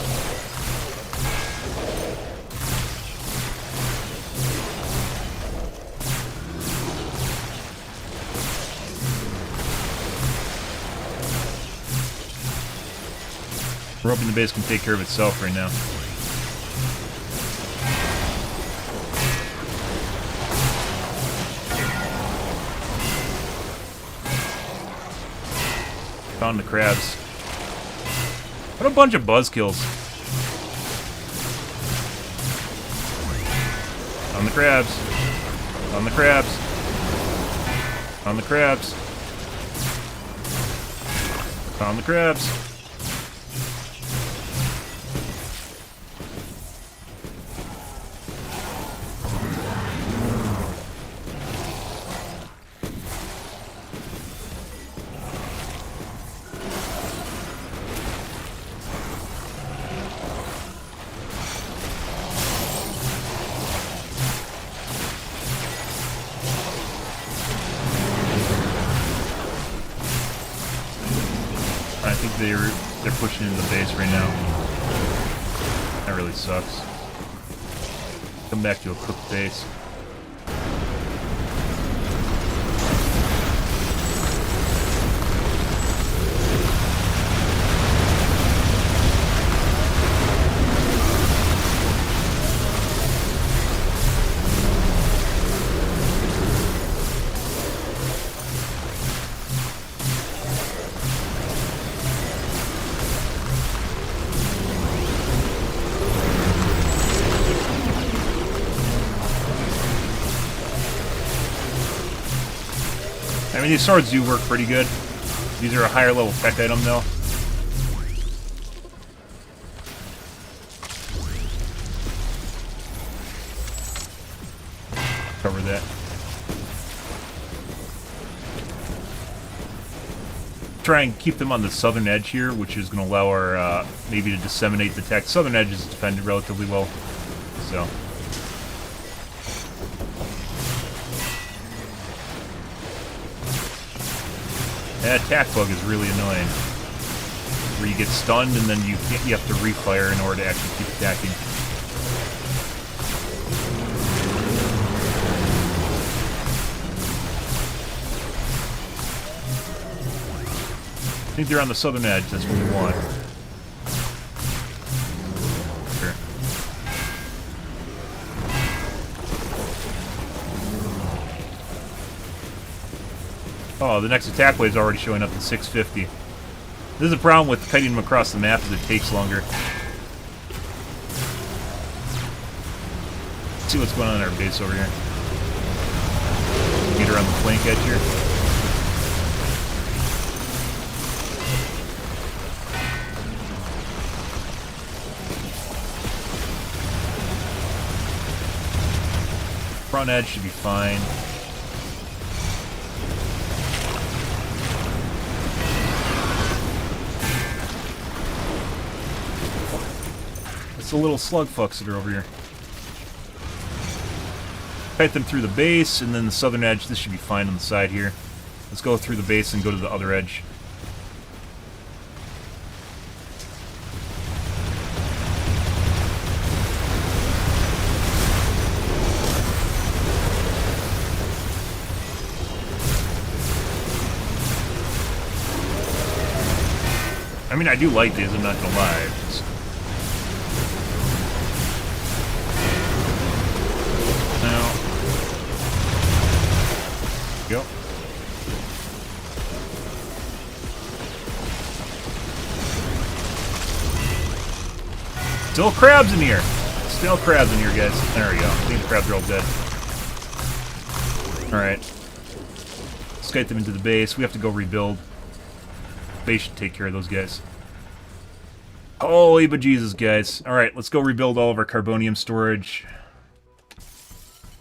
We're hoping the base can take care of itself right now. Found the crabs. What a bunch of buzzkills. On the crabs. On the crabs. On the crabs. On the crabs. I think they're pushing into the base right now. That really sucks. Come back to a cooked base. I mean, these swords do work pretty good. These are a higher level tech item, though. Cover that. Try and keep them on the southern edge here, which is going to allow our, maybe to disseminate the tech. Southern edge is defended relatively well, so... That attack bug is really annoying. Where you get stunned and then you have to refire in order to actually keep attacking. I think they're on the southern edge, that's what we want. Sure. Oh, the next attack wave is already showing up at 650. This is a problem with kiting them across the map, is it takes longer. Let's see what's going on in our base over here. Get around the flank edge here. Front edge should be fine. It's the little slug fucks that are over here. Kite them through the base, and then the southern edge. This should be fine on the side here. Let's go through the base and go to the other edge. I mean, I do like these, I'm not gonna lie. Just... Now. Go. Still crabs in here. Still crabs in here, guys. There we go. I think the crabs are all dead. Alright. Let's get them into the base. We have to go rebuild. Base should take care of those guys. Holy bejesus, guys. Alright, let's go rebuild all of our carbonium storage.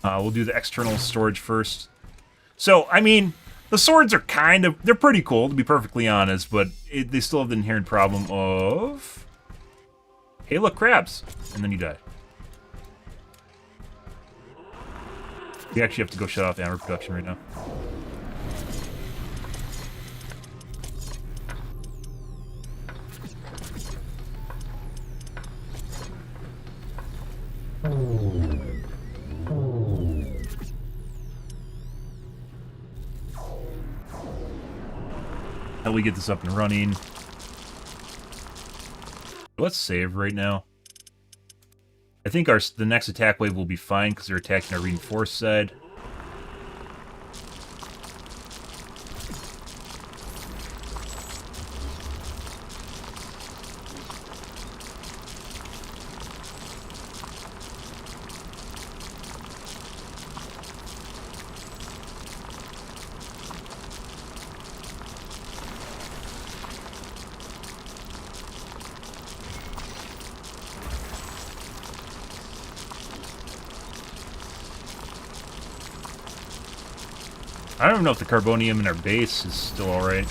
We'll do the external storage first. So, I mean, the swords are kind of... They're pretty cool, to be perfectly honest, but they still have the inherent problem of... Hey, look, crabs! And then you die. We actually have to go shut off ammo production right now. How we get this up and running? Let's save right now. I think the next attack wave will be fine because they're attacking our reinforced side. I don't even know if the carbonium in our base is still alright.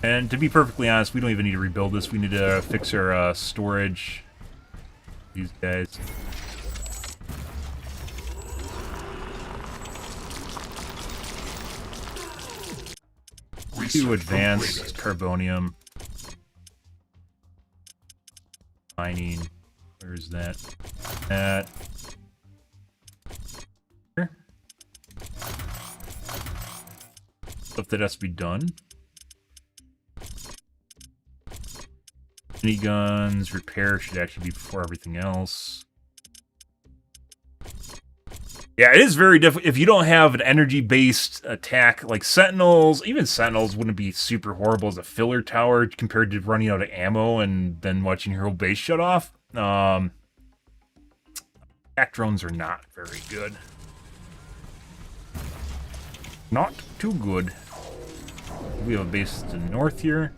And to be perfectly honest, we don't even need to rebuild this. We need to fix our storage. These guys. Too advanced carbonium. Mining. Where is that? That. Here. Stuff that has to be done. Miniguns, repair should actually be before everything else. Yeah, it is very difficult. If you don't have an energy-based attack, like Sentinels, even Sentinels wouldn't be super horrible as a filler tower compared to running out of ammo and then watching your whole base shut off. Attack drones are not very good. Not too good. We have a base to the north here.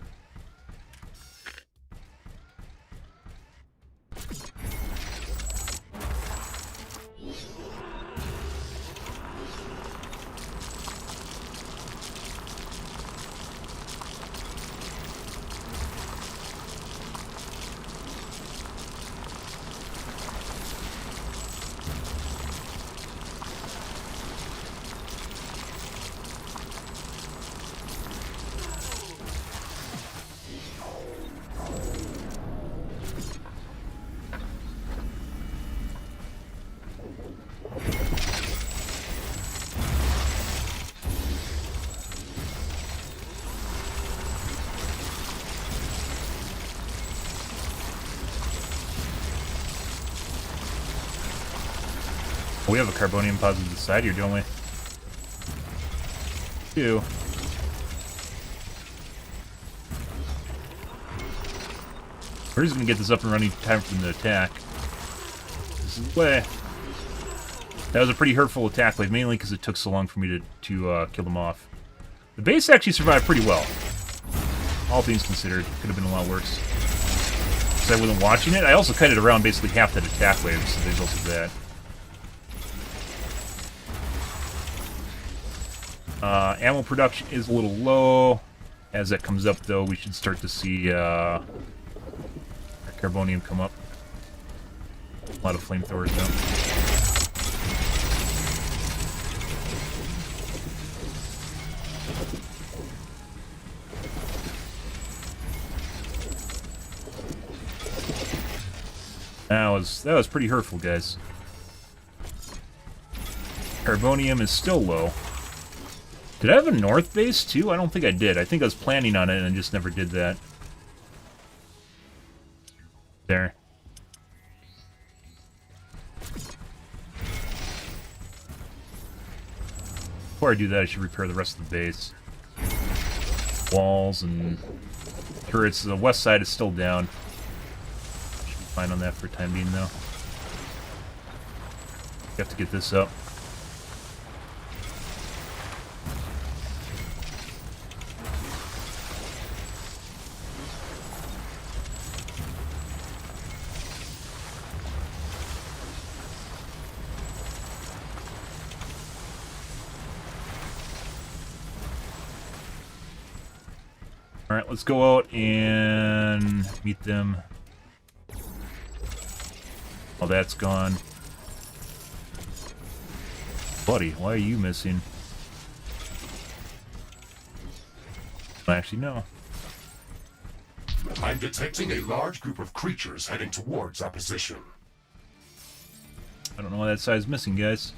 We have a carbonium deposit to the side here, don't we? Do. We're just gonna get this up and running in time for them to attack. This is the way. That was a pretty hurtful attack wave, mainly because it took so long for me to kill them off. The base actually survived pretty well. All things considered, could have been a lot worse. Because I wasn't watching it. I also cut it around basically half that attack wave, so there's also that. Ammo production is a little low. As that comes up, though, we should start to see our carbonium come up. A lot of flamethrowers, though. That was pretty hurtful, guys. Carbonium is still low. Did I have a north base, too? I don't think I did. I think I was planning on it and just never did that. There. Before I do that, I should repair the rest of the base. Walls and turrets. The west side is still down. Should be fine on that for the time being, though. We have to get this up. Alright, let's go out and meet them. Oh, that's gone. Buddy, why are you missing? Actually, no. I'm detecting a large group of creatures heading towards our position. I don't know why that side's missing, guys.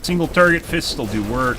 Single target fists still do work.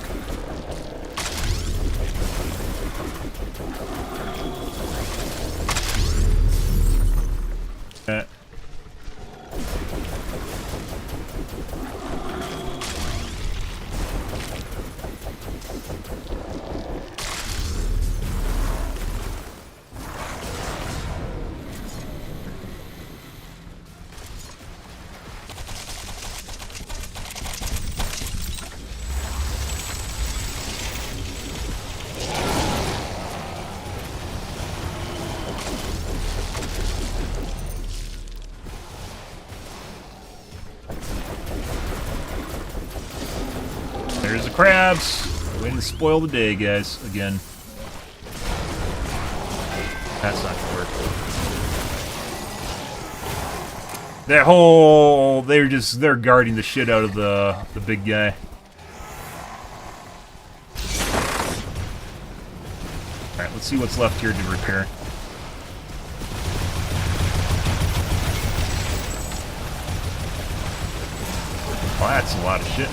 There's the crabs. Way to spoil the day, guys. Again. That's not gonna work. That whole... They're guarding the shit out of the big guy. Alright, let's see what's left here to repair. Well, that's a lot of shit.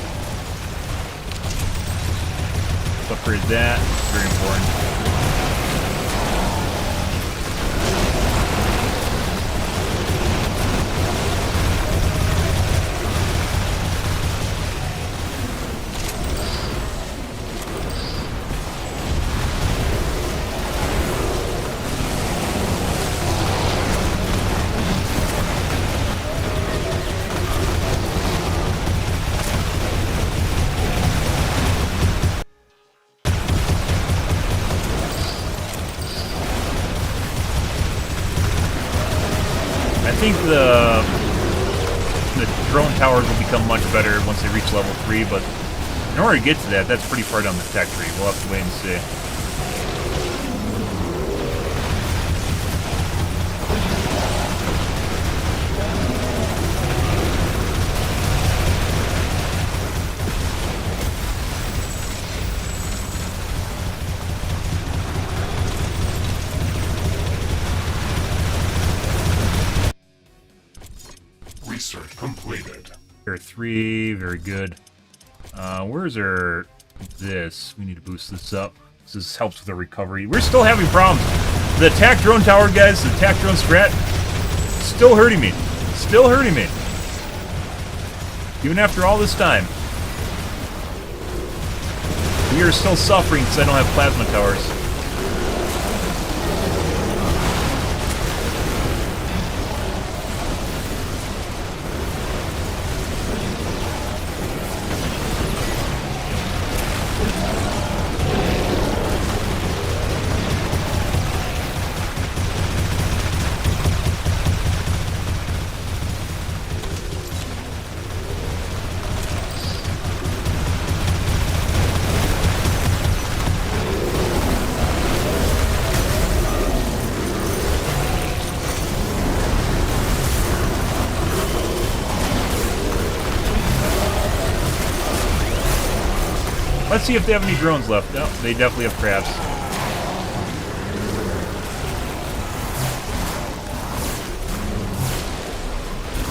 Let's upgrade that. Very important. I think the drone towers will become much better once they reach level 3, but in order to get to that, that's pretty far down the tech tree. We'll have to wait and see. Research completed. Tier 3, very good. Where's our... this? We need to boost this up. This helps with the recovery. We're still having problems. The attack drone tower, guys, the attack drone strat, still hurting me. Still hurting me. Even after all this time. We are still suffering because I don't have plasma towers. Let's see if they have any drones left. No, they definitely have crabs.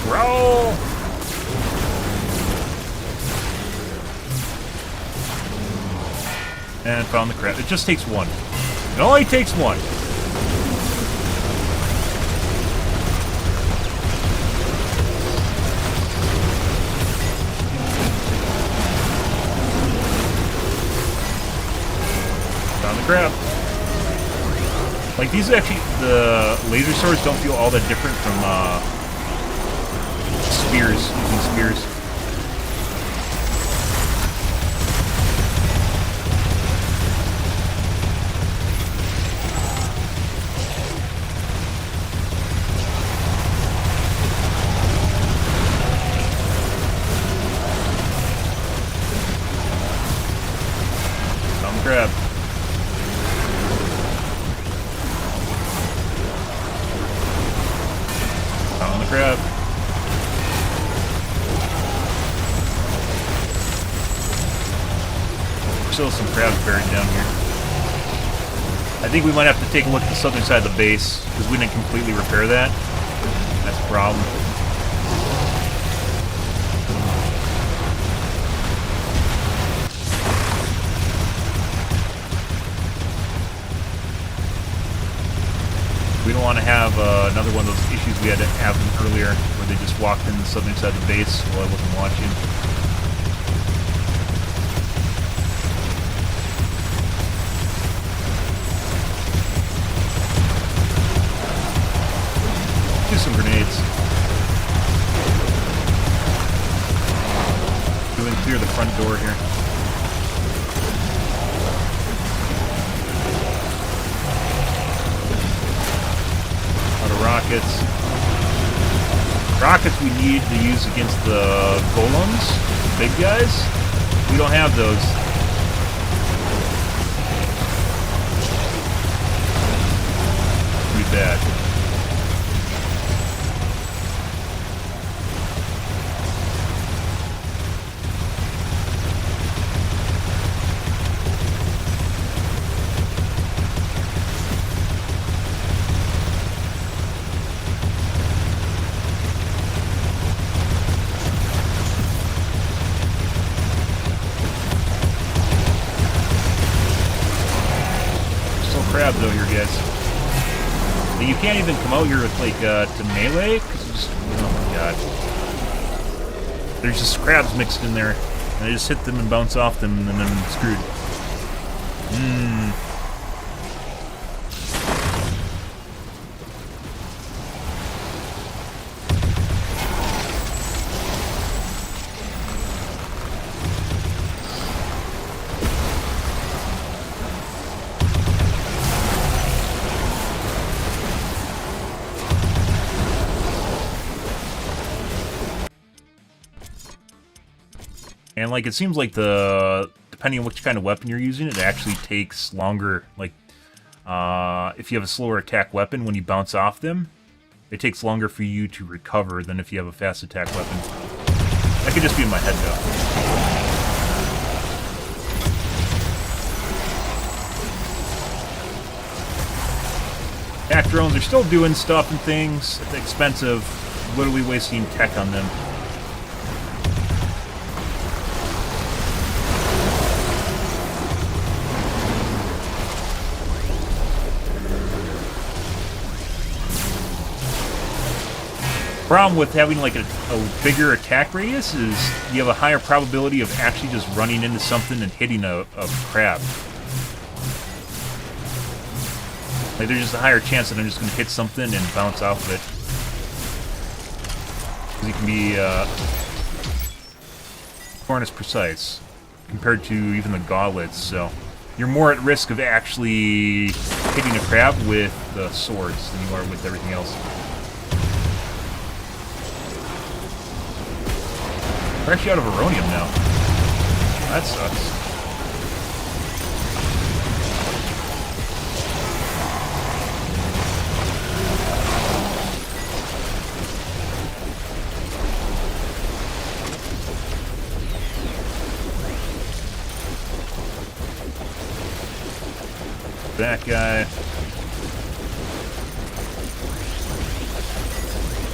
Roll! And found the crab. It just takes one. It only takes one. Crap. Like, these actually, the laser swords don't feel all that different from spears, using spears. Some crap. On the crab. Still some crabs buried down here. I think we might have to take a look at the southern side of the base, because we didn't completely repair that. That's a problem. We don't want to have another one of those issues we had to have earlier, where they just walked in the southern side of the base while I wasn't watching. Do some grenades. Doing clear the front door here. Rockets. Rockets we need to use against the golems, the big guys. We don't have those. Pretty bad. Crabs out here, guys. But you can't even come out here with, like, to melee, because you just, oh my god. There's just crabs mixed in there, and I just hit them and bounce off them, and then I'm screwed. And, like, it seems like depending on which kind of weapon you're using, it actually takes longer. Like, if you have a slower attack weapon, when you bounce off them, it takes longer for you to recover than if you have a fast attack weapon. That could just be in my head, though. Attack drones are still doing stuff and things at the expense of literally wasting tech on them. Problem with having like a bigger attack radius is you have a higher probability of actually just running into something and hitting a crab. Like there's just a higher chance that I'm just going to hit something and bounce off of it. Because it can be more as precise compared to even the gauntlets, so you're more at risk of actually hitting a crab with the swords than you are with everything else. We're actually out of Aronium now. That sucks. That guy.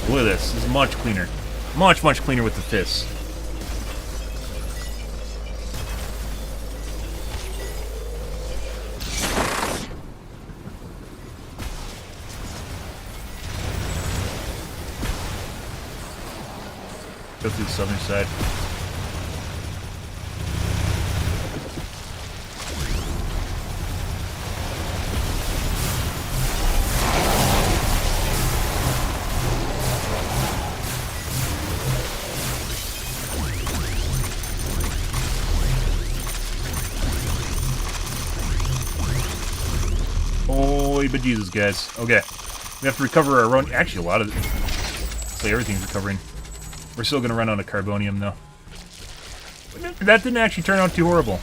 Look at this. This is much cleaner. Much cleaner with the fists. Go through the southern side. Holy bejesus, guys. Okay. We have to recover our run. Actually, a lot of it. Say everything's recovering. We're still going to run out of carbonium, though. That didn't actually turn out too horrible.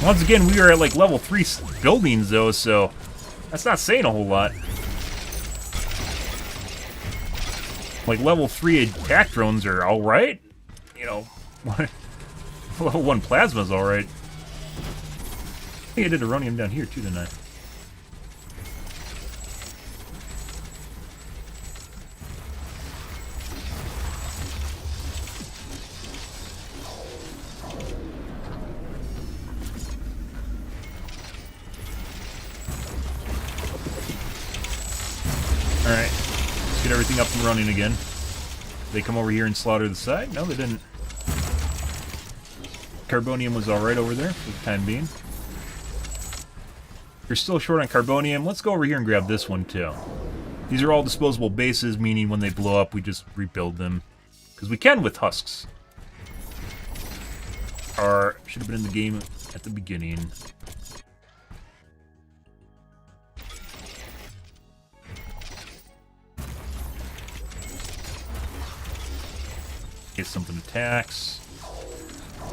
Once again, we are at, like, level 3 buildings, though, so that's not saying a whole lot. Like, level 3 attack drones are alright. You know, level 1 plasma's alright. I think I did Aronium down here, too, didn't I? get everything up and running again. They come over here and slaughter the side? No, they didn't. Carbonium was alright over there for the time being. You're still short on carbonium. Let's go over here and grab this one too. These are all disposable bases, meaning when they blow up, we just rebuild them. Because we can with husks. Or should have been in the game at the beginning. Get something attacks.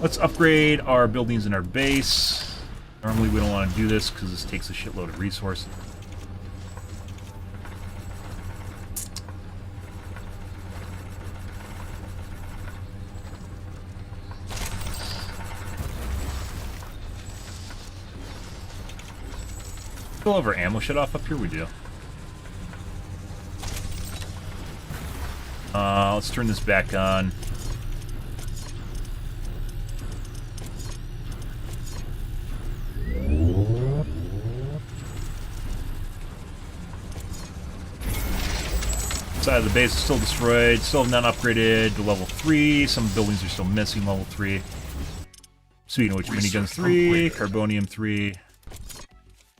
Let's upgrade our buildings in our base. Normally we don't want to do this because this takes a shitload of resources. Still have our ammo shut off up here? We do. Let's turn this back on. Side of the base is still destroyed, still not upgraded to level 3. Some buildings are still missing level 3. Speaking of which, miniguns 3, carbonium 3.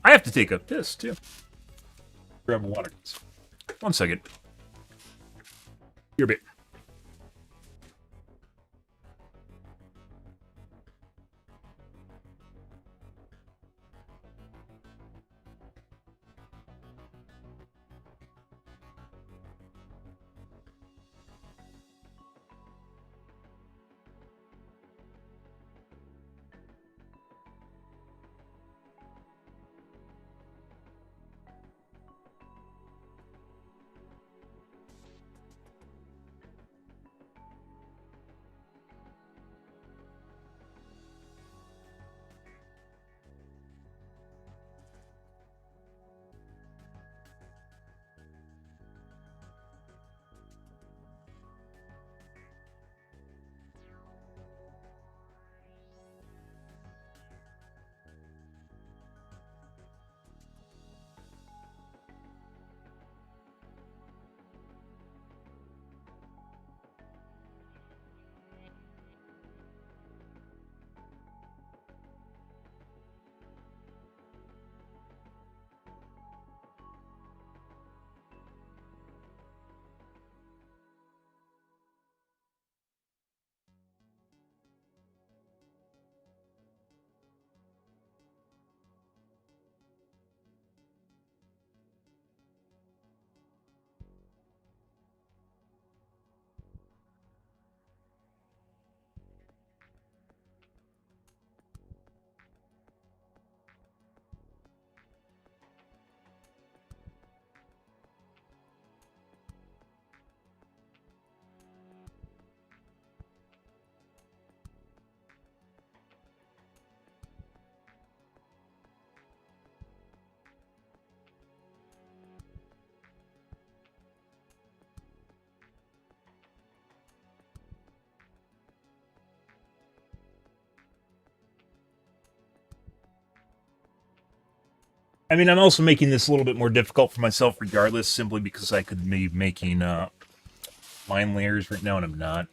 I have to take a piss, too. Grab a water. 1 second. Here, babe. I mean, I'm also making this a little bit more difficult for myself regardless, simply because I could be making mine layers right now, and I'm not.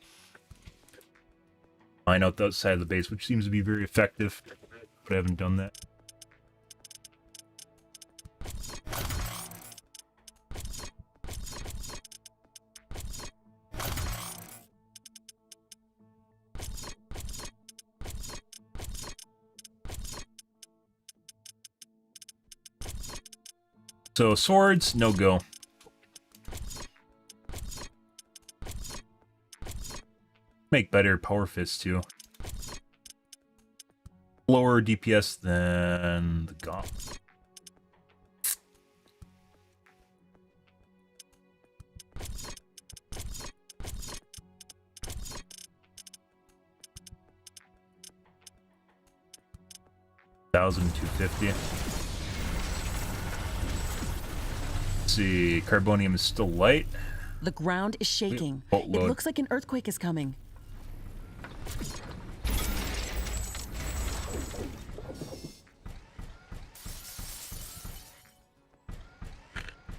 Mine out the outside of the base, which seems to be very effective, but I haven't done that. So swords, no go. Make better power fists too. Lower DPS than the gauntlet. $1,250. See, carbonium is still light. The ground is shaking. It looks like an earthquake is coming.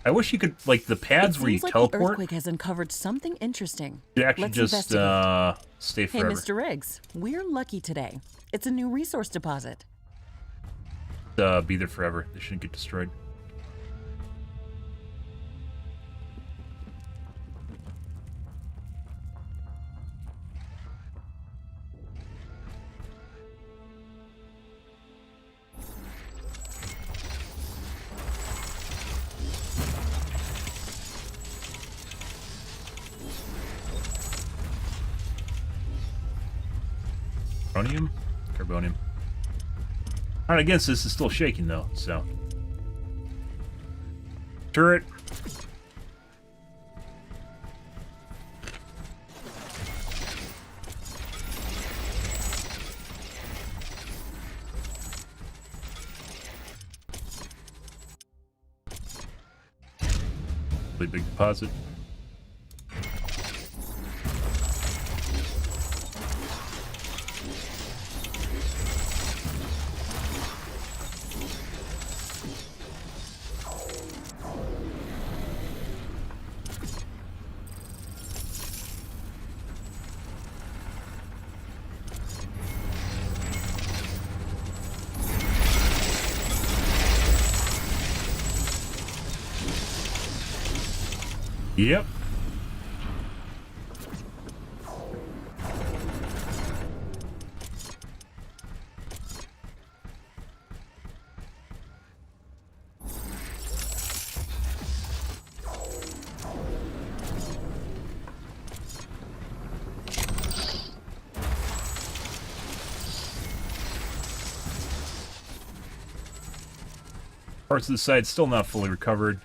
I wish you could, like, the pads where you Seems like teleport. the earthquake has uncovered something interesting. You actually Let's just stay Hey, forever. Mr. Riggs, we're lucky today. It's a new resource deposit. Be there forever. They shouldn't get destroyed. Carbonium? Carbonium. Alright, against this is still shaking though, so. Turret. Really big deposit. Yep. Parts of the site still not fully recovered.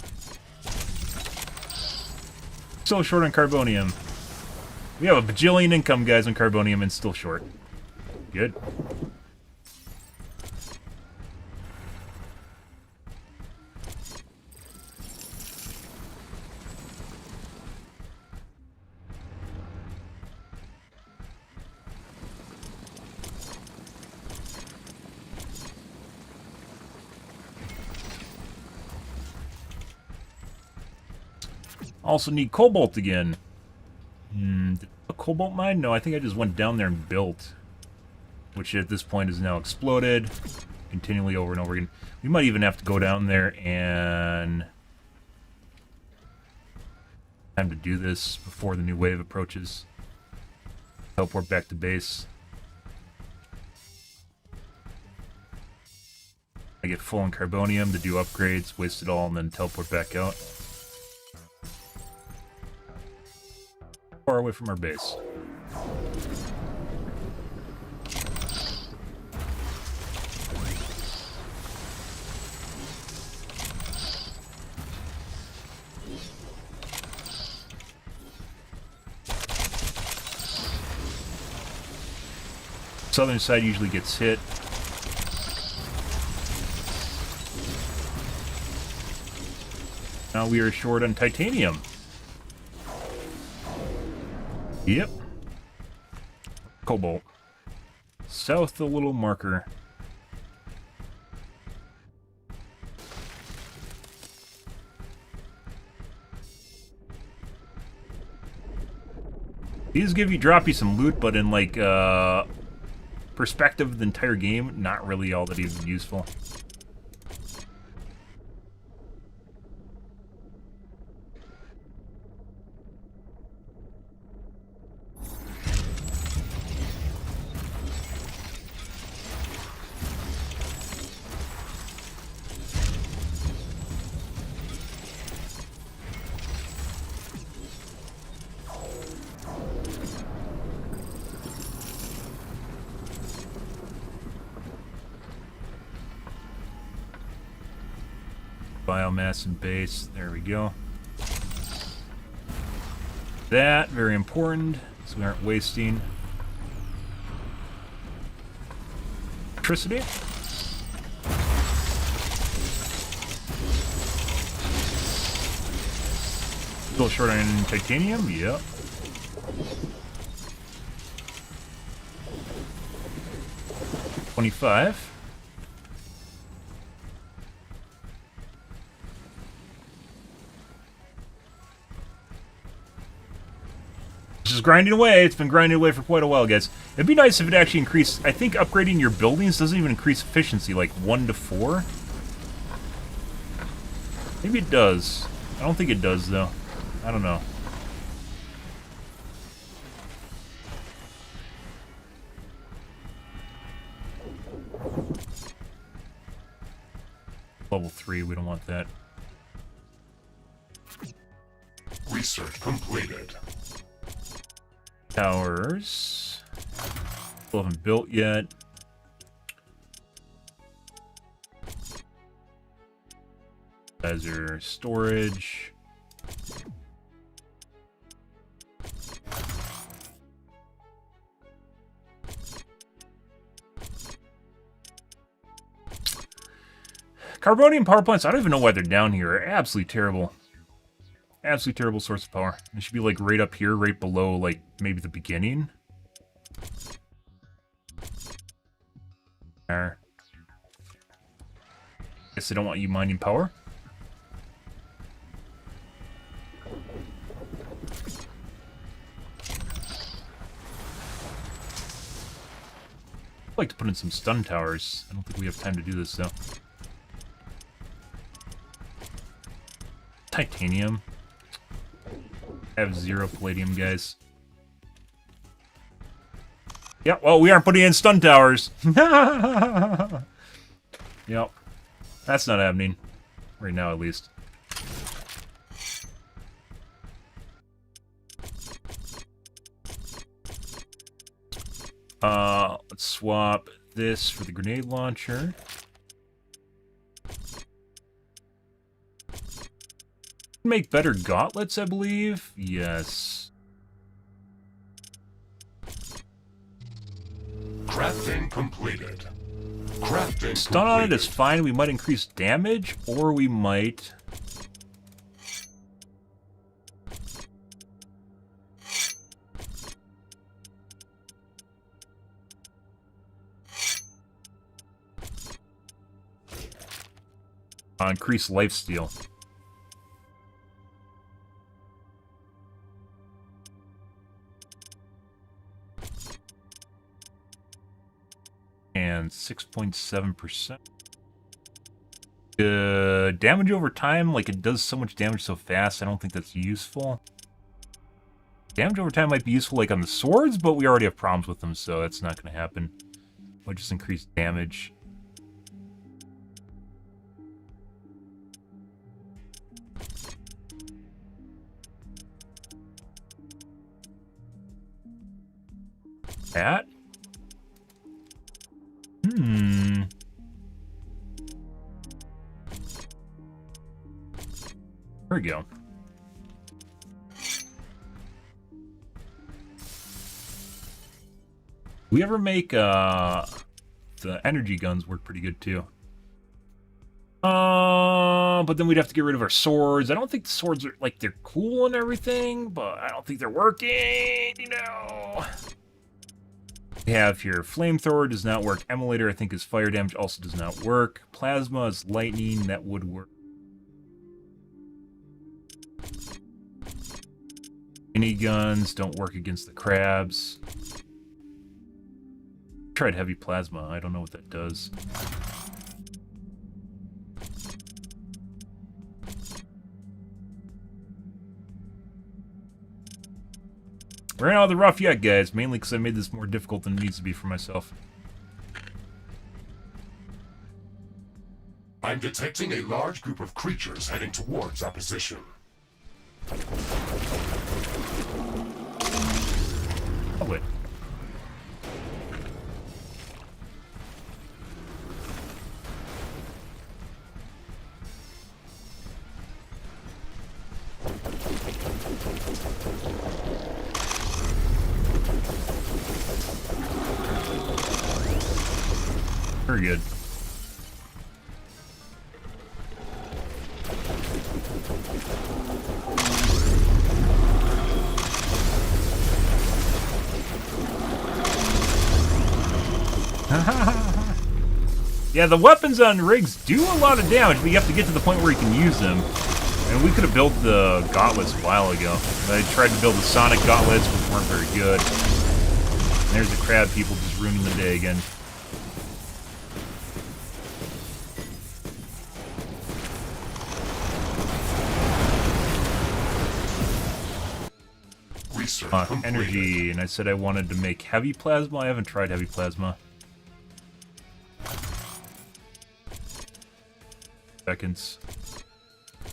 Still short on carbonium. We have a bajillion income, guys, on carbonium, and still short. Good. Also need cobalt again. A cobalt mine? No, I think I just went down there and built. Which at this point is now exploded. Continually over and over again. We might even have to go down there and... Time to do this before the new wave approaches. Teleport back to base. I get full on carbonium to do upgrades, waste it all, and then teleport back out. Far away from our base. Southern side usually gets hit. Now we are short on titanium. Yep. Cobalt. South the little marker. These drop you some loot, but in like perspective of the entire game, not really all that even useful. Biomass and base. There we go. That, very important, so we aren't wasting electricity. Still short on titanium? Yep. $25. It's just grinding away. It's been grinding away for quite a while, guys. It'd be nice if it actually increased. I think upgrading your buildings doesn't even increase efficiency, like 1 to 4. Maybe it does. I don't think it does, though. I don't know. Level 3, we don't want that. Research completed. Towers. Still haven't built yet. Azure storage. Carbonium power plants, I don't even know why they're down here. Are absolutely terrible. Absolutely terrible source of power. It should be like right up here, right below like maybe the beginning. There. Guess they don't want you mining power. I'd like to put in some stun towers. I don't think we have time to do this though. Titanium. I have 0 palladium, guys. Yeah, well, we aren't putting in stun towers. Yep. That's not happening. Right now, at least. Let's swap this for the grenade launcher. Make better gauntlets, I believe. Yes. Crafting completed. Crafting Stun on it is fine. We might increase damage, or we might... increase lifesteal. And 6.7%. Damage over time, like it does so much damage so fast, I don't think that's useful. Damage over time might be useful like on the swords, but we already have problems with them, so that's not going to happen. We'll just increase damage. That? There we go. We ever make the energy guns work pretty good too. But then we'd have to get rid of our swords. I don't think the swords are like they're cool and everything, but I don't think they're working, you know. We have here flamethrower does not work. Emulator I think is fire damage, also does not work. Plasma is lightning, that would work. Mini guns don't work against the crabs. Tried heavy plasma. I don't know what that does. We're not out of the rough yet, guys. Mainly because I made this more difficult than it needs to be for myself. I'm detecting a large group of creatures heading towards our position. Oh, wait. Very good. Yeah, the weapons on rigs do a lot of damage, but you have to get to the point where you can use them. And we could have built the gauntlets a while ago. I tried to build the Sonic gauntlets, which weren't very good. And there's the crab people just ruining the day again. Energy, and I said I wanted to make heavy plasma. I haven't tried heavy plasma. Seconds.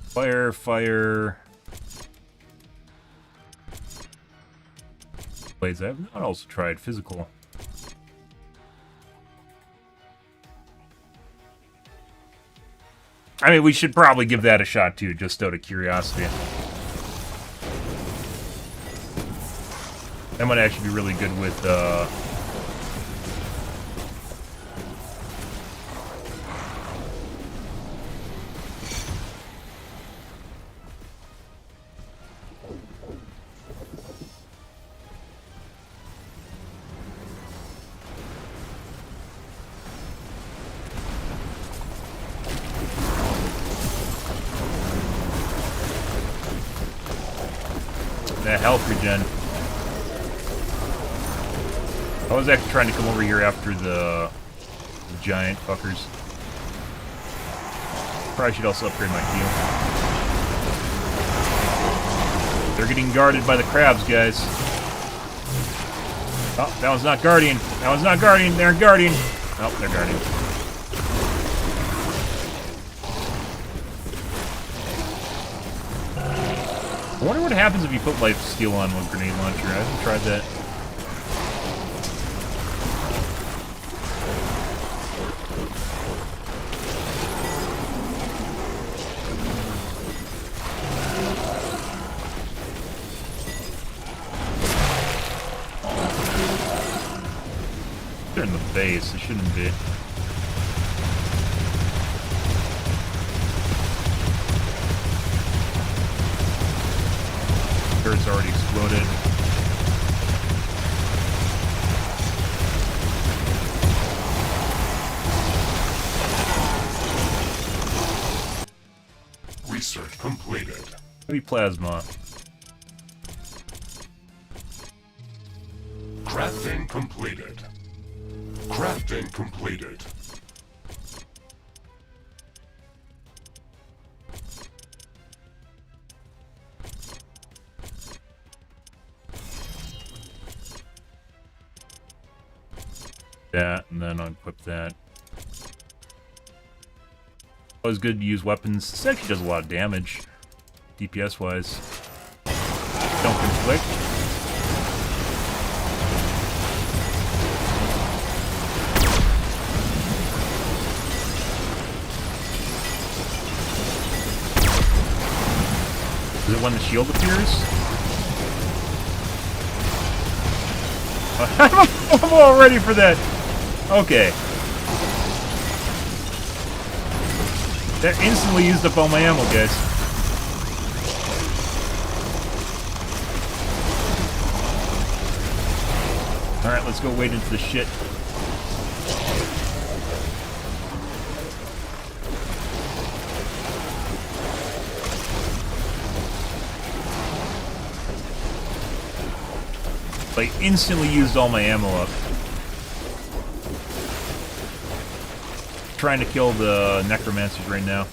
Fire, fire. Blades. I have not also tried physical. I mean, we should probably give that a shot too, just out of curiosity. That might actually be really good with, that health regen. I was actually trying to come over here after the giant fuckers. Probably should also upgrade my heal. They're getting guarded by the crabs, guys. Oh, that one's not guardian. That one's not guardian. They're guardian. Oh, they're guardian. I wonder what happens if you put life steal on with grenade launcher. I haven't tried that. They're in the base. It shouldn't be. Turret's already exploded. Research completed. Heavy plasma. Crafting completed. Crafting completed. That, and then I'll equip that. Always good to use weapons. This actually does a lot of damage, DPS-wise. Don't conflict. Is it when the shield appears? I'm all ready for that. Okay. That instantly used up all my ammo, guys. Alright, let's go wade into the shit. Like, instantly used all my ammo up. Trying to kill the necromancers right now.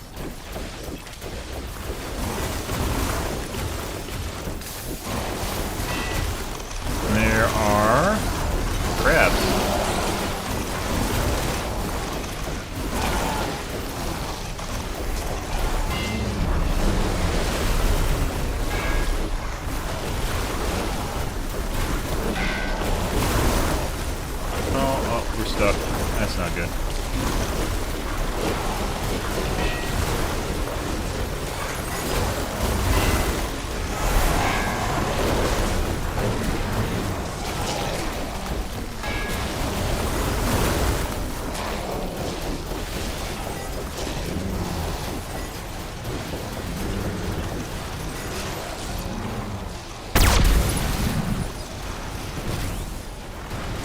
There are crabs. Oh, we're stuck. That's not good.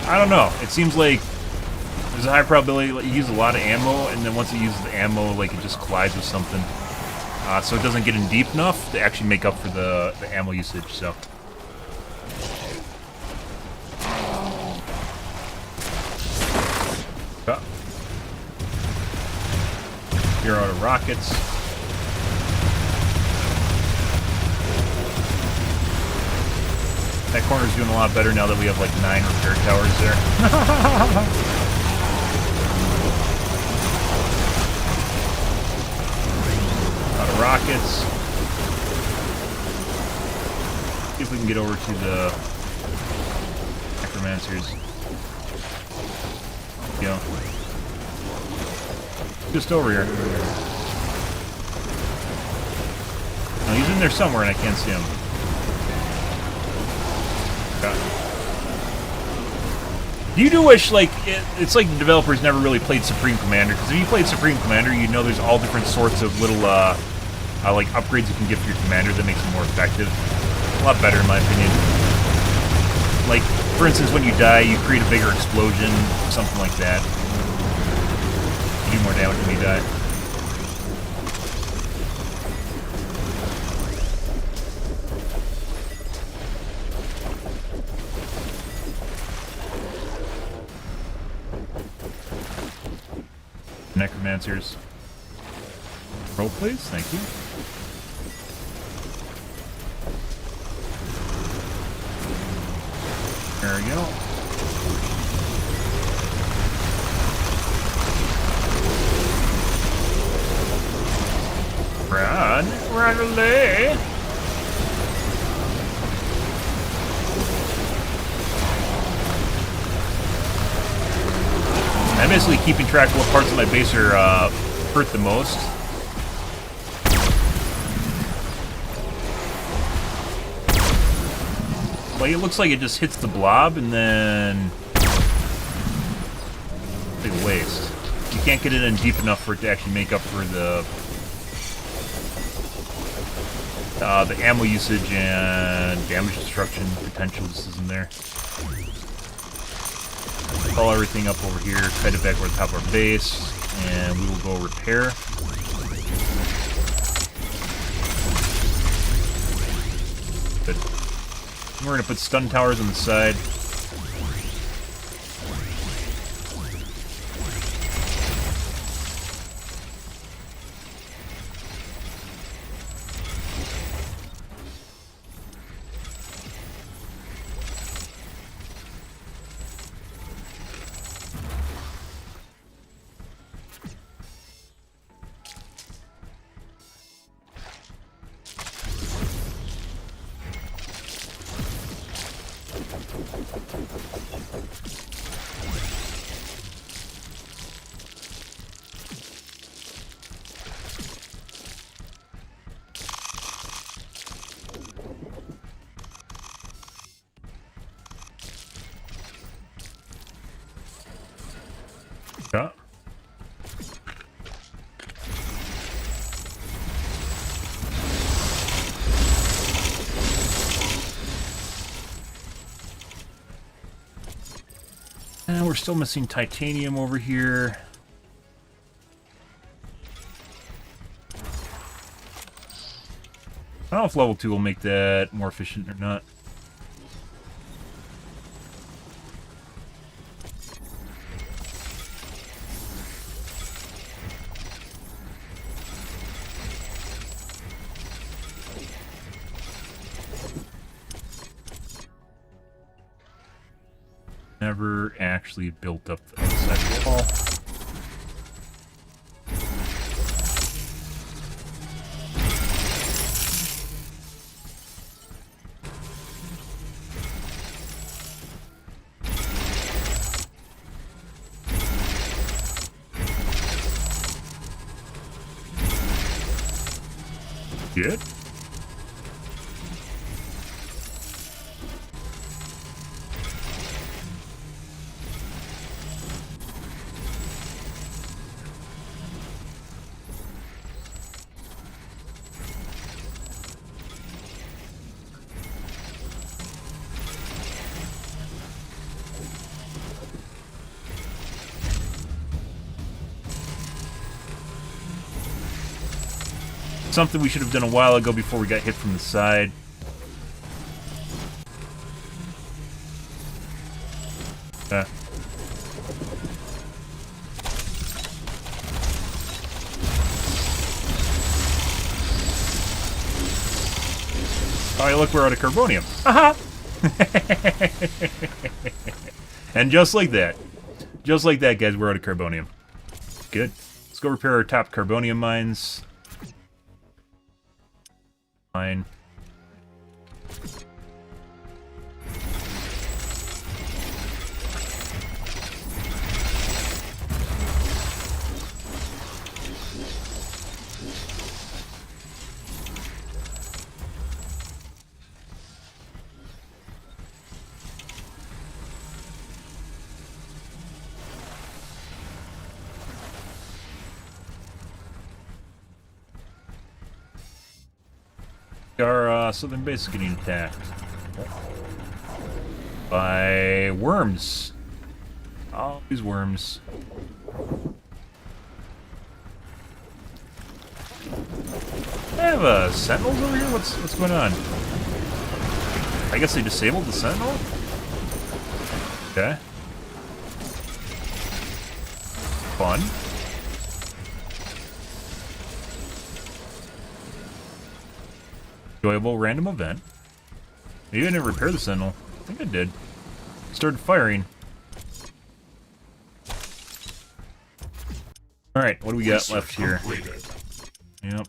I don't know. It seems like there's a high probability that you use a lot of ammo, and then once it uses the ammo, like it just collides with something. so it doesn't get in deep enough to actually make up for the ammo usage. So. Here are the rockets. That corner's doing a lot better now that we have like 9 repair towers there. A lot of rockets. See if we can get over to the necromancers. Go. Just over here. No, he's in there somewhere and I can't see him. You do wish, like, it's like the developers never really played Supreme Commander, because if you played Supreme Commander, you know there's all different sorts of little, like, upgrades you can get for your commander that makes it more effective. A lot better, in my opinion. Like, for instance, when you die, you create a bigger explosion, something like that. You do more damage when you die. Necromancers. Roll, please. Thank you. There we go. Run, run away. I'm basically keeping track of what parts of my base are hurt the most. Like, it looks like it just hits the blob and then big waste. You can't get it in deep enough for it to actually make up for the ammo usage and damage destruction potential just isn't there. Call everything up over here, cut it back over the top of our base, and we will go repair. Good. We're going to put stun towers on the side. Yeah. And we're still missing titanium over here. I don't know if level 2 will make that more efficient or not. Never actually built up the other side of the wall. Good. Something we should have done a while ago before we got hit from the side. Oh, look, we're out of carbonium. Haha! And just like that, guys, we're out of carbonium. Good. Let's go repair our top carbonium mines. Fine. Our southern base is getting attacked by worms. All these worms. I have sentinels over here. What's going on? I guess they disabled the sentinel. Okay. Fun. Enjoyable random event. Maybe I didn't repair the sentinel. I think I did. Started firing. Alright, what do we got left here? Yep.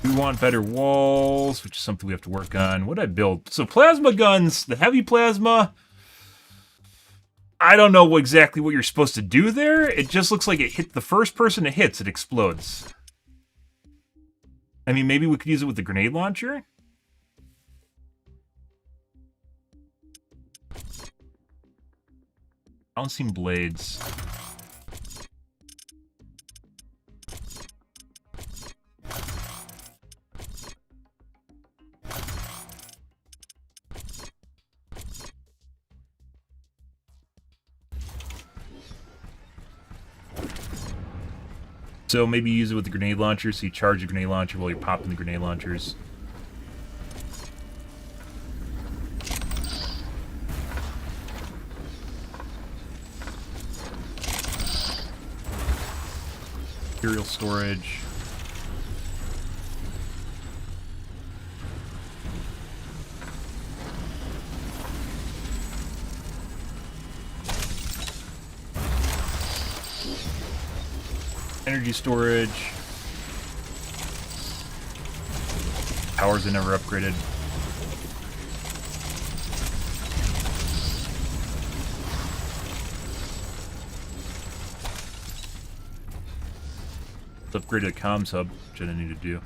We want better walls, which is something we have to work on. What did I build? So plasma guns, the heavy plasma. I don't know exactly what you're supposed to do there. It just looks like it hit the first person it hits, it explodes. I mean, maybe we could use it with the grenade launcher? Bouncing blades. So maybe use it with the grenade launcher, so you charge the grenade launcher while you're popping the grenade launchers. Material storage. Energy storage. Powers are never upgraded. Let's upgrade the comms hub, which I didn't need to do.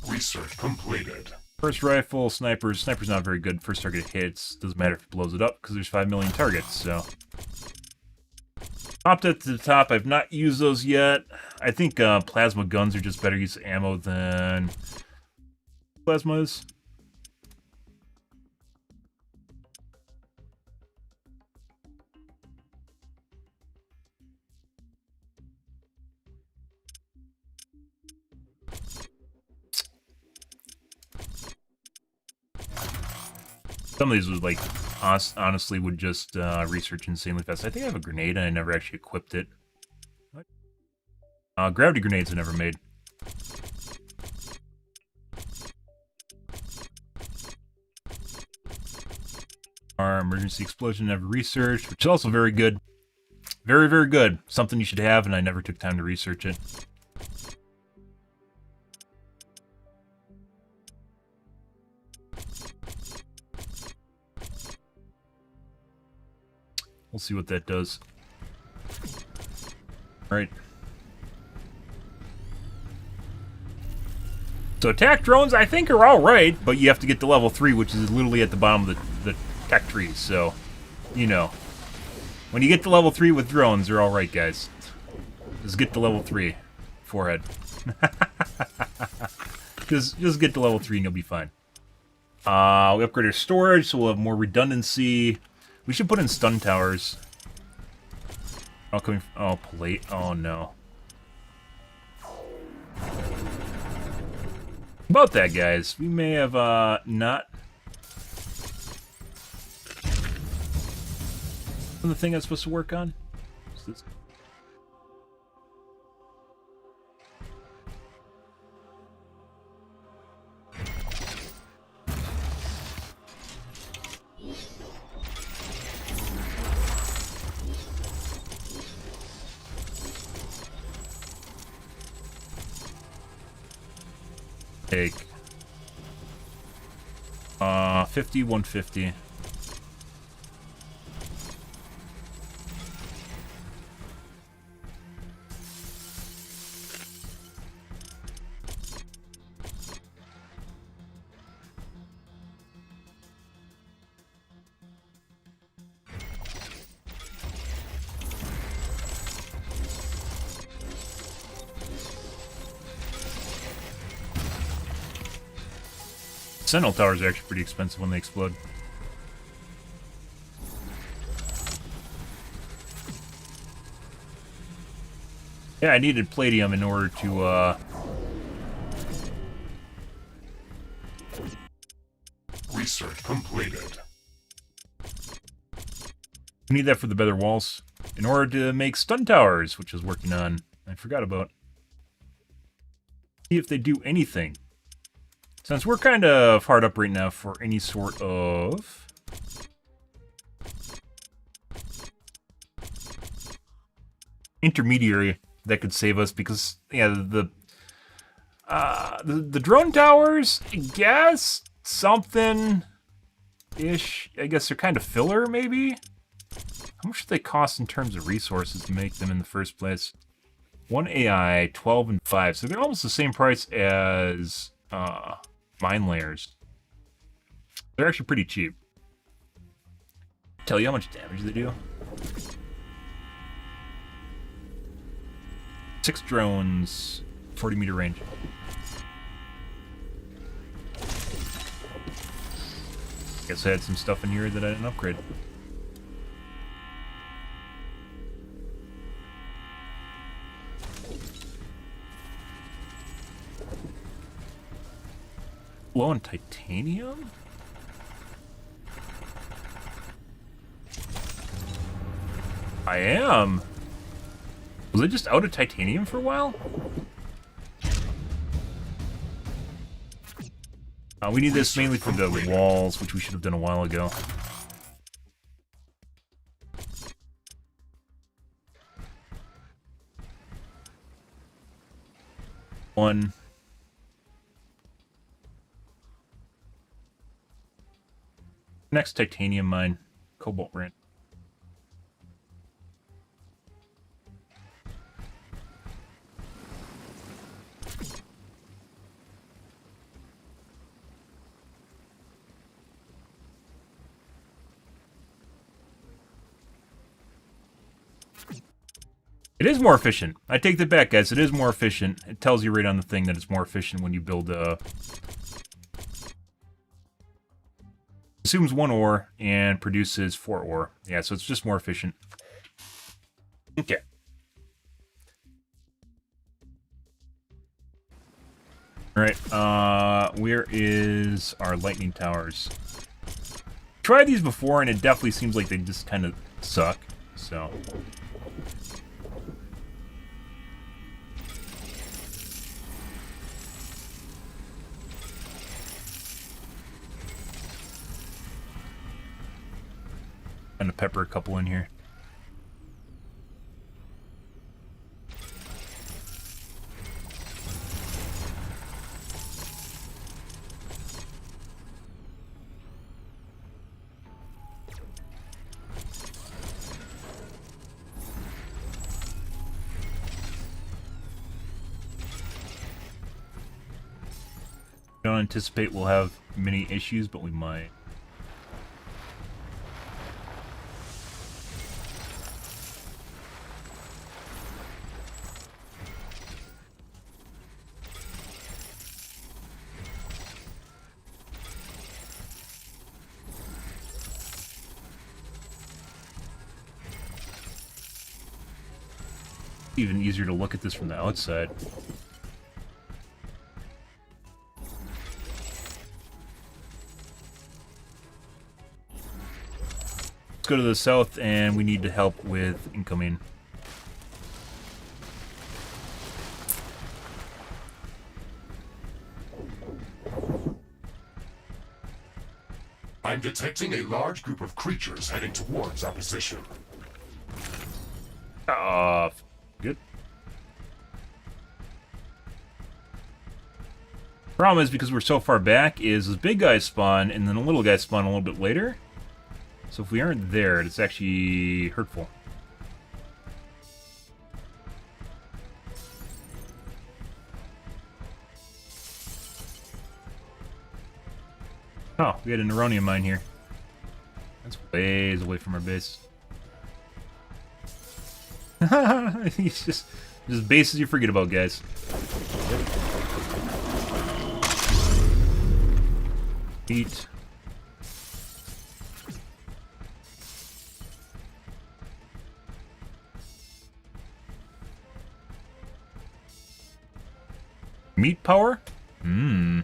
Research completed. First rifle, snipers. Sniper's not very good. First target hits. Doesn't matter if it blows it up, because there's 5 million targets, so... Popped it to the top. I've not used those yet. I think plasma guns are just better use of ammo than plasmas. Some of these would, like, honestly would just research insanely fast. I think I have a grenade and I never actually equipped it. What? Gravity grenades I never made. Our emergency explosion never researched, which is also very good. Very, very good. Something you should have, and I never took time to research it. We'll see what that does. Alright. So attack drones, I think, are alright, but you have to get to level 3, which is literally at the bottom of the tech tree, so, you know. When you get to level 3 with drones, they're alright, guys. Just get to level 3. Forehead. just get to level 3 and you'll be fine. We upgraded our storage, so we'll have more redundancy. We should put in stun towers. Oh, plate. Oh, no. About that, guys, we may have not done the thing I'm supposed to work on. What's this? Take 50, 150. Sentinel towers are actually pretty expensive when they explode. Yeah, I needed palladium in order to, Research completed. We need that for the better walls in order to make stun towers, which I was working on. I forgot about. See if they do anything. Since we're kind of hard up right now for any sort of intermediary that could save us, because yeah, the drone towers, I guess something ish. I guess they're kind of filler, maybe. How much do they cost in terms of resources to make them in the first place? 1 AI, 12 and 5, so they're almost the same price as mine layers. They're actually pretty cheap. Tell you how much damage they do. 6 drones, 40-meter range. Guess I had some stuff in here that I didn't upgrade. Low on titanium? I am. Was I just out of titanium for a while? We need this mainly for the walls, which we should have done a while ago. One. Next titanium mine, cobalt brand. It is more efficient. I take that back, guys. It is more efficient. It tells you right on the thing that it's more efficient when you build consumes 1 ore and produces 4 ore. Yeah, so it's just more efficient. Okay. Alright, where is our lightning towers? Tried these before and it definitely seems like they just kind of suck, so... Kind of pepper a couple in here. Don't anticipate we'll have many issues, but we might. Even easier to look at this from the outside. Let's go to the south, and we need to help with incoming. I'm detecting a large group of creatures heading towards our position. Good. Problem is, because we're so far back, is those big guys spawn, and then the little guys spawn a little bit later. So if we aren't there, it's actually hurtful. Oh, we had a neuronium mine here. That's ways away from our base. It's just bases you forget about, guys. Eat. Meat power? Mmm.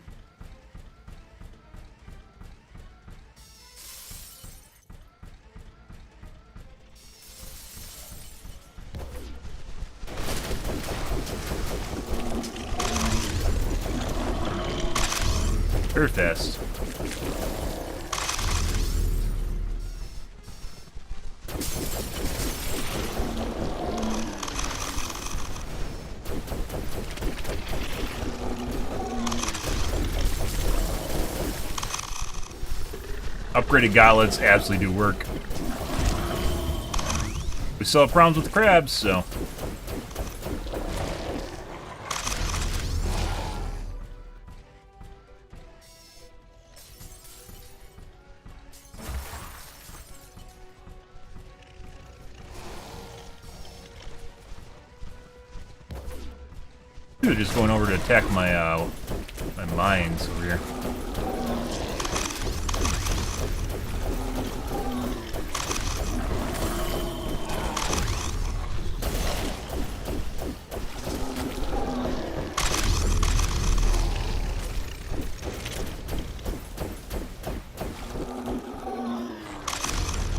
Very fast. Upgraded gauntlets absolutely do work. We still have problems with the crabs, so. Dude, just going over to attack my my mines over here.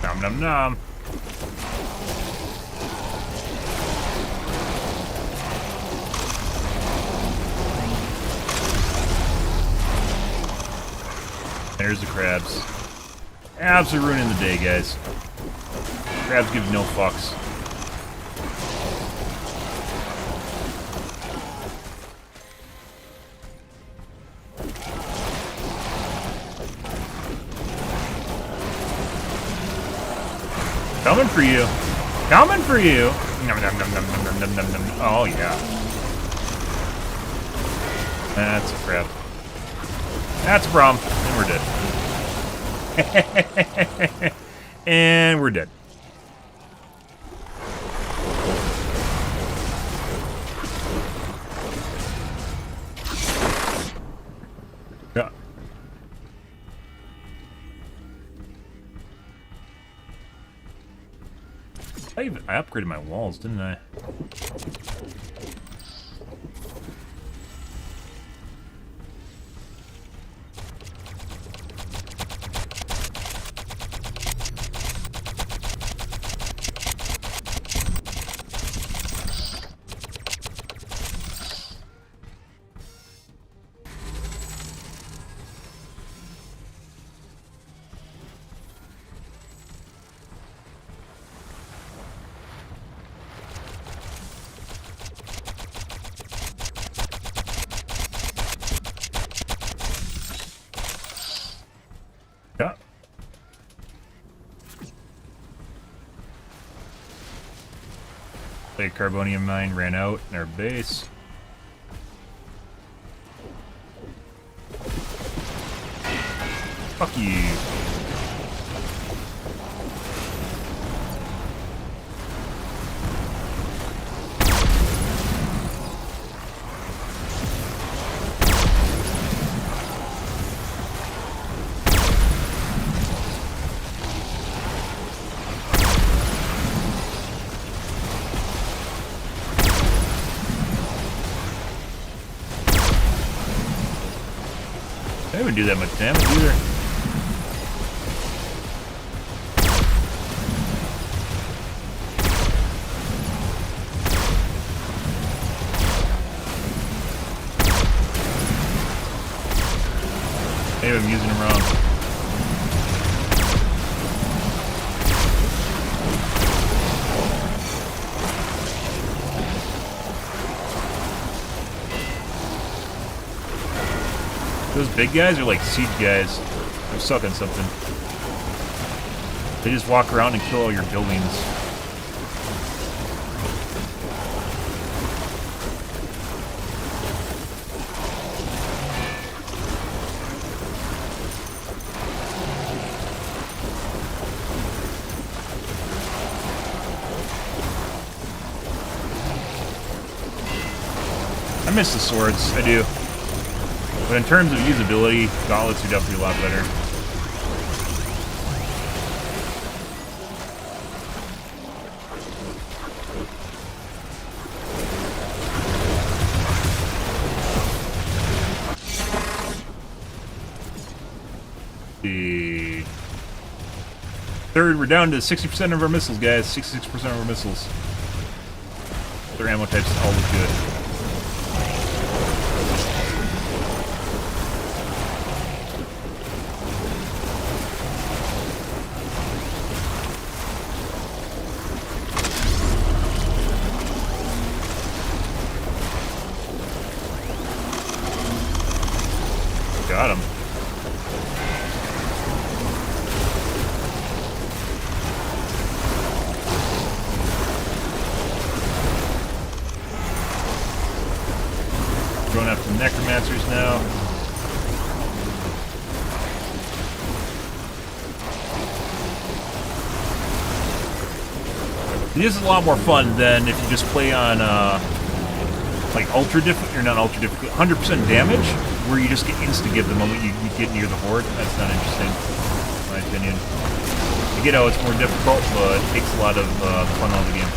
Nom nom nom. There's the crabs. Absolutely ruining the day, guys. Crabs give no fucks. Coming for you. Coming for you. Nom, nom, nom, nom, nom, nom, nom, nom. Oh, yeah. That's a crab. That's a problem. And we're dead. And we're dead. Yeah. I upgraded my walls, didn't I? Yeah. The carbonium mine ran out in our base. Fuck you. They wouldn't do that much damage either. Maybe I'm using them wrong. Those big guys are like siege guys. They're sucking something. They just walk around and kill all your buildings. I miss the swords, I do. But in terms of usability, gauntlets are definitely a lot better. The third, we're down to 60% of our missiles, guys. 66% of our missiles. Other ammo types all look good. Got him. Going after necromancers now. This is a lot more fun than if you just play on like ultra difficult, or not ultra difficult, 100% damage, where you just get insta-give the moment you get near the horde. That's not interesting, in my opinion. I get how it's more difficult, but it takes a lot of fun out of the game.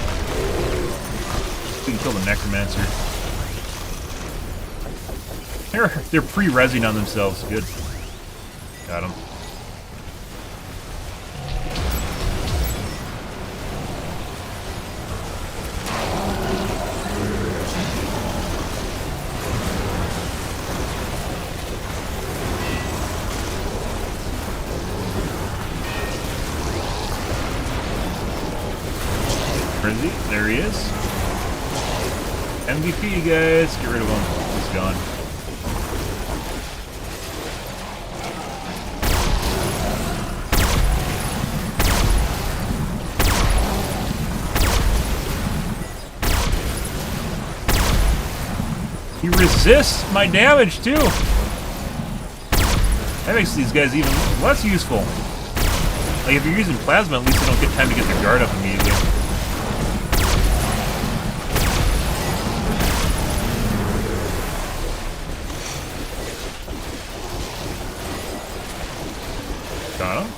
You can kill the necromancer. They're pre-resing on themselves. Good. Got them. Where is he? There he is. MVP, guys. Get rid of him. He's gone. He resists my damage, too. That makes these guys even less useful. Like, if you're using plasma, at least they don't get time to get their guard up immediately. Got him.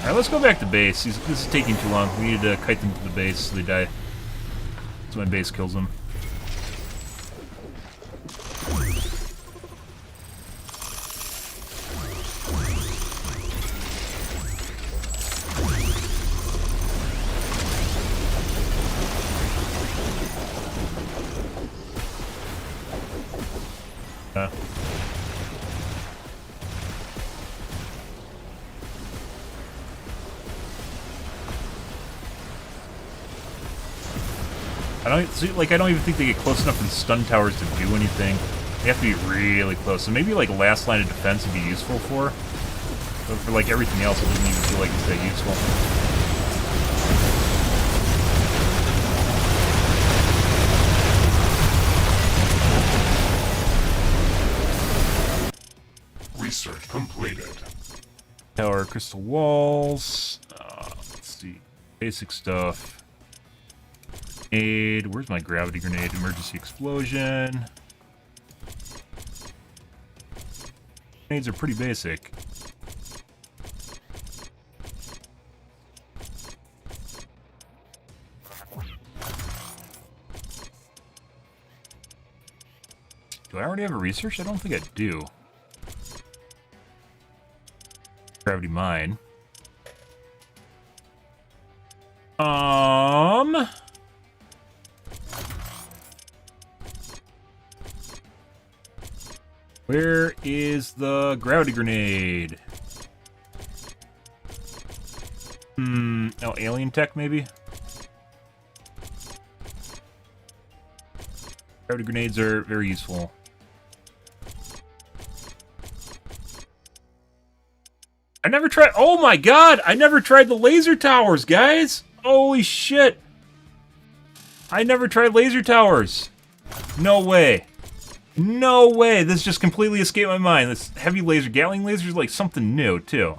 Alright, let's go back to base. This is taking too long. We need to kite them to the base so they die. So my base kills them. I don't even think they get close enough for the stun towers to do anything. They have to be really close. So maybe like last line of defense would be useful for. But for like everything else, it doesn't even feel like it's that useful. Research completed. Tower crystal walls. Let's see. Basic stuff. Grenade. Where's my gravity grenade? Emergency explosion. Grenades are pretty basic. Do I already have a research? I don't think I do. Gravity mine. Where is the gravity grenade? Oh, alien tech, maybe? Gravity grenades are very useful. I never tried... Oh my god! I never tried the laser towers, guys! Holy shit! I never tried laser towers! No way. No way! This just completely escaped my mind. This heavy laser, Gatling laser is like something new, too.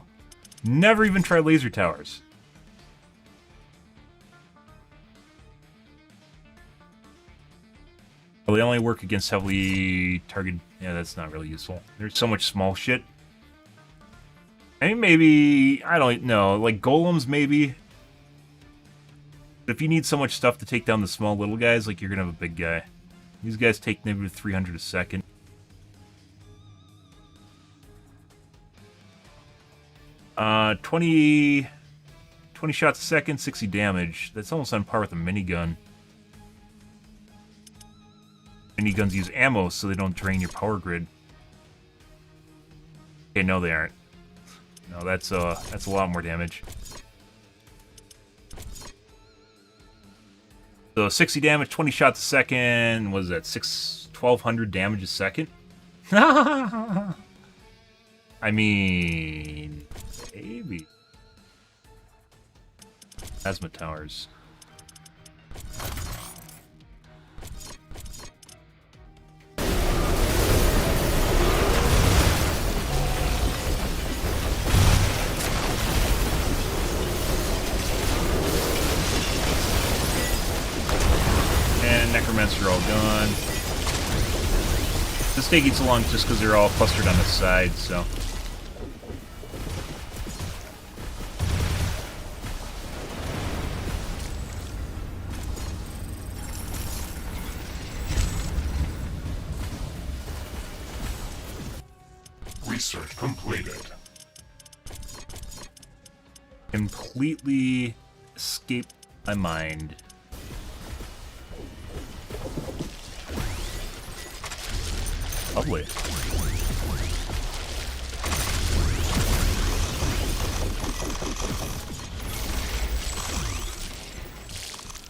Never even tried laser towers. Well, they only work against heavily targeted... Yeah, that's not really useful. There's so much small shit. I mean, maybe... I don't know. Like, golems, maybe. But if you need so much stuff to take down the small little guys, like, you're gonna have a big guy. These guys take maybe 300 a second. Uh, 20 shots a second, 60 damage. That's almost on par with a minigun. Miniguns use ammo so they don't drain your power grid. Okay, no they aren't. No, that's a lot more damage. So 60 damage, 20 shots a second. What is that? 1200 damage a second? I mean, maybe. Plasma towers. And necromancer are all gone. This taking so long just because they're all clustered on the side, so. Research completed. Completely escaped my mind. Lovely.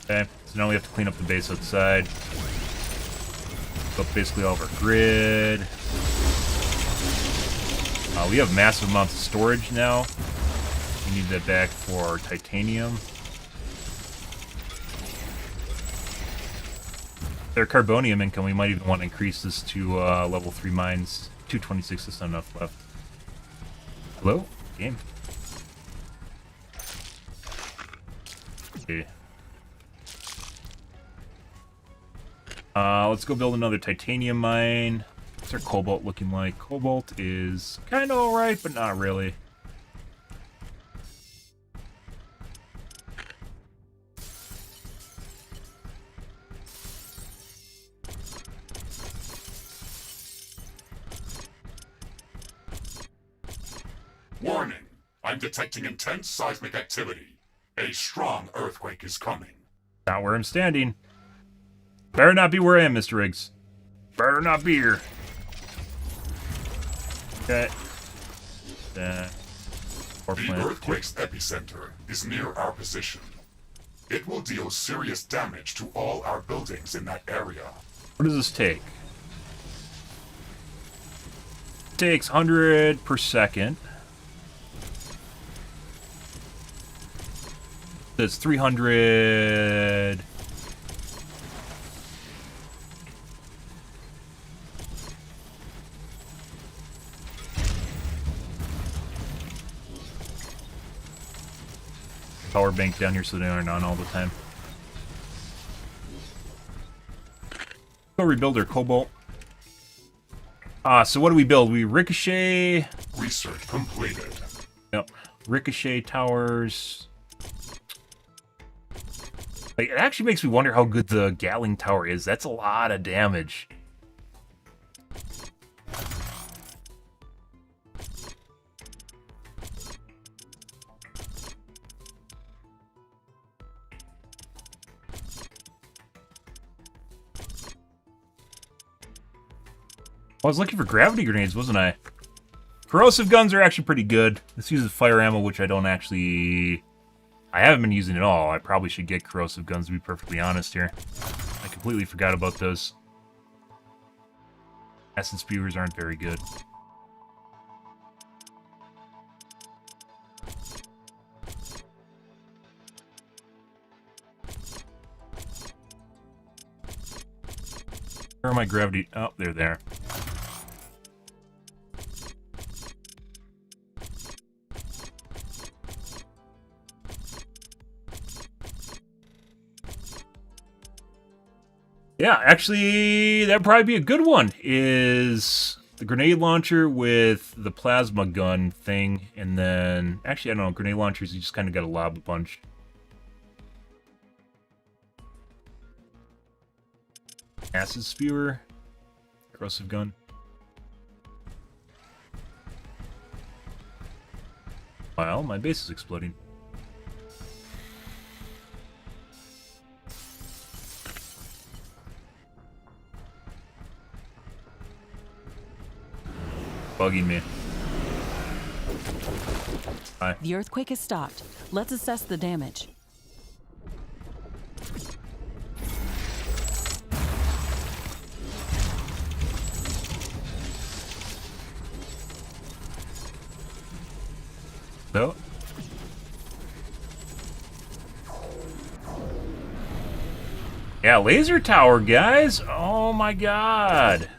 Okay, so now we have to clean up the base outside. Up basically all of our grid. We have massive amounts of storage now. We need that back for titanium. Their carbonium income, we might even want to increase this to level 3 mines. 226, there's not enough left. Hello? Game. Okay. Let's go build another titanium mine. What's our cobalt looking like? Cobalt is kind of alright, but not really. Warning! I'm detecting intense seismic activity. A strong earthquake is coming. Not where I'm standing. Better not be where I am, Mr. Riggs. Better not be here. Okay. The earthquake's epicenter is near our position. It will deal serious damage to all our buildings in that area. What does this take? It takes 100 per second. That's 300. Power bank down here so they aren't on all the time. Go rebuild our cobalt. So what do we build? We ricochet. Research completed. Yep. Ricochet towers. Like, it actually makes me wonder how good the Gatling tower is. That's a lot of damage. I was looking for gravity grenades, wasn't I? Corrosive guns are actually pretty good. This uses fire ammo, which I don't actually... I haven't been using at all. I probably should get corrosive guns, to be perfectly honest here. I completely forgot about those. Acid spewers aren't very good. Where are my gravity? Oh, they're there. Yeah, actually, that'd probably be a good one, is the grenade launcher with the plasma gun thing, and then... Actually, I don't know, grenade launchers, you just kind of got to lob a bunch. Acid spewer. Corrosive gun. Well, my base is exploding. Bugging me. Hi. The earthquake has stopped. Let's assess the damage. So. Yeah, laser tower, guys. Oh my god.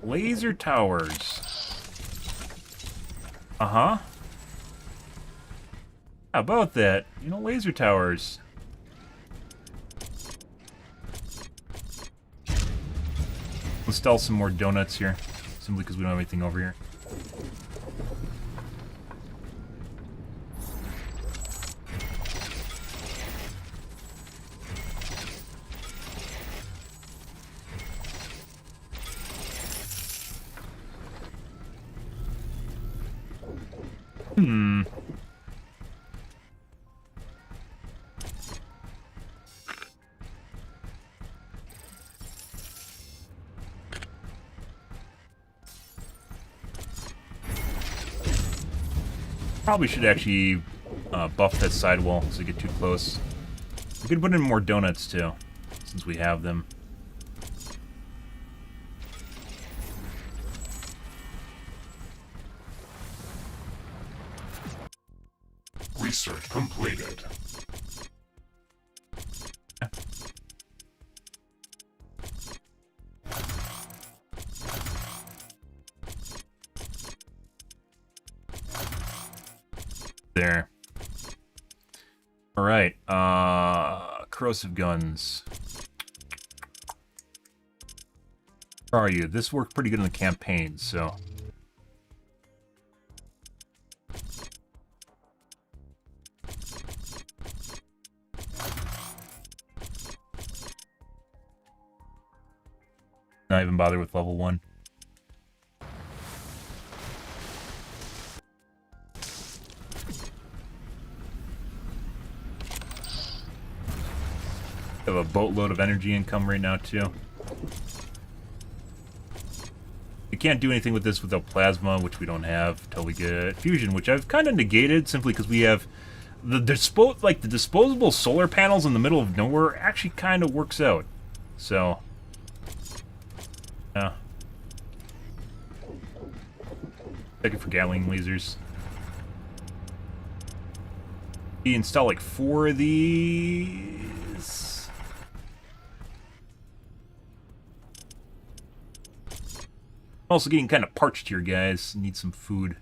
Laser towers. Uh-huh. How about that? You know, laser towers. Let's steal some more donuts here. Simply because we don't have anything over here. Probably should actually buff that sidewall so we get too close. We could put in more donuts too, since we have them. Research completed. There. Alright, corrosive guns. Where are you? This worked pretty good in the campaign, so... Not even bother with level 1. Have a boatload of energy income right now, too. You can't do anything with this without plasma, which we don't have till we get fusion, which I've kind of negated simply because we have the disposable solar panels in the middle of nowhere actually kind of works out. So, yeah. Checking for Gatling lasers. We install like 4 of these. Also getting kind of parched here, guys. Need some food.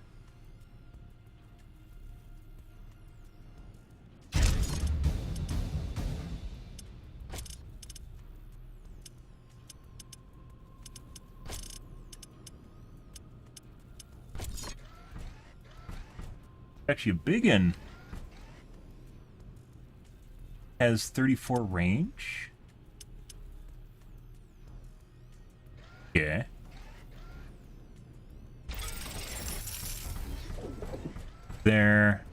Actually, a big one has 34 range. Yeah. There.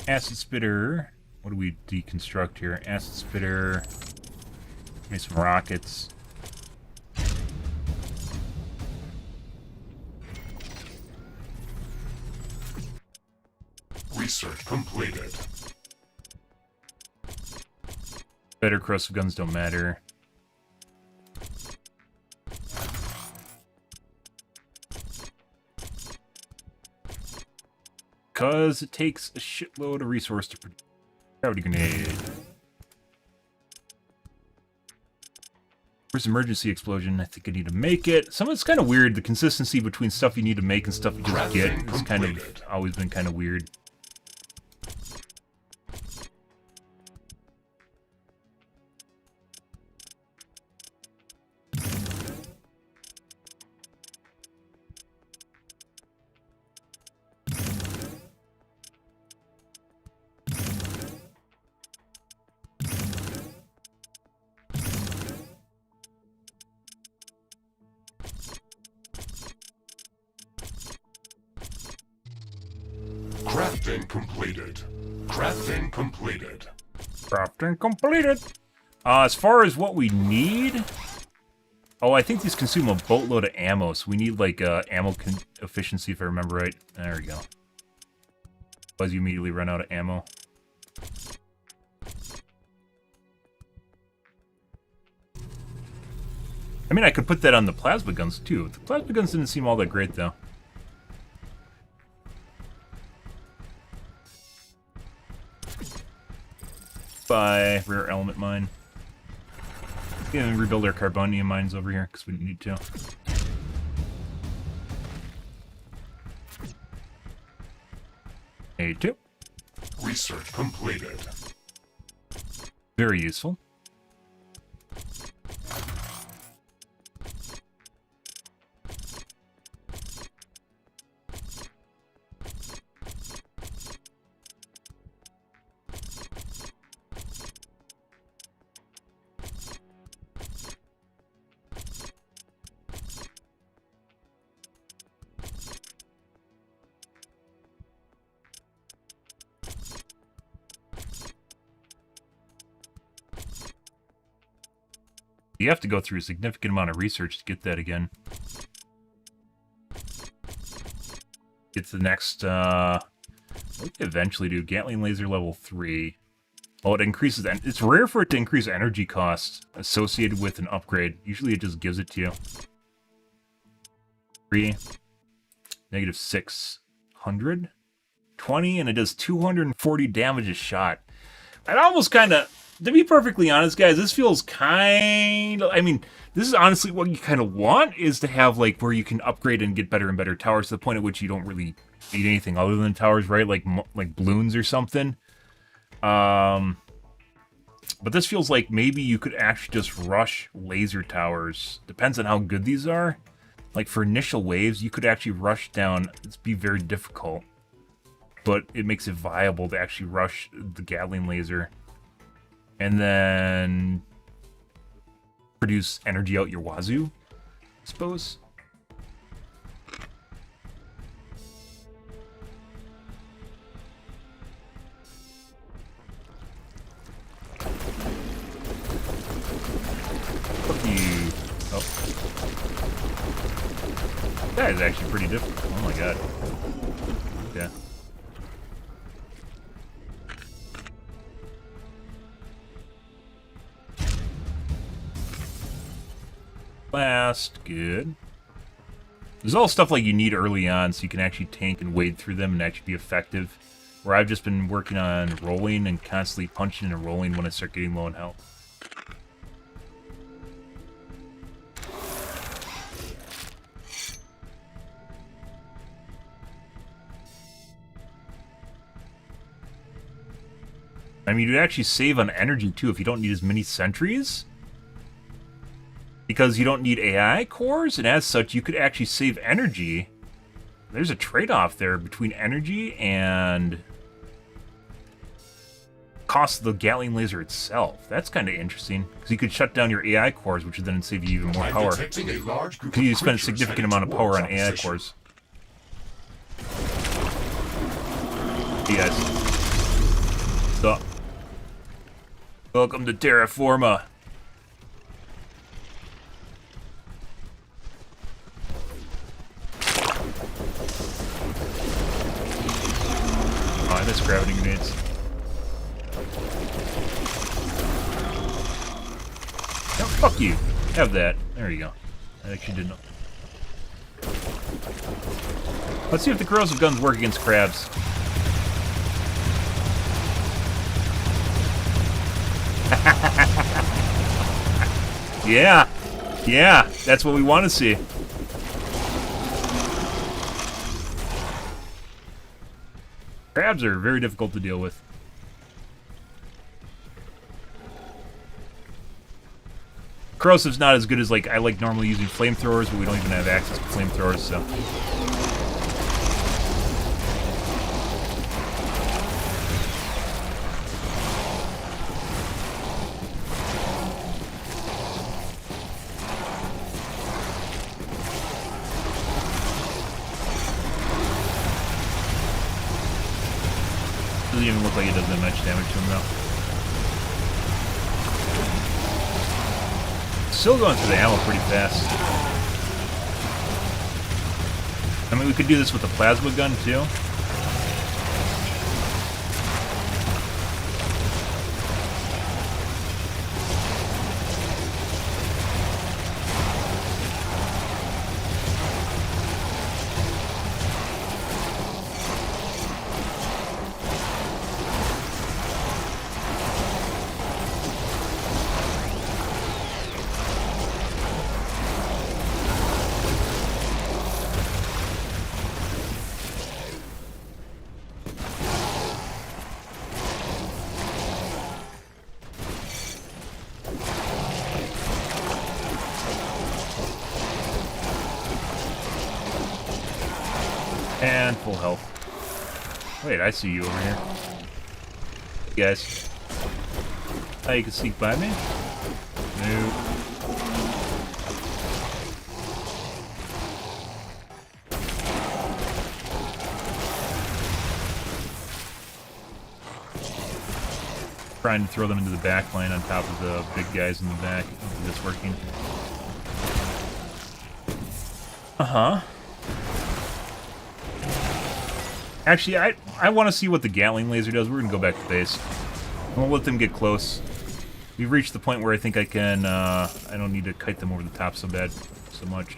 Acid spitter. What do we deconstruct here? Acid spitter. Maybe some rockets. Research completed. Better corrosive guns don't matter. Because it takes a shitload of resource to produce. Gravity grenade. Where's emergency explosion? I think I need to make it. Some of it's kind of weird. The consistency between stuff you need to make and stuff you just get has kind of always been kind of weird. Crafting completed. Crafting completed. Crafting completed. As far as what we need... Oh, I think these consume a boatload of ammo, so we need, like, ammo efficiency, if I remember right. There we go. Otherwise, you immediately run out of ammo. I mean, I could put that on the plasma guns, too. The plasma guns didn't seem all that great, though. By rare element mine. Yeah, rebuild our carbonium mines over here because we need to. A2. Research completed. Very useful. You have to go through a significant amount of research to get that again. It's the next, what do we eventually do? Gatling laser level 3. Oh, it increases, it's rare for it to increase energy costs associated with an upgrade. Usually it just gives it to you. 3. Negative 600. 20, and it does 240 damage a shot. It almost kind of... To be perfectly honest, guys, this feels kind of... I mean, this is honestly what you kind of want, is to have, like, where you can upgrade and get better and better towers to the point at which you don't really need anything other than towers, right? Like balloons or something. But this feels like maybe you could actually just rush laser towers. Depends on how good these are. Like, for initial waves, you could actually rush down. It'd be very difficult. But it makes it viable to actually rush the Gatling laser. And then produce energy out your wazoo, I suppose. Fuck you. Oh. That is actually pretty difficult. Oh my god. Yeah. Blast, good. There's all stuff like you need early on so you can actually tank and wade through them and actually be effective. Where I've just been working on rolling and constantly punching and rolling when I start getting low in health. I mean, you'd actually save on energy too if you don't need as many sentries. Because you don't need AI cores, and as such, you could actually save energy. There's a trade-off there between energy and cost of the Gatling laser itself. That's kind of interesting, because you could shut down your AI cores, which would then save you even more power. Because you spend a significant amount of power on AI cores. See you guys. So, welcome to Terra Firma. Oh, I miss gravity grenades. No, fuck you. Have that. There you go. I actually didn't know. Let's see if the corrosive guns work against crabs. Yeah. Yeah, that's what we want to see. Crabs are very difficult to deal with. Corrosive's not as good as, like, I like normally using flamethrowers, but we don't even have access to flamethrowers, so... Doesn't even look like it does that much damage to him, though. Still going through the ammo pretty fast. I mean, we could do this with a plasma gun, too. And full health. Wait, I see you over here. You guys. Oh, you can sneak by me? Nope. Trying to throw them into the back line on top of the big guys in the back. Is this working? Uh-huh. Actually, I want to see what the Gatling laser does. We're going to go back to base. We'll let them get close. We've reached the point where I think I can, I don't need to kite them over the top so much.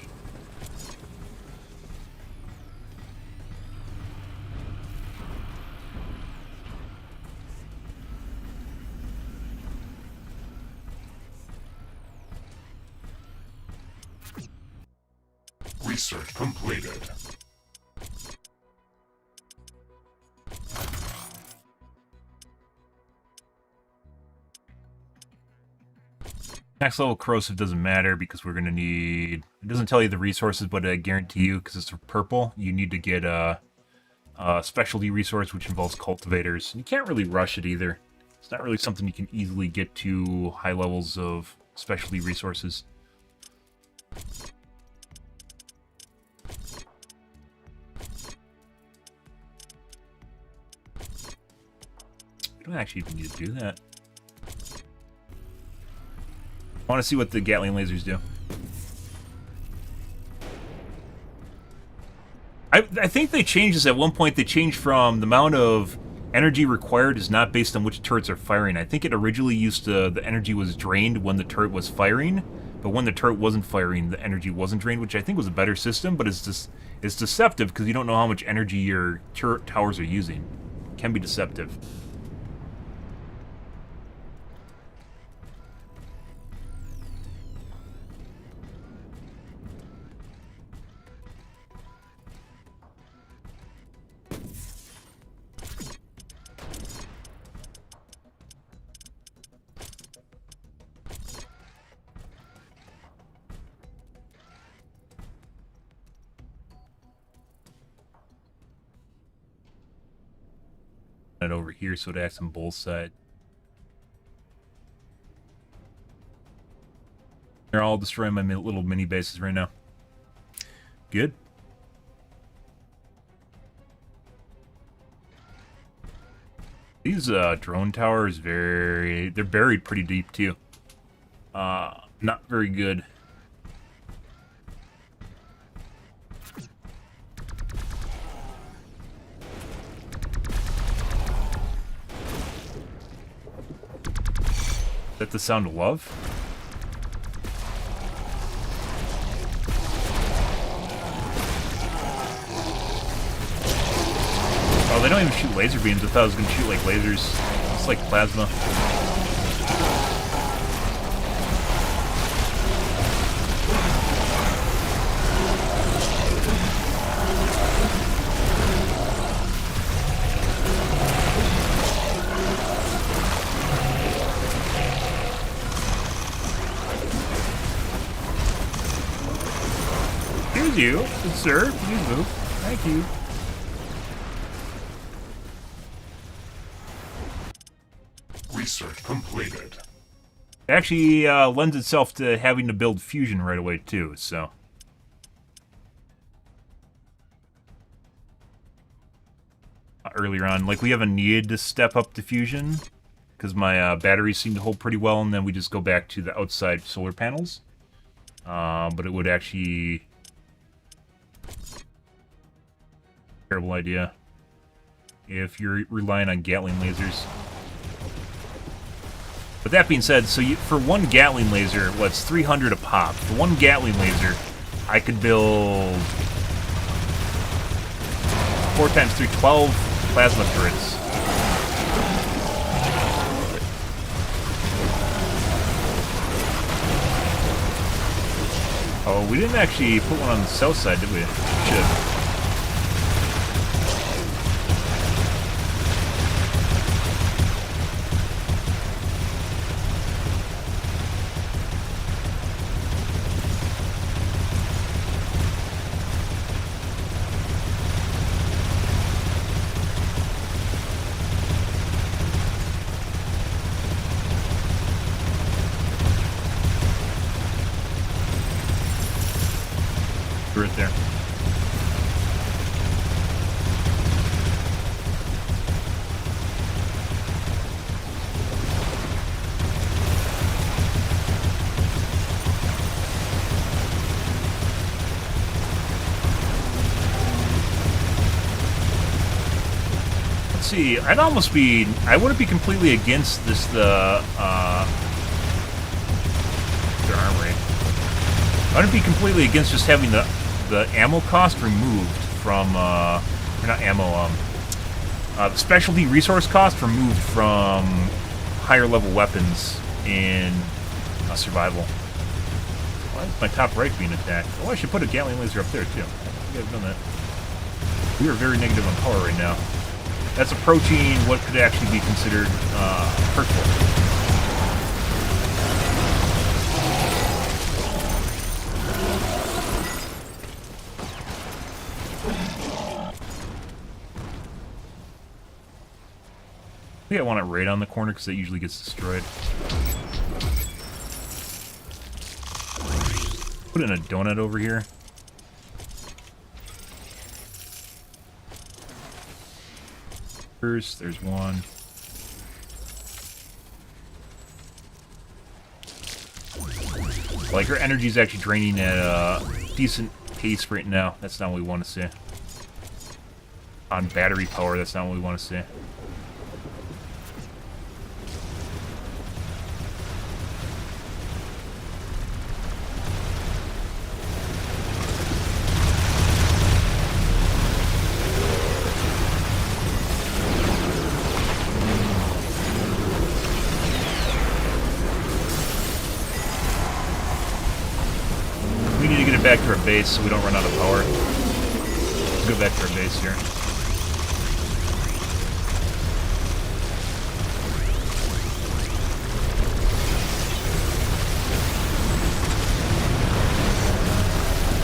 Research completed. Next level corrosive doesn't matter because we're going to need... It doesn't tell you the resources, but I guarantee you, because it's purple, you need to get a specialty resource, which involves cultivators. You can't really rush it either. It's not really something you can easily get to high levels of specialty resources. We don't actually even need to do that. I want to see what the Gatling lasers do. I think they changed this at one point. They changed from the amount of energy required is not based on which turrets are firing. I think it originally used to, the energy was drained when the turret was firing, but when the turret wasn't firing, the energy wasn't drained, which I think was a better system, but it's deceptive because you don't know how much energy your turret towers are using. It can be deceptive. It over here so it acts on both sides. They're all destroying my little mini bases right now. Good. These drone towers, they're buried pretty deep too. Not very good. Is that the sound of love? Oh, they don't even shoot laser beams. I thought I was going to shoot like lasers. It's like plasma. Here's you. Good sir. Please move. Thank you. Research completed. It actually lends itself to having to build fusion right away too, so. Earlier on, like we haven't needed to step up to fusion because my batteries seem to hold pretty well, and then we just go back to the outside solar panels. But it would actually... Terrible idea if you're relying on Gatling lasers. But that being said, so for one Gatling laser, what's 300 a pop? For one Gatling laser, I could build 4 times 3, 12 plasma turrets. Oh, we didn't actually put one on the south side, did we? Should. Right there. Let's see. I wouldn't be completely against this. Their armory. I wouldn't be completely against just having the ammo cost removed from, or not ammo, the specialty resource cost removed from higher level weapons in survival. Why is my top right being attacked? Oh, I should put a Gatling laser up there too. I think I've done that. We are very negative on power right now. That's approaching what could actually be considered hurtful. I think I want it right on the corner because it usually gets destroyed. Put in a donut over here. First, there's one. Like, her energy's actually draining at a decent pace right now. That's not what we want to see. On battery power, that's not what we want to see. Back to our base so we don't run out of power. Let's go back to our base here.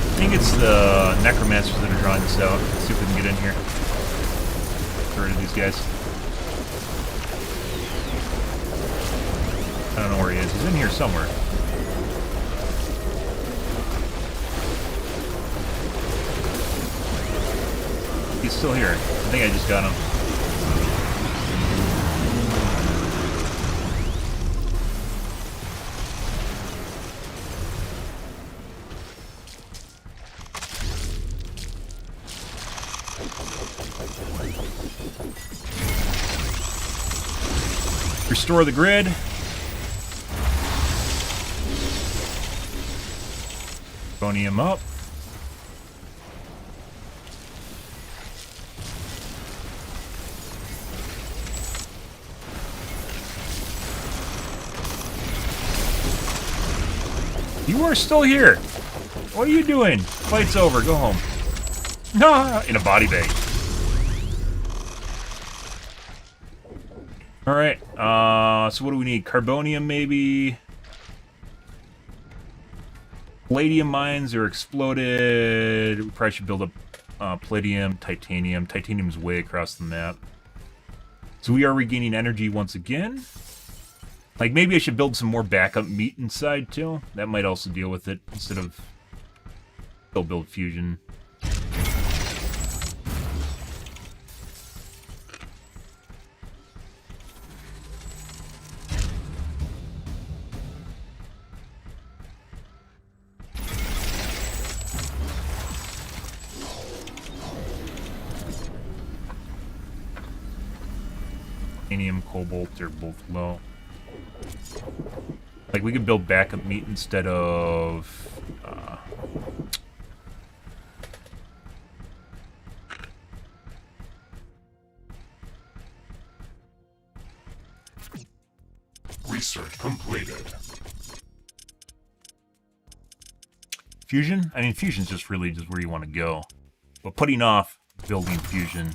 I think it's the necromancers that are drawing this out. Let's see if we can get in here. Get rid of these guys. I don't know where he is. He's in here somewhere. He's still here. I think I just got him. Restore the grid. Carbonium up. You are still here. What are you doing? Flight's over. Go home. No, in a body bag. All right. So what do we need? Carbonium, maybe. Palladium mines are exploded. We probably should build up palladium, titanium. Titanium's way across the map. So we are regaining energy once again. Like, maybe I should build some more backup meat inside, too. That might also deal with it, instead of... still build fusion. Titanium, cobalt are both low. Like, we could build backup meat instead of... Research completed. Fusion? I mean, fusion's just really just where you want to go. But putting off building fusion...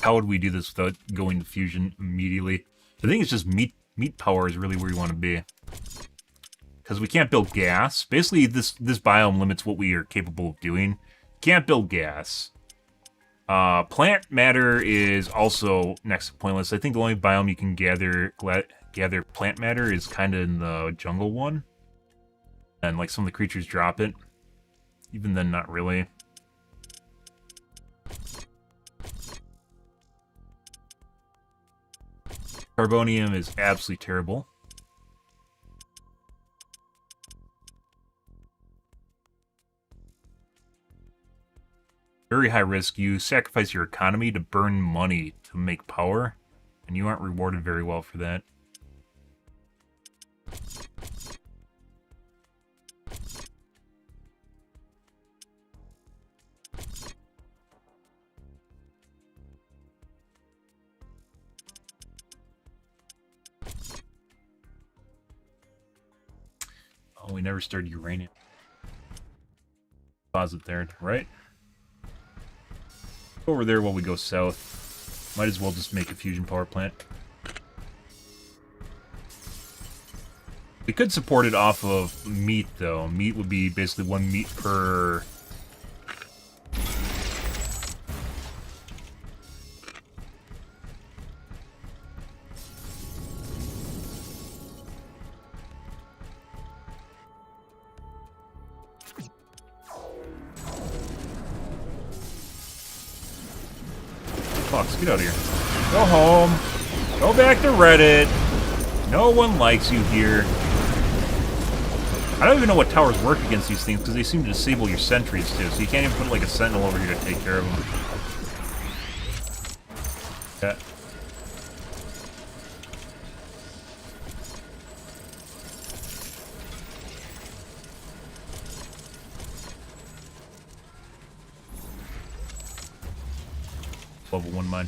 How would we do this without going to fusion immediately? I think it's just meat power is really where you want to be. Because we can't build gas. Basically, this biome limits what we are capable of doing. Can't build gas. Plant matter is also next to pointless. I think the only biome you can gather plant matter is kind of in the jungle one. And like some of the creatures drop it. Even then, not really. Carbonium is absolutely terrible. Very high risk. You sacrifice your economy to burn money to make power, and you aren't rewarded very well for that. Oh, we never started uranium. Deposit there, right? Over there while we go south. Might as well just make a fusion power plant. We could support it off of meat, though. Meat would be basically 1 meat per... Fox, get out of here. Go home. Go back to Reddit. No one likes you here. I don't even know what towers work against these things, because they seem to disable your sentries, too, so you can't even put, like, a sentinel over here to take care of them. Yeah. Level 1 mine.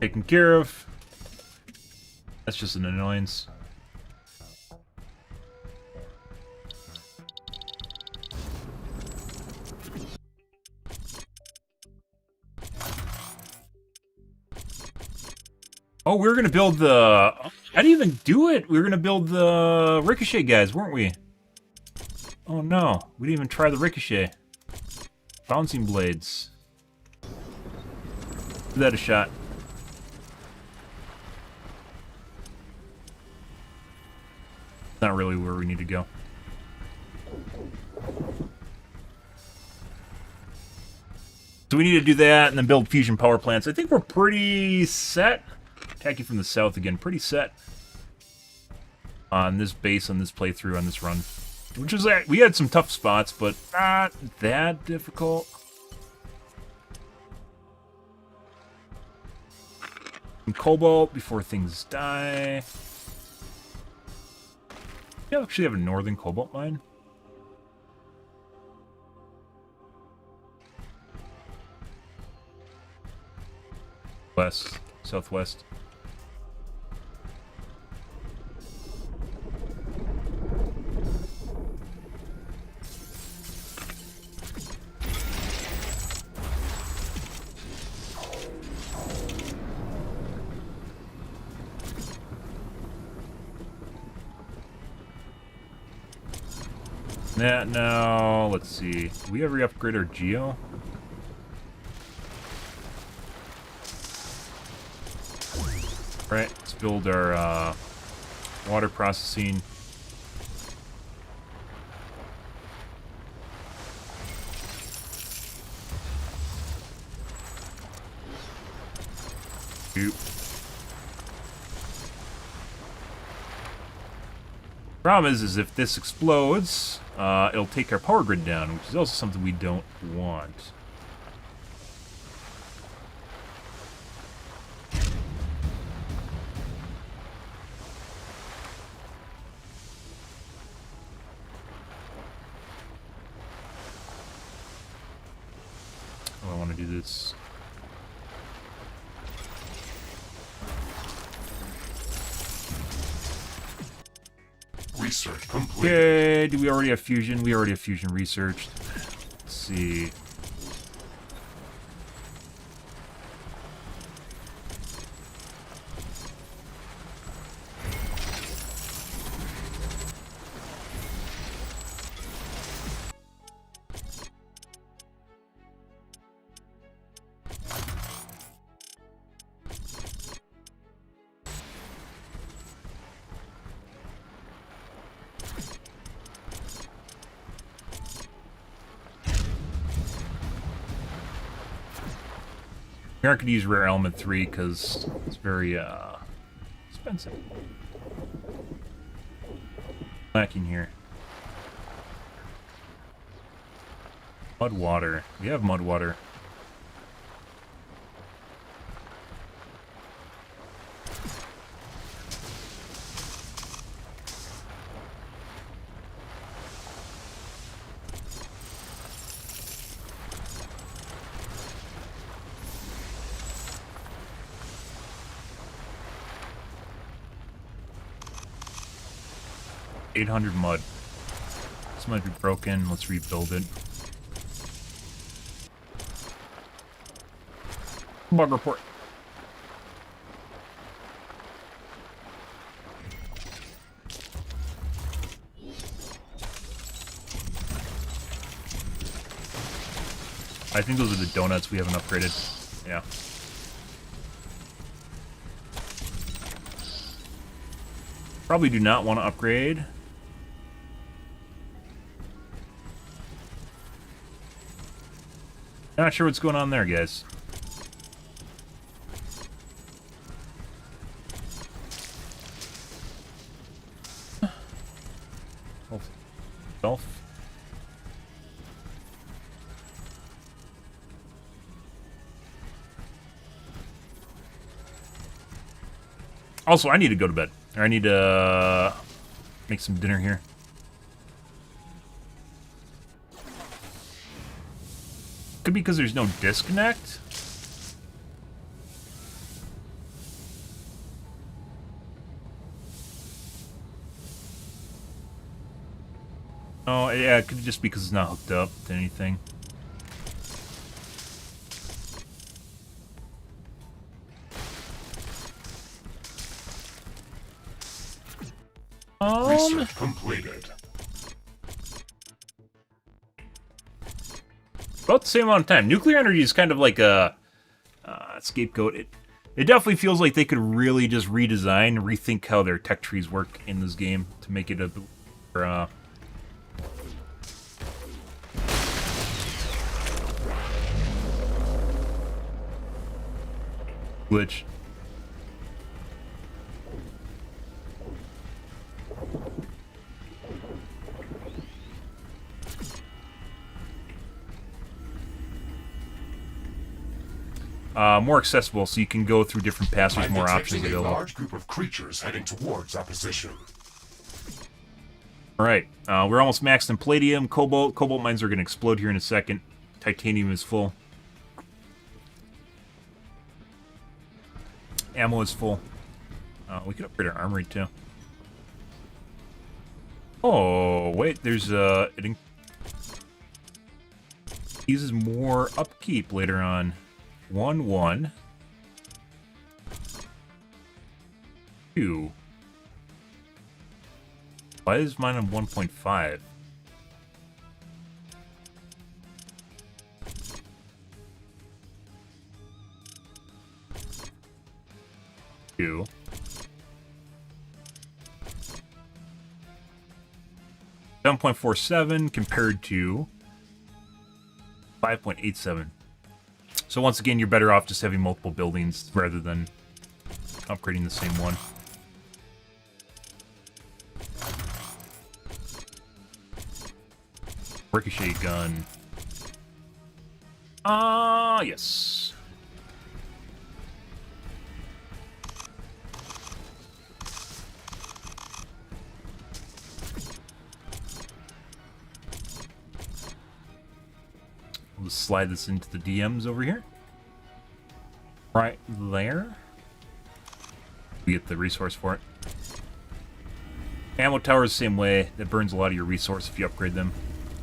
Taken care of. That's just an annoyance. Oh, we were gonna build the... I didn't even do it! We were gonna build the ricochet guys, weren't we? Oh no, we didn't even try the ricochet. Bouncing blades. Give that a shot. Not really where we need to go. So we need to do that and then build fusion power plants. I think we're pretty set. Attacking from the south again, pretty set on this base, on this playthrough, on this run. Which was, we had some tough spots, but not that difficult. Some cobalt before things die. Yeah, we actually have a northern cobalt mine. West, southwest. Now, let's see. Do we ever upgrade our geo? Right, let's build our water processing. Oop. Problem is if this explodes, it'll take our power grid down, which is also something we don't want. Oh, I want to do this. Research complete. Okay, do we already have fusion? We already have fusion researched. Let's see. We aren't going to use Rare Element 3 because it's very expensive. Lacking here. Mud water. We have mud water. $800 mud. This might be broken. Let's rebuild it. Bug report. I think those are the donuts we haven't upgraded. Yeah. Probably do not want to upgrade. Not sure what's going on there, guys. Self. Also, I need to go to bed. Or I need to make some dinner here. Could be because there's no disconnect. Oh, yeah, it could just be because it's not hooked up to anything. Research completed. About the same amount of time. Nuclear energy is kind of like a scapegoat. It definitely feels like they could really just redesign, rethink how their tech trees work in this game to make it a Glitch. More accessible, so you can go through different paths with more options available. A large group of creatures heading towards our position. Alright, we're almost maxed in palladium, cobalt. Cobalt mines are going to explode here in a second. Titanium is full. Ammo is full. We could upgrade our armory too. Oh, wait, there's it uses more upkeep later on. 1-1. 2. Why is mine on 1.5? Two. 7.47 compared to 5.87. So once again, you're better off just having multiple buildings rather than upgrading the same one. Ricochet gun. Yes. We'll just slide this into the DMs over here. Right there. We get the resource for it. Ammo tower is the same way. That burns a lot of your resource if you upgrade them.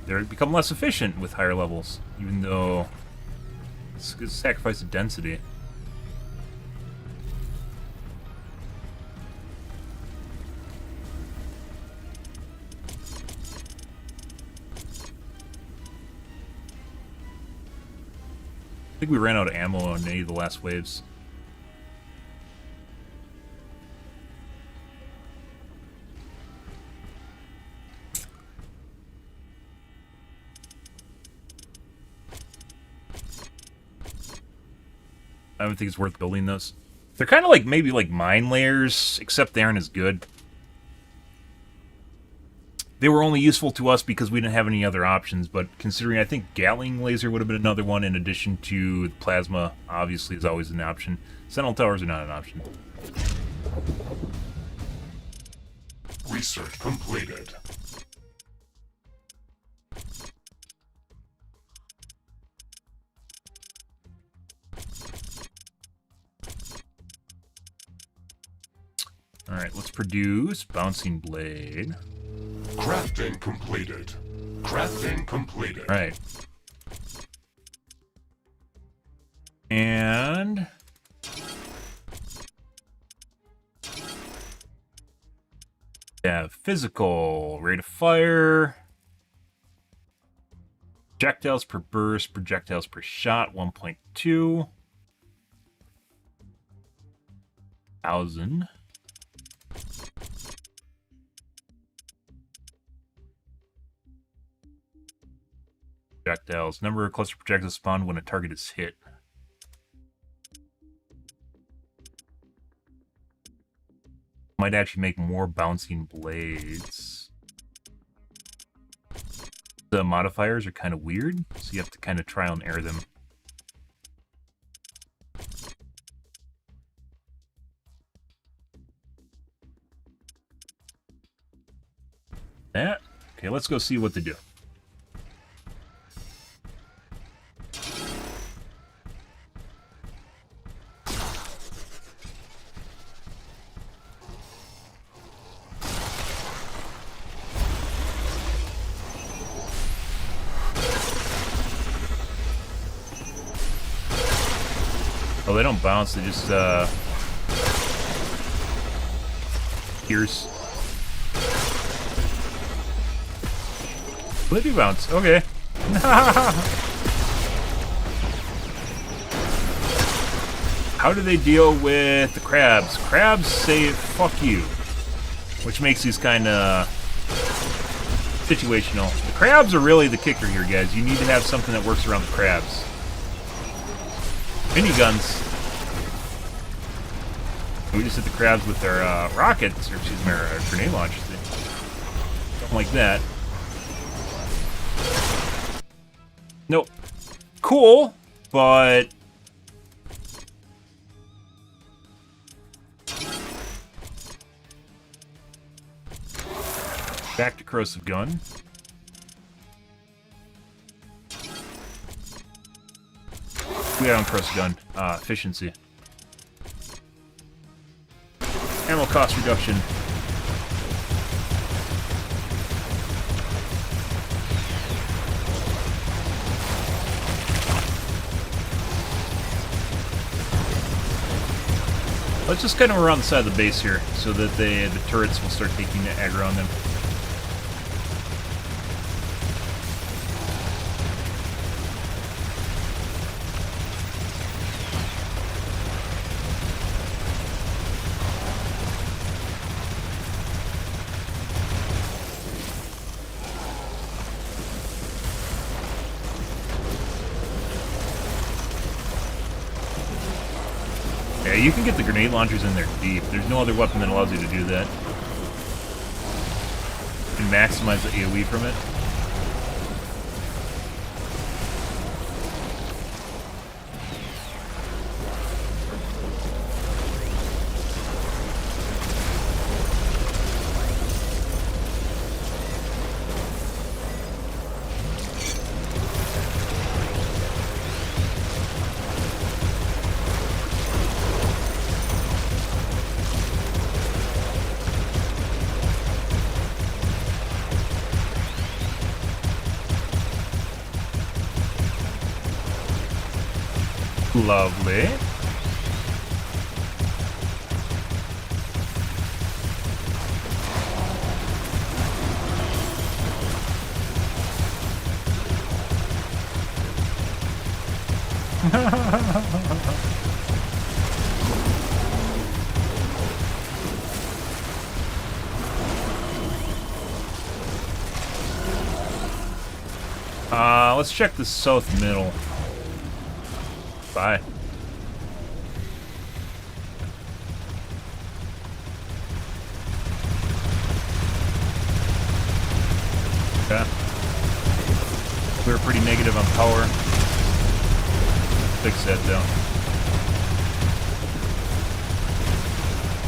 They become less efficient with higher levels, even though it's a sacrifice of density. I think we ran out of ammo on any of the last waves. I don't think it's worth building those. They're kind of like maybe like mine layers, except they aren't as good. They were only useful to us because we didn't have any other options, but considering I think Gatling laser would have been another one in addition to the plasma, obviously is always an option. Sentinel towers are not an option. Research completed. Alright, let's produce Bouncing Blade. Crafting completed. Crafting completed. Right. And have physical rate of fire, projectiles per burst, projectiles per shot 1.2, 1,000. Projectiles. Number of cluster projectiles spawned when a target is hit. Might actually make more bouncing blades. The modifiers are kind of weird, so you have to kind of trial and error them. That. Okay, let's go see what they do. Oh, they don't bounce, they just, pierce. They do bounce, okay. How do they deal with the crabs? Crabs say, fuck you. Which makes these kind of situational. The crabs are really the kicker here, guys. You need to have something that works around the crabs. Miniguns. We just hit the crabs with our rockets, or excuse me, our grenade launchers. Something like that. Nope. Cool, but back to corrosive gun. We got on corrosive gun. Efficiency. Ammo cost reduction. Let's just kind of around the side of the base here, so that the turrets will start taking the aggro on them. Yeah, you can get the grenade launchers in there deep. There's no other weapon that allows you to do that. You can maximize the AoE from it. Lovely. Let's check the south middle. Bye. Yeah. We were pretty negative on power. Fix that though.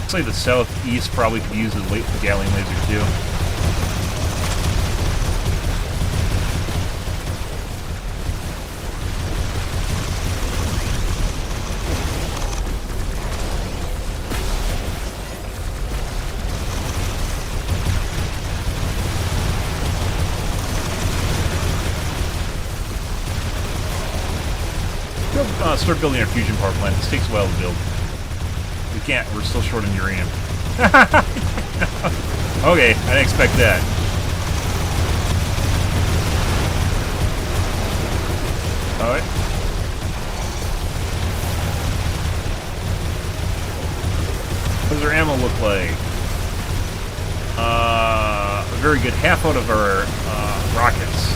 Looks like the southeast probably could use a late galleon laser too. Start building our fusion power plant. This takes a while to build. We can't. We're still short on uranium. Okay, I didn't expect that. Alright. What does our ammo look like? Very good. Half out of our rockets.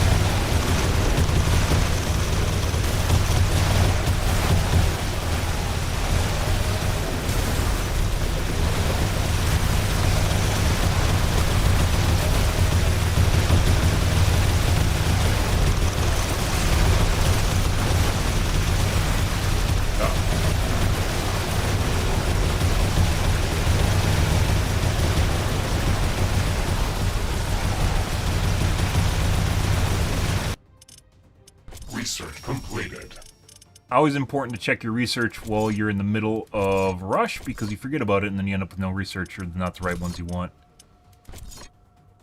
Research completed. Always important to check your research while you're in the middle of rush, because you forget about it and then you end up with no research or not the right ones you want.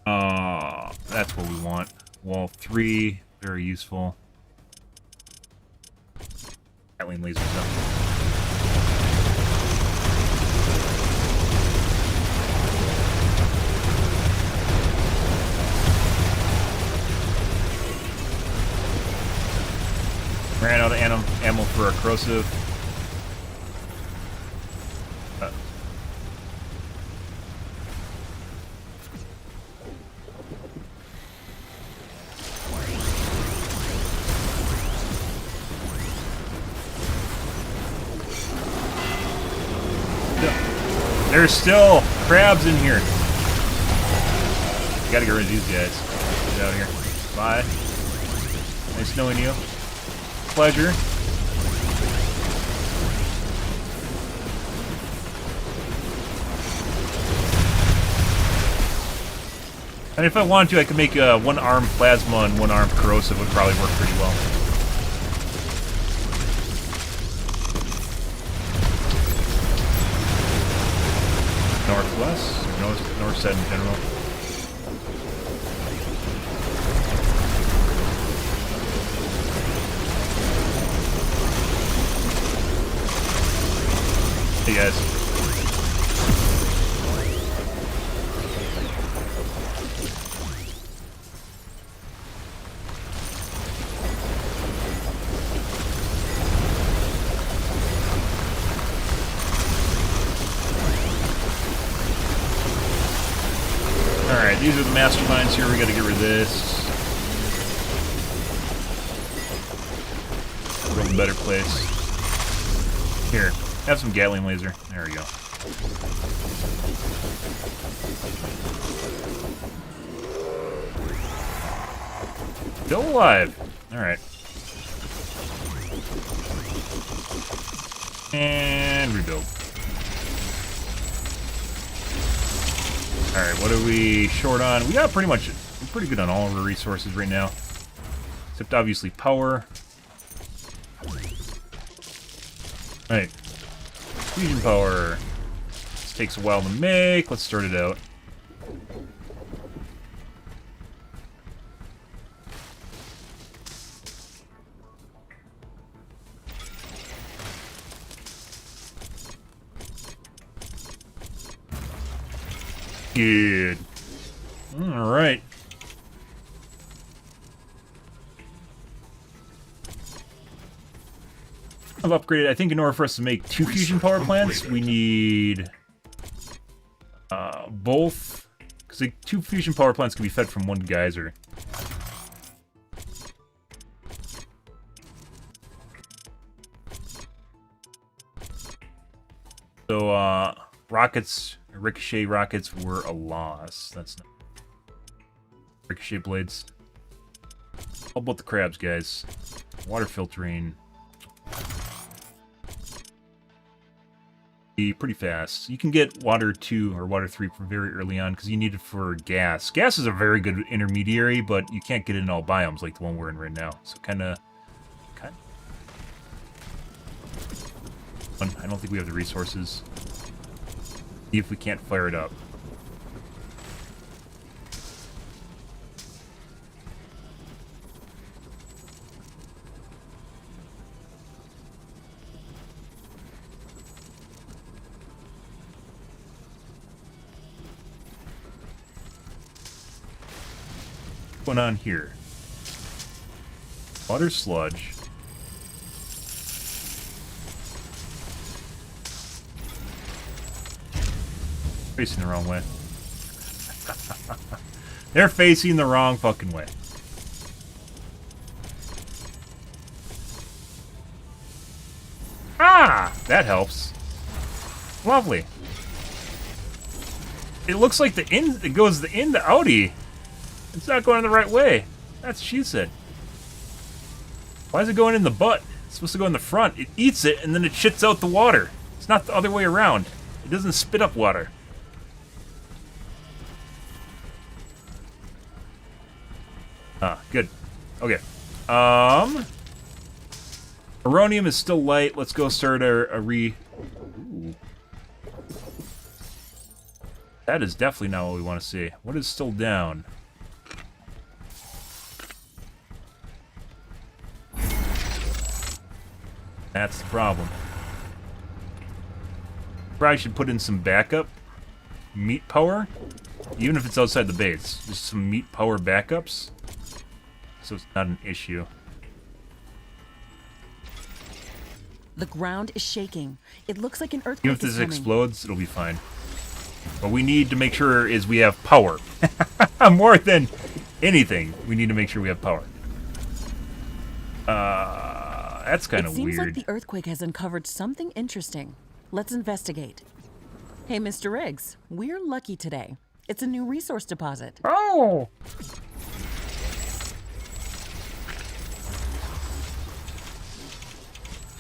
That's what we want. Wall 3, very useful. Gatling laser stuff. Ran out of ammo for a corrosive. There's still crabs in here. Gotta get rid of these guys. Get out of here. Bye. Nice knowing you. Pleasure. And if I wanted to, I could make one-arm plasma and one-arm corrosive would probably work pretty well. Northwest, or north side in general. Hey guys. Alright, these are the masterminds here. We gotta get rid of this. We're in a better place. Here, have some Gatling laser. There we go. Still alive. Alright. And rebuild. Alright, what are we short on? We got pretty much, we're pretty good on all of our resources right now. Except obviously power. Alright. Fusion power. This takes a while to make. Let's start it out. Good. Alright. I've upgraded. I think in order for us to make 2 fusion power plants, we need both. Because like, 2 fusion power plants can be fed from one geyser. So, rockets, ricochet rockets were a loss. That's not... Ricochet blades. How about the crabs, guys? Water filtering. Be pretty fast. You can get water 2 or water 3 from very early on because you need it for gas. Gas is a very good intermediary, but you can't get it in all biomes like the one we're in right now. So kind of. I don't think we have the resources. See if we can't fire it up. What's going on here? Water sludge. Facing the wrong way. They're facing the wrong fucking way. Ah! That helps. Lovely. It looks like the in it goes the in the outie. It's not going the right way. That's what she said. Why is it going in the butt? It's supposed to go in the front. It eats it and then it shits out the water. It's not the other way around. It doesn't spit up water. Ah, good. Okay. Uranium is still light. Let's go start a re... Ooh. That is definitely not what we want to see. What is still down? That's the problem. Probably should put in some backup meat power, even if it's outside the base. Just some meat power backups, so it's not an issue. The ground is shaking. It looks like an earthquake. Even if this explodes, it'll be fine. What we need to make sure is we have power. More than anything, we need to make sure we have power. That's kind of weird. It seems like the earthquake has uncovered something interesting. Let's investigate. Hey, Mr. Riggs, we're lucky today. It's a new resource deposit. Oh! I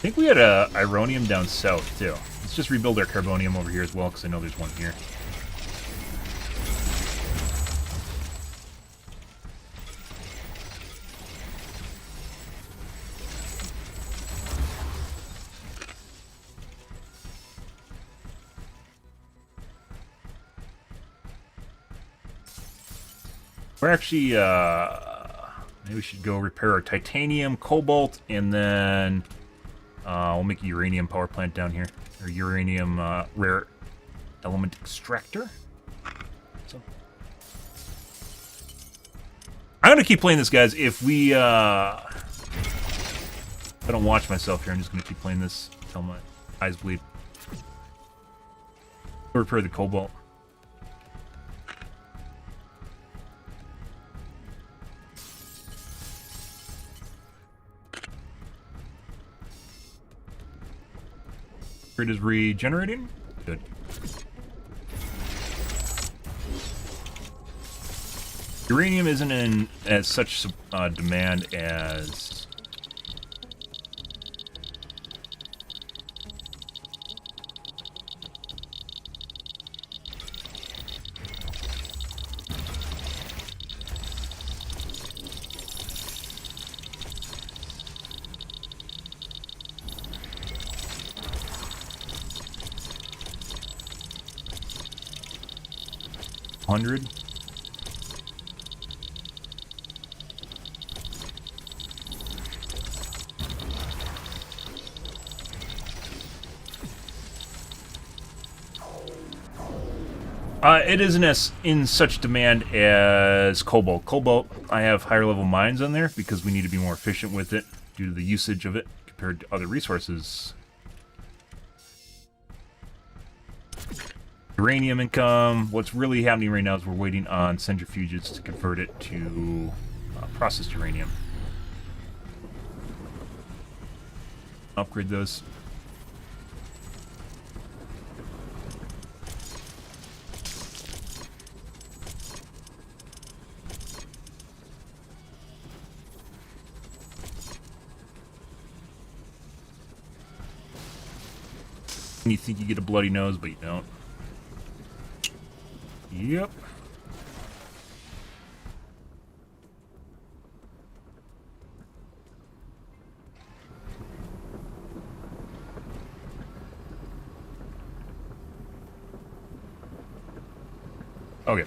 think we had a Ironium down south, too. Let's just rebuild our Carbonium over here as well, because I know there's one here. We're actually, maybe we should go repair our titanium, cobalt, and then we'll make a uranium power plant down here. Or uranium rare element extractor. So. I'm going to keep playing this, guys. If I don't watch myself here, I'm just going to keep playing this until my eyes bleed. Repair the cobalt. Grid is regenerating. Good. Uranium isn't in as such demand as... $100. It isn't as in such demand as cobalt. Cobalt, I have higher level mines on there because we need to be more efficient with it due to the usage of it compared to other resources. Uranium income. What's really happening right now is we're waiting on centrifuges to convert it to processed uranium. Upgrade those. You think you get a bloody nose, but you don't. Yep. Okay.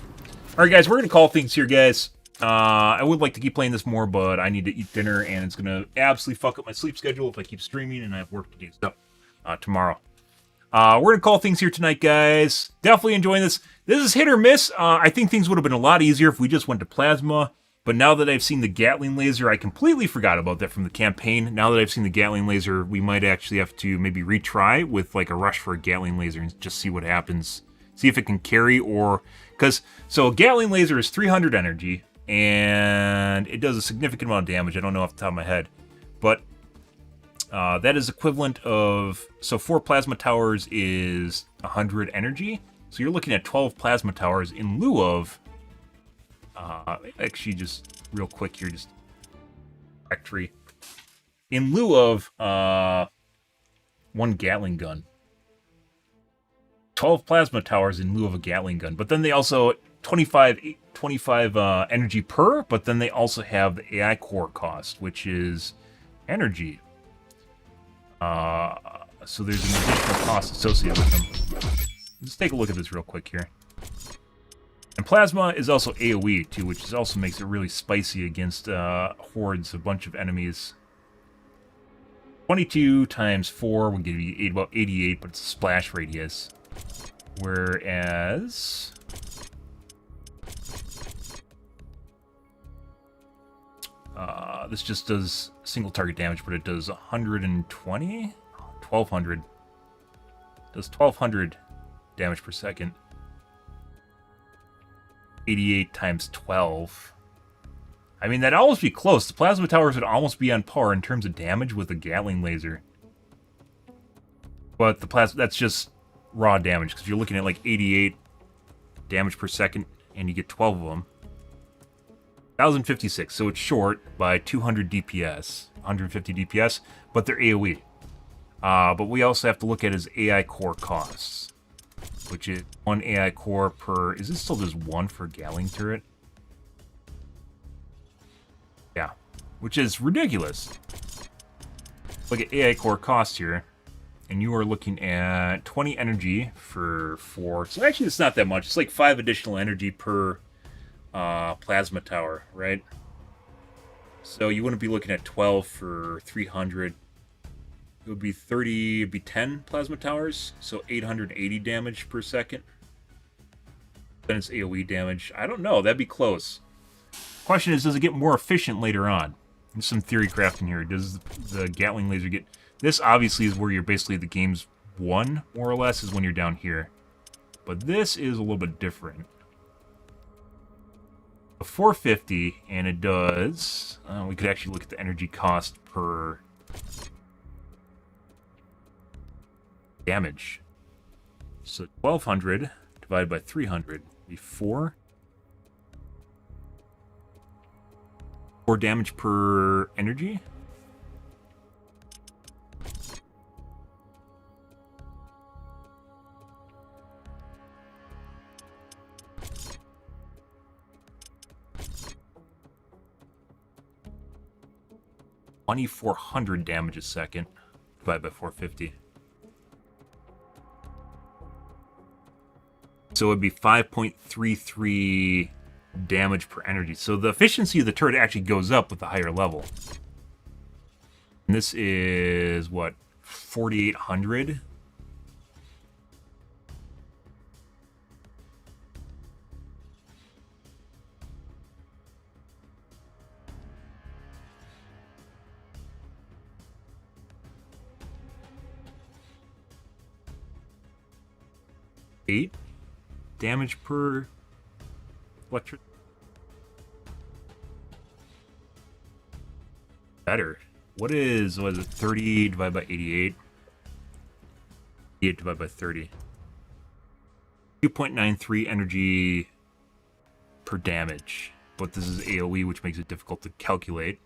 Alright, guys, we're going to call things here, guys. I would like to keep playing this more, but I need to eat dinner, and it's going to absolutely fuck up my sleep schedule if I keep streaming, and I have work to do tomorrow. We're going to call things here tonight, guys. Definitely enjoying this. This is hit or miss. I think things would have been a lot easier if we just went to plasma. But now that I've seen the Gatling laser, I completely forgot about that from the campaign. Now that I've seen the Gatling laser, we might actually have to maybe retry with like a rush for a Gatling laser and just see what happens. See if it can carry or... So a Gatling laser is 300 energy, and it does a significant amount of damage. I don't know off the top of my head. But... that is equivalent of... So 4 plasma towers is 100 energy. So you're looking at 12 plasma towers in lieu of... actually, just real quick here, just... factory. In lieu of 1 Gatling gun. 12 plasma towers in lieu of a Gatling gun. But then they also... 25 energy per, but then they also have the AI core cost, which is energy. So there's an additional cost associated with them. Let's take a look at this real quick here. And plasma is also AoE too, which also makes it really spicy against hordes, a bunch of enemies. 22 times 4 will give you about 88, but it's a splash radius. Whereas... this just does single target damage, but it does 120? 1200. Does 1200 damage per second. 88 times 12. I mean, that'd almost be close. The plasma towers would almost be on par in terms of damage with the Gatling laser. But the plasma, that's just raw damage, because you're looking at like 88 damage per second, and you get 12 of them. 1056, so it's short by 200 DPS, 150 DPS, but they're AoE. But we also have to look at his AI core costs, which is 1 AI core per... Is it still just 1 for Gatling turret? Yeah, which is ridiculous. Look at AI core cost here, and you are looking at 20 energy for 4. So actually, it's not that much. It's like 5 additional energy per plasma tower, right? So you wouldn't be looking at 12 for 300. It would be 30, it'd be 10 plasma towers, so 880 damage per second. Then it's AoE damage. I don't know, that'd be close. Question is, does it get more efficient later on? There's some theory crafting here. Does the Gatling laser get... This obviously is where you're basically the game's won, more or less, is when you're down here. But this is a little bit different. A 450, and it does... we could actually look at the energy cost per... damage. So 1200 divided by 300 would be 4 damage per energy. $2,400 damage a second divided by 450. So it would be 5.33 damage per energy. So the efficiency of the turret actually goes up with the higher level. And this is, what, 4,800? $8 damage per electric. Better. What is it, 30 divided by 88? 88 divided by 30. 2.93 energy per damage. But this is AoE, which makes it difficult to calculate.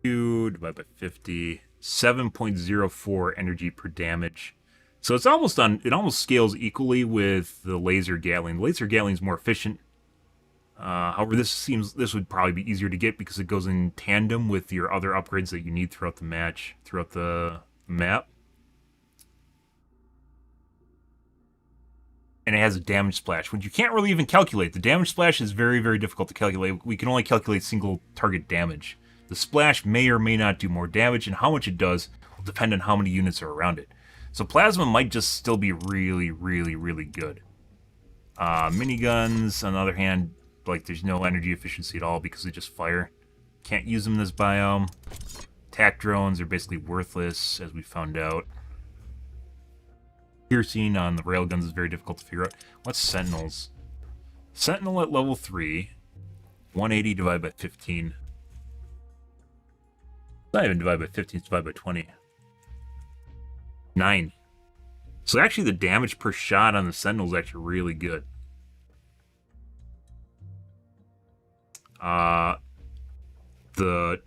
Divided by 50, 7.04 energy per damage. So it's almost on. It almost scales equally with the laser Gatling. The laser Gatling is more efficient. However, this would probably be easier to get because it goes in tandem with your other upgrades that you need throughout the match, throughout the map. And it has a damage splash, which you can't really even calculate. The damage splash is very, very difficult to calculate. We can only calculate single target damage. The splash may or may not do more damage, and how much it does will depend on how many units are around it. So plasma might just still be really, really, really good. Miniguns, on the other hand, like there's no energy efficiency at all because they just fire. Can't use them in this biome. Attack drones are basically worthless, as we found out. Piercing on the railguns is very difficult to figure out. What's Sentinels? Sentinel at level 3, 180 divided by 15. Not even divided by 15, it's divided by 20. 9. So actually the damage per shot on the Sentinel is actually really good. The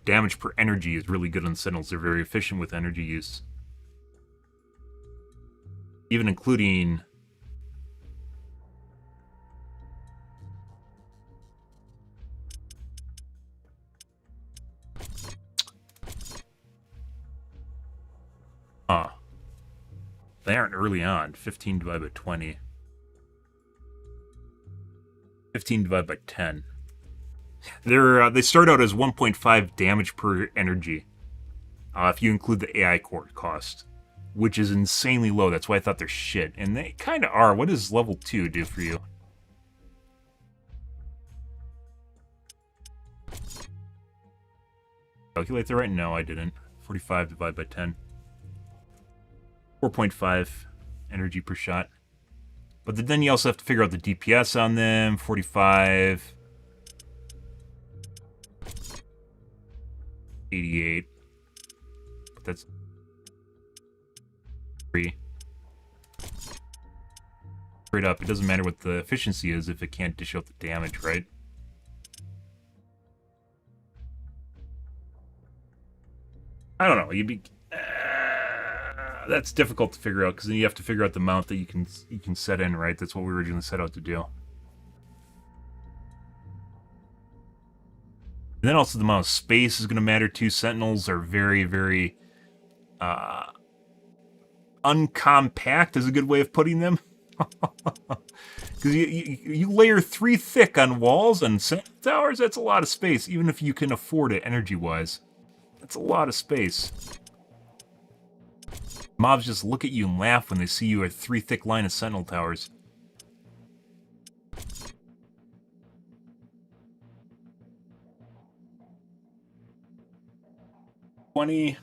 damage per energy is really good on the Sentinels. They're very efficient with energy use. Even including... They aren't early on. 15 divided by 20. 15 divided by 10. They start out as 1.5 damage per energy. If you include the AI core cost. Which is insanely low. That's why I thought they're shit. And they kind of are. What does level 2 do for you? Calculate that right? No, I didn't. 45 divided by 10. 4.5 energy per shot. But then you also have to figure out the DPS on them. 45 88. That's 3. Straight up, it doesn't matter what the efficiency is if it can't dish out the damage, right? I don't know. You'd be that's difficult to figure out because then you have to figure out the amount that you can set in, right? That's what we originally set out to do. And then also the amount of space is going to matter too. Sentinels are very, very uncompact is a good way of putting them. Because you layer 3 thick on walls and sentinel towers, that's a lot of space, even if you can afford it energy-wise. That's a lot of space. Mobs just look at you and laugh when they see you a 3 thick line of sentinel towers. $20.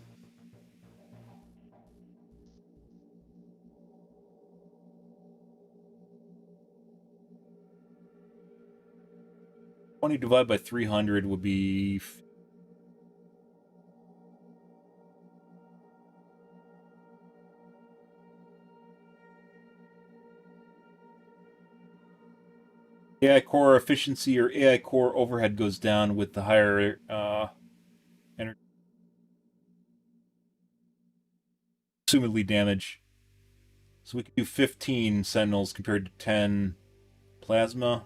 $20 divided by 300 would be... AI core efficiency or AI core overhead goes down with the higher energy. Assumedly damage. So we can do 15 sentinels compared to 10 plasma.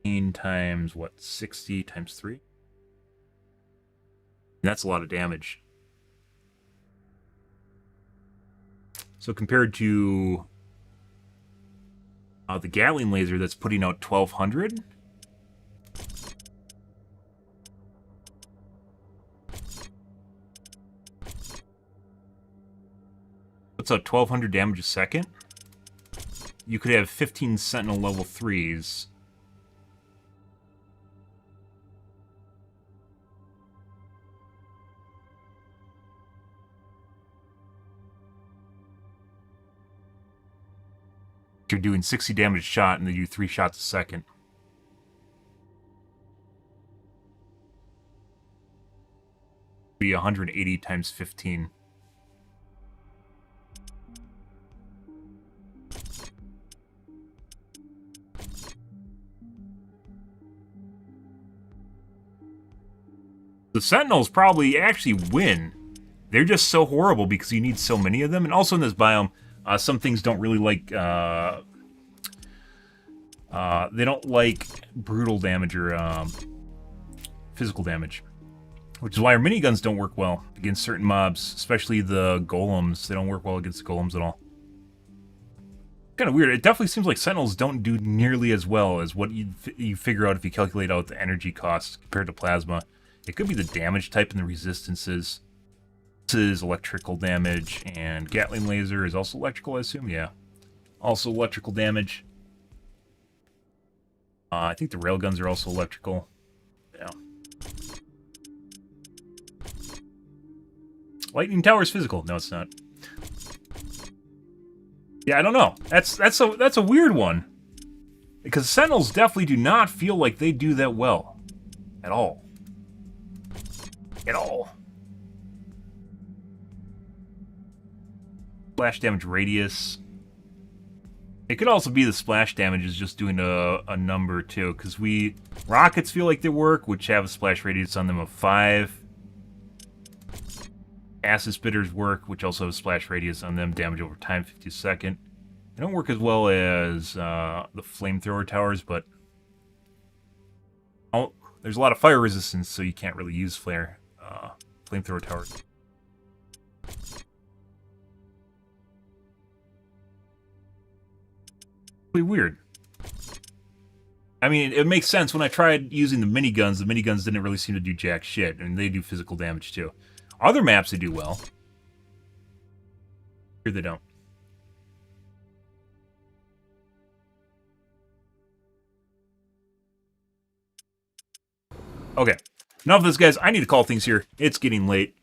15 times what? 60 times 3? And that's a lot of damage. So compared to the Gatling laser that's putting out 1200. Puts out 1200 damage a second. You could have 15 Sentinel level 3s. You're doing 60 damage a shot and they do 3 shots a second. Be 180 times 15. The Sentinels probably actually win. They're just so horrible because you need so many of them. And also in this biome, some things don't really like, they don't like brutal damage or physical damage. Which is why our miniguns don't work well against certain mobs, especially the golems. They don't work well against the golems at all. Kind of weird. It definitely seems like Sentinels don't do nearly as well as what you figure out if you calculate out the energy costs compared to Plasma. It could be the damage type and the resistances. This is electrical damage, and Gatling laser is also electrical, I assume? Yeah. Also electrical damage. I think the railguns are also electrical. Yeah. Lightning Tower is physical. No, it's not. Yeah, I don't know. That's a weird one. Because Sentinels definitely do not feel like they do that well. At all. At all. Splash damage radius. It could also be the splash damage is just doing a number too, because rockets feel like they work, which have a splash radius on them of 5. Acid spitters work, which also have a splash radius on them, damage over time, 50 a second. They don't work as well as the flamethrower towers, but there's a lot of fire resistance, so you can't really use flamethrower towers. Really weird. I mean, it makes sense. When I tried using the miniguns didn't really seem to do jack shit, and they do physical damage too. Other maps they do well. Here they don't. Okay. Enough of this, guys. I need to call things here. It's getting late.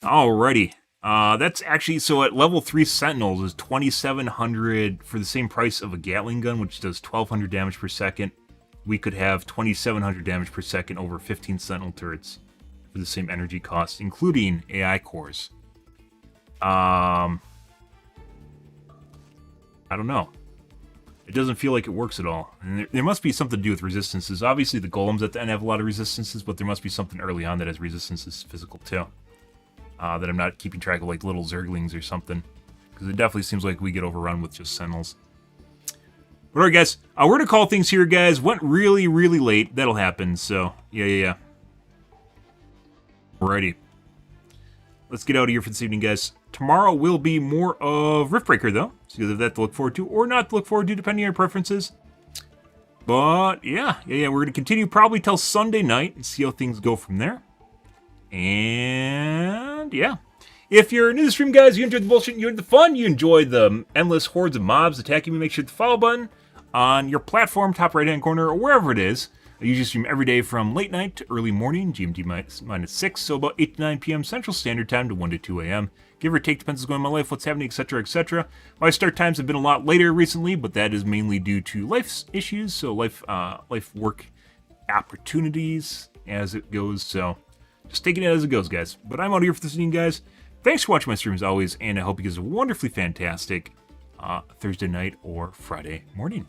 Alrighty. That's actually, so at level 3 Sentinels is 2,700 for the same price of a Gatling gun, which does 1,200 damage per second. we could have 2,700 damage per second over 15 Sentinel turrets for the same energy cost, including AI cores. I don't know. It doesn't feel like it works at all. And there must be something to do with resistances. Obviously, the golems at the end have a lot of resistances, but there must be something early on that has resistances physical too. That I'm not keeping track of, like little zerglings or something. Because it definitely seems like we get overrun with just sentinels. But alright, guys. We're going to call things here, guys. Went really, really late. That'll happen, so yeah. Alrighty. Let's get out of here for this evening, guys. Tomorrow will be more of Riftbreaker, though. So you have that to look forward to, or not to look forward to, depending on your preferences. But, yeah. We're going to continue probably till Sunday night and see how things go from there. And, yeah. If you're new to the stream, guys, you enjoyed the bullshit, you enjoyed the fun, you enjoyed the endless hordes of mobs attacking me, make sure to hit the follow button on your platform, top right-hand corner, or wherever it is. I usually stream every day from late night to early morning, GMT minus 6, so about 8 to 9 p.m. Central Standard Time to 1 to 2 a.m. Give or take, depends what's going on in my life, what's happening, etc., etc. My start times have been a lot later recently, but that is mainly due to life issues, so life work opportunities as it goes, so just taking it as it goes, guys. But I'm out here for this evening, guys. Thanks for watching my stream as always, and I hope you guys have a wonderfully fantastic Thursday night or Friday morning.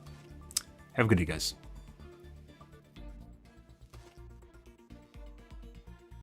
Have a good day, guys.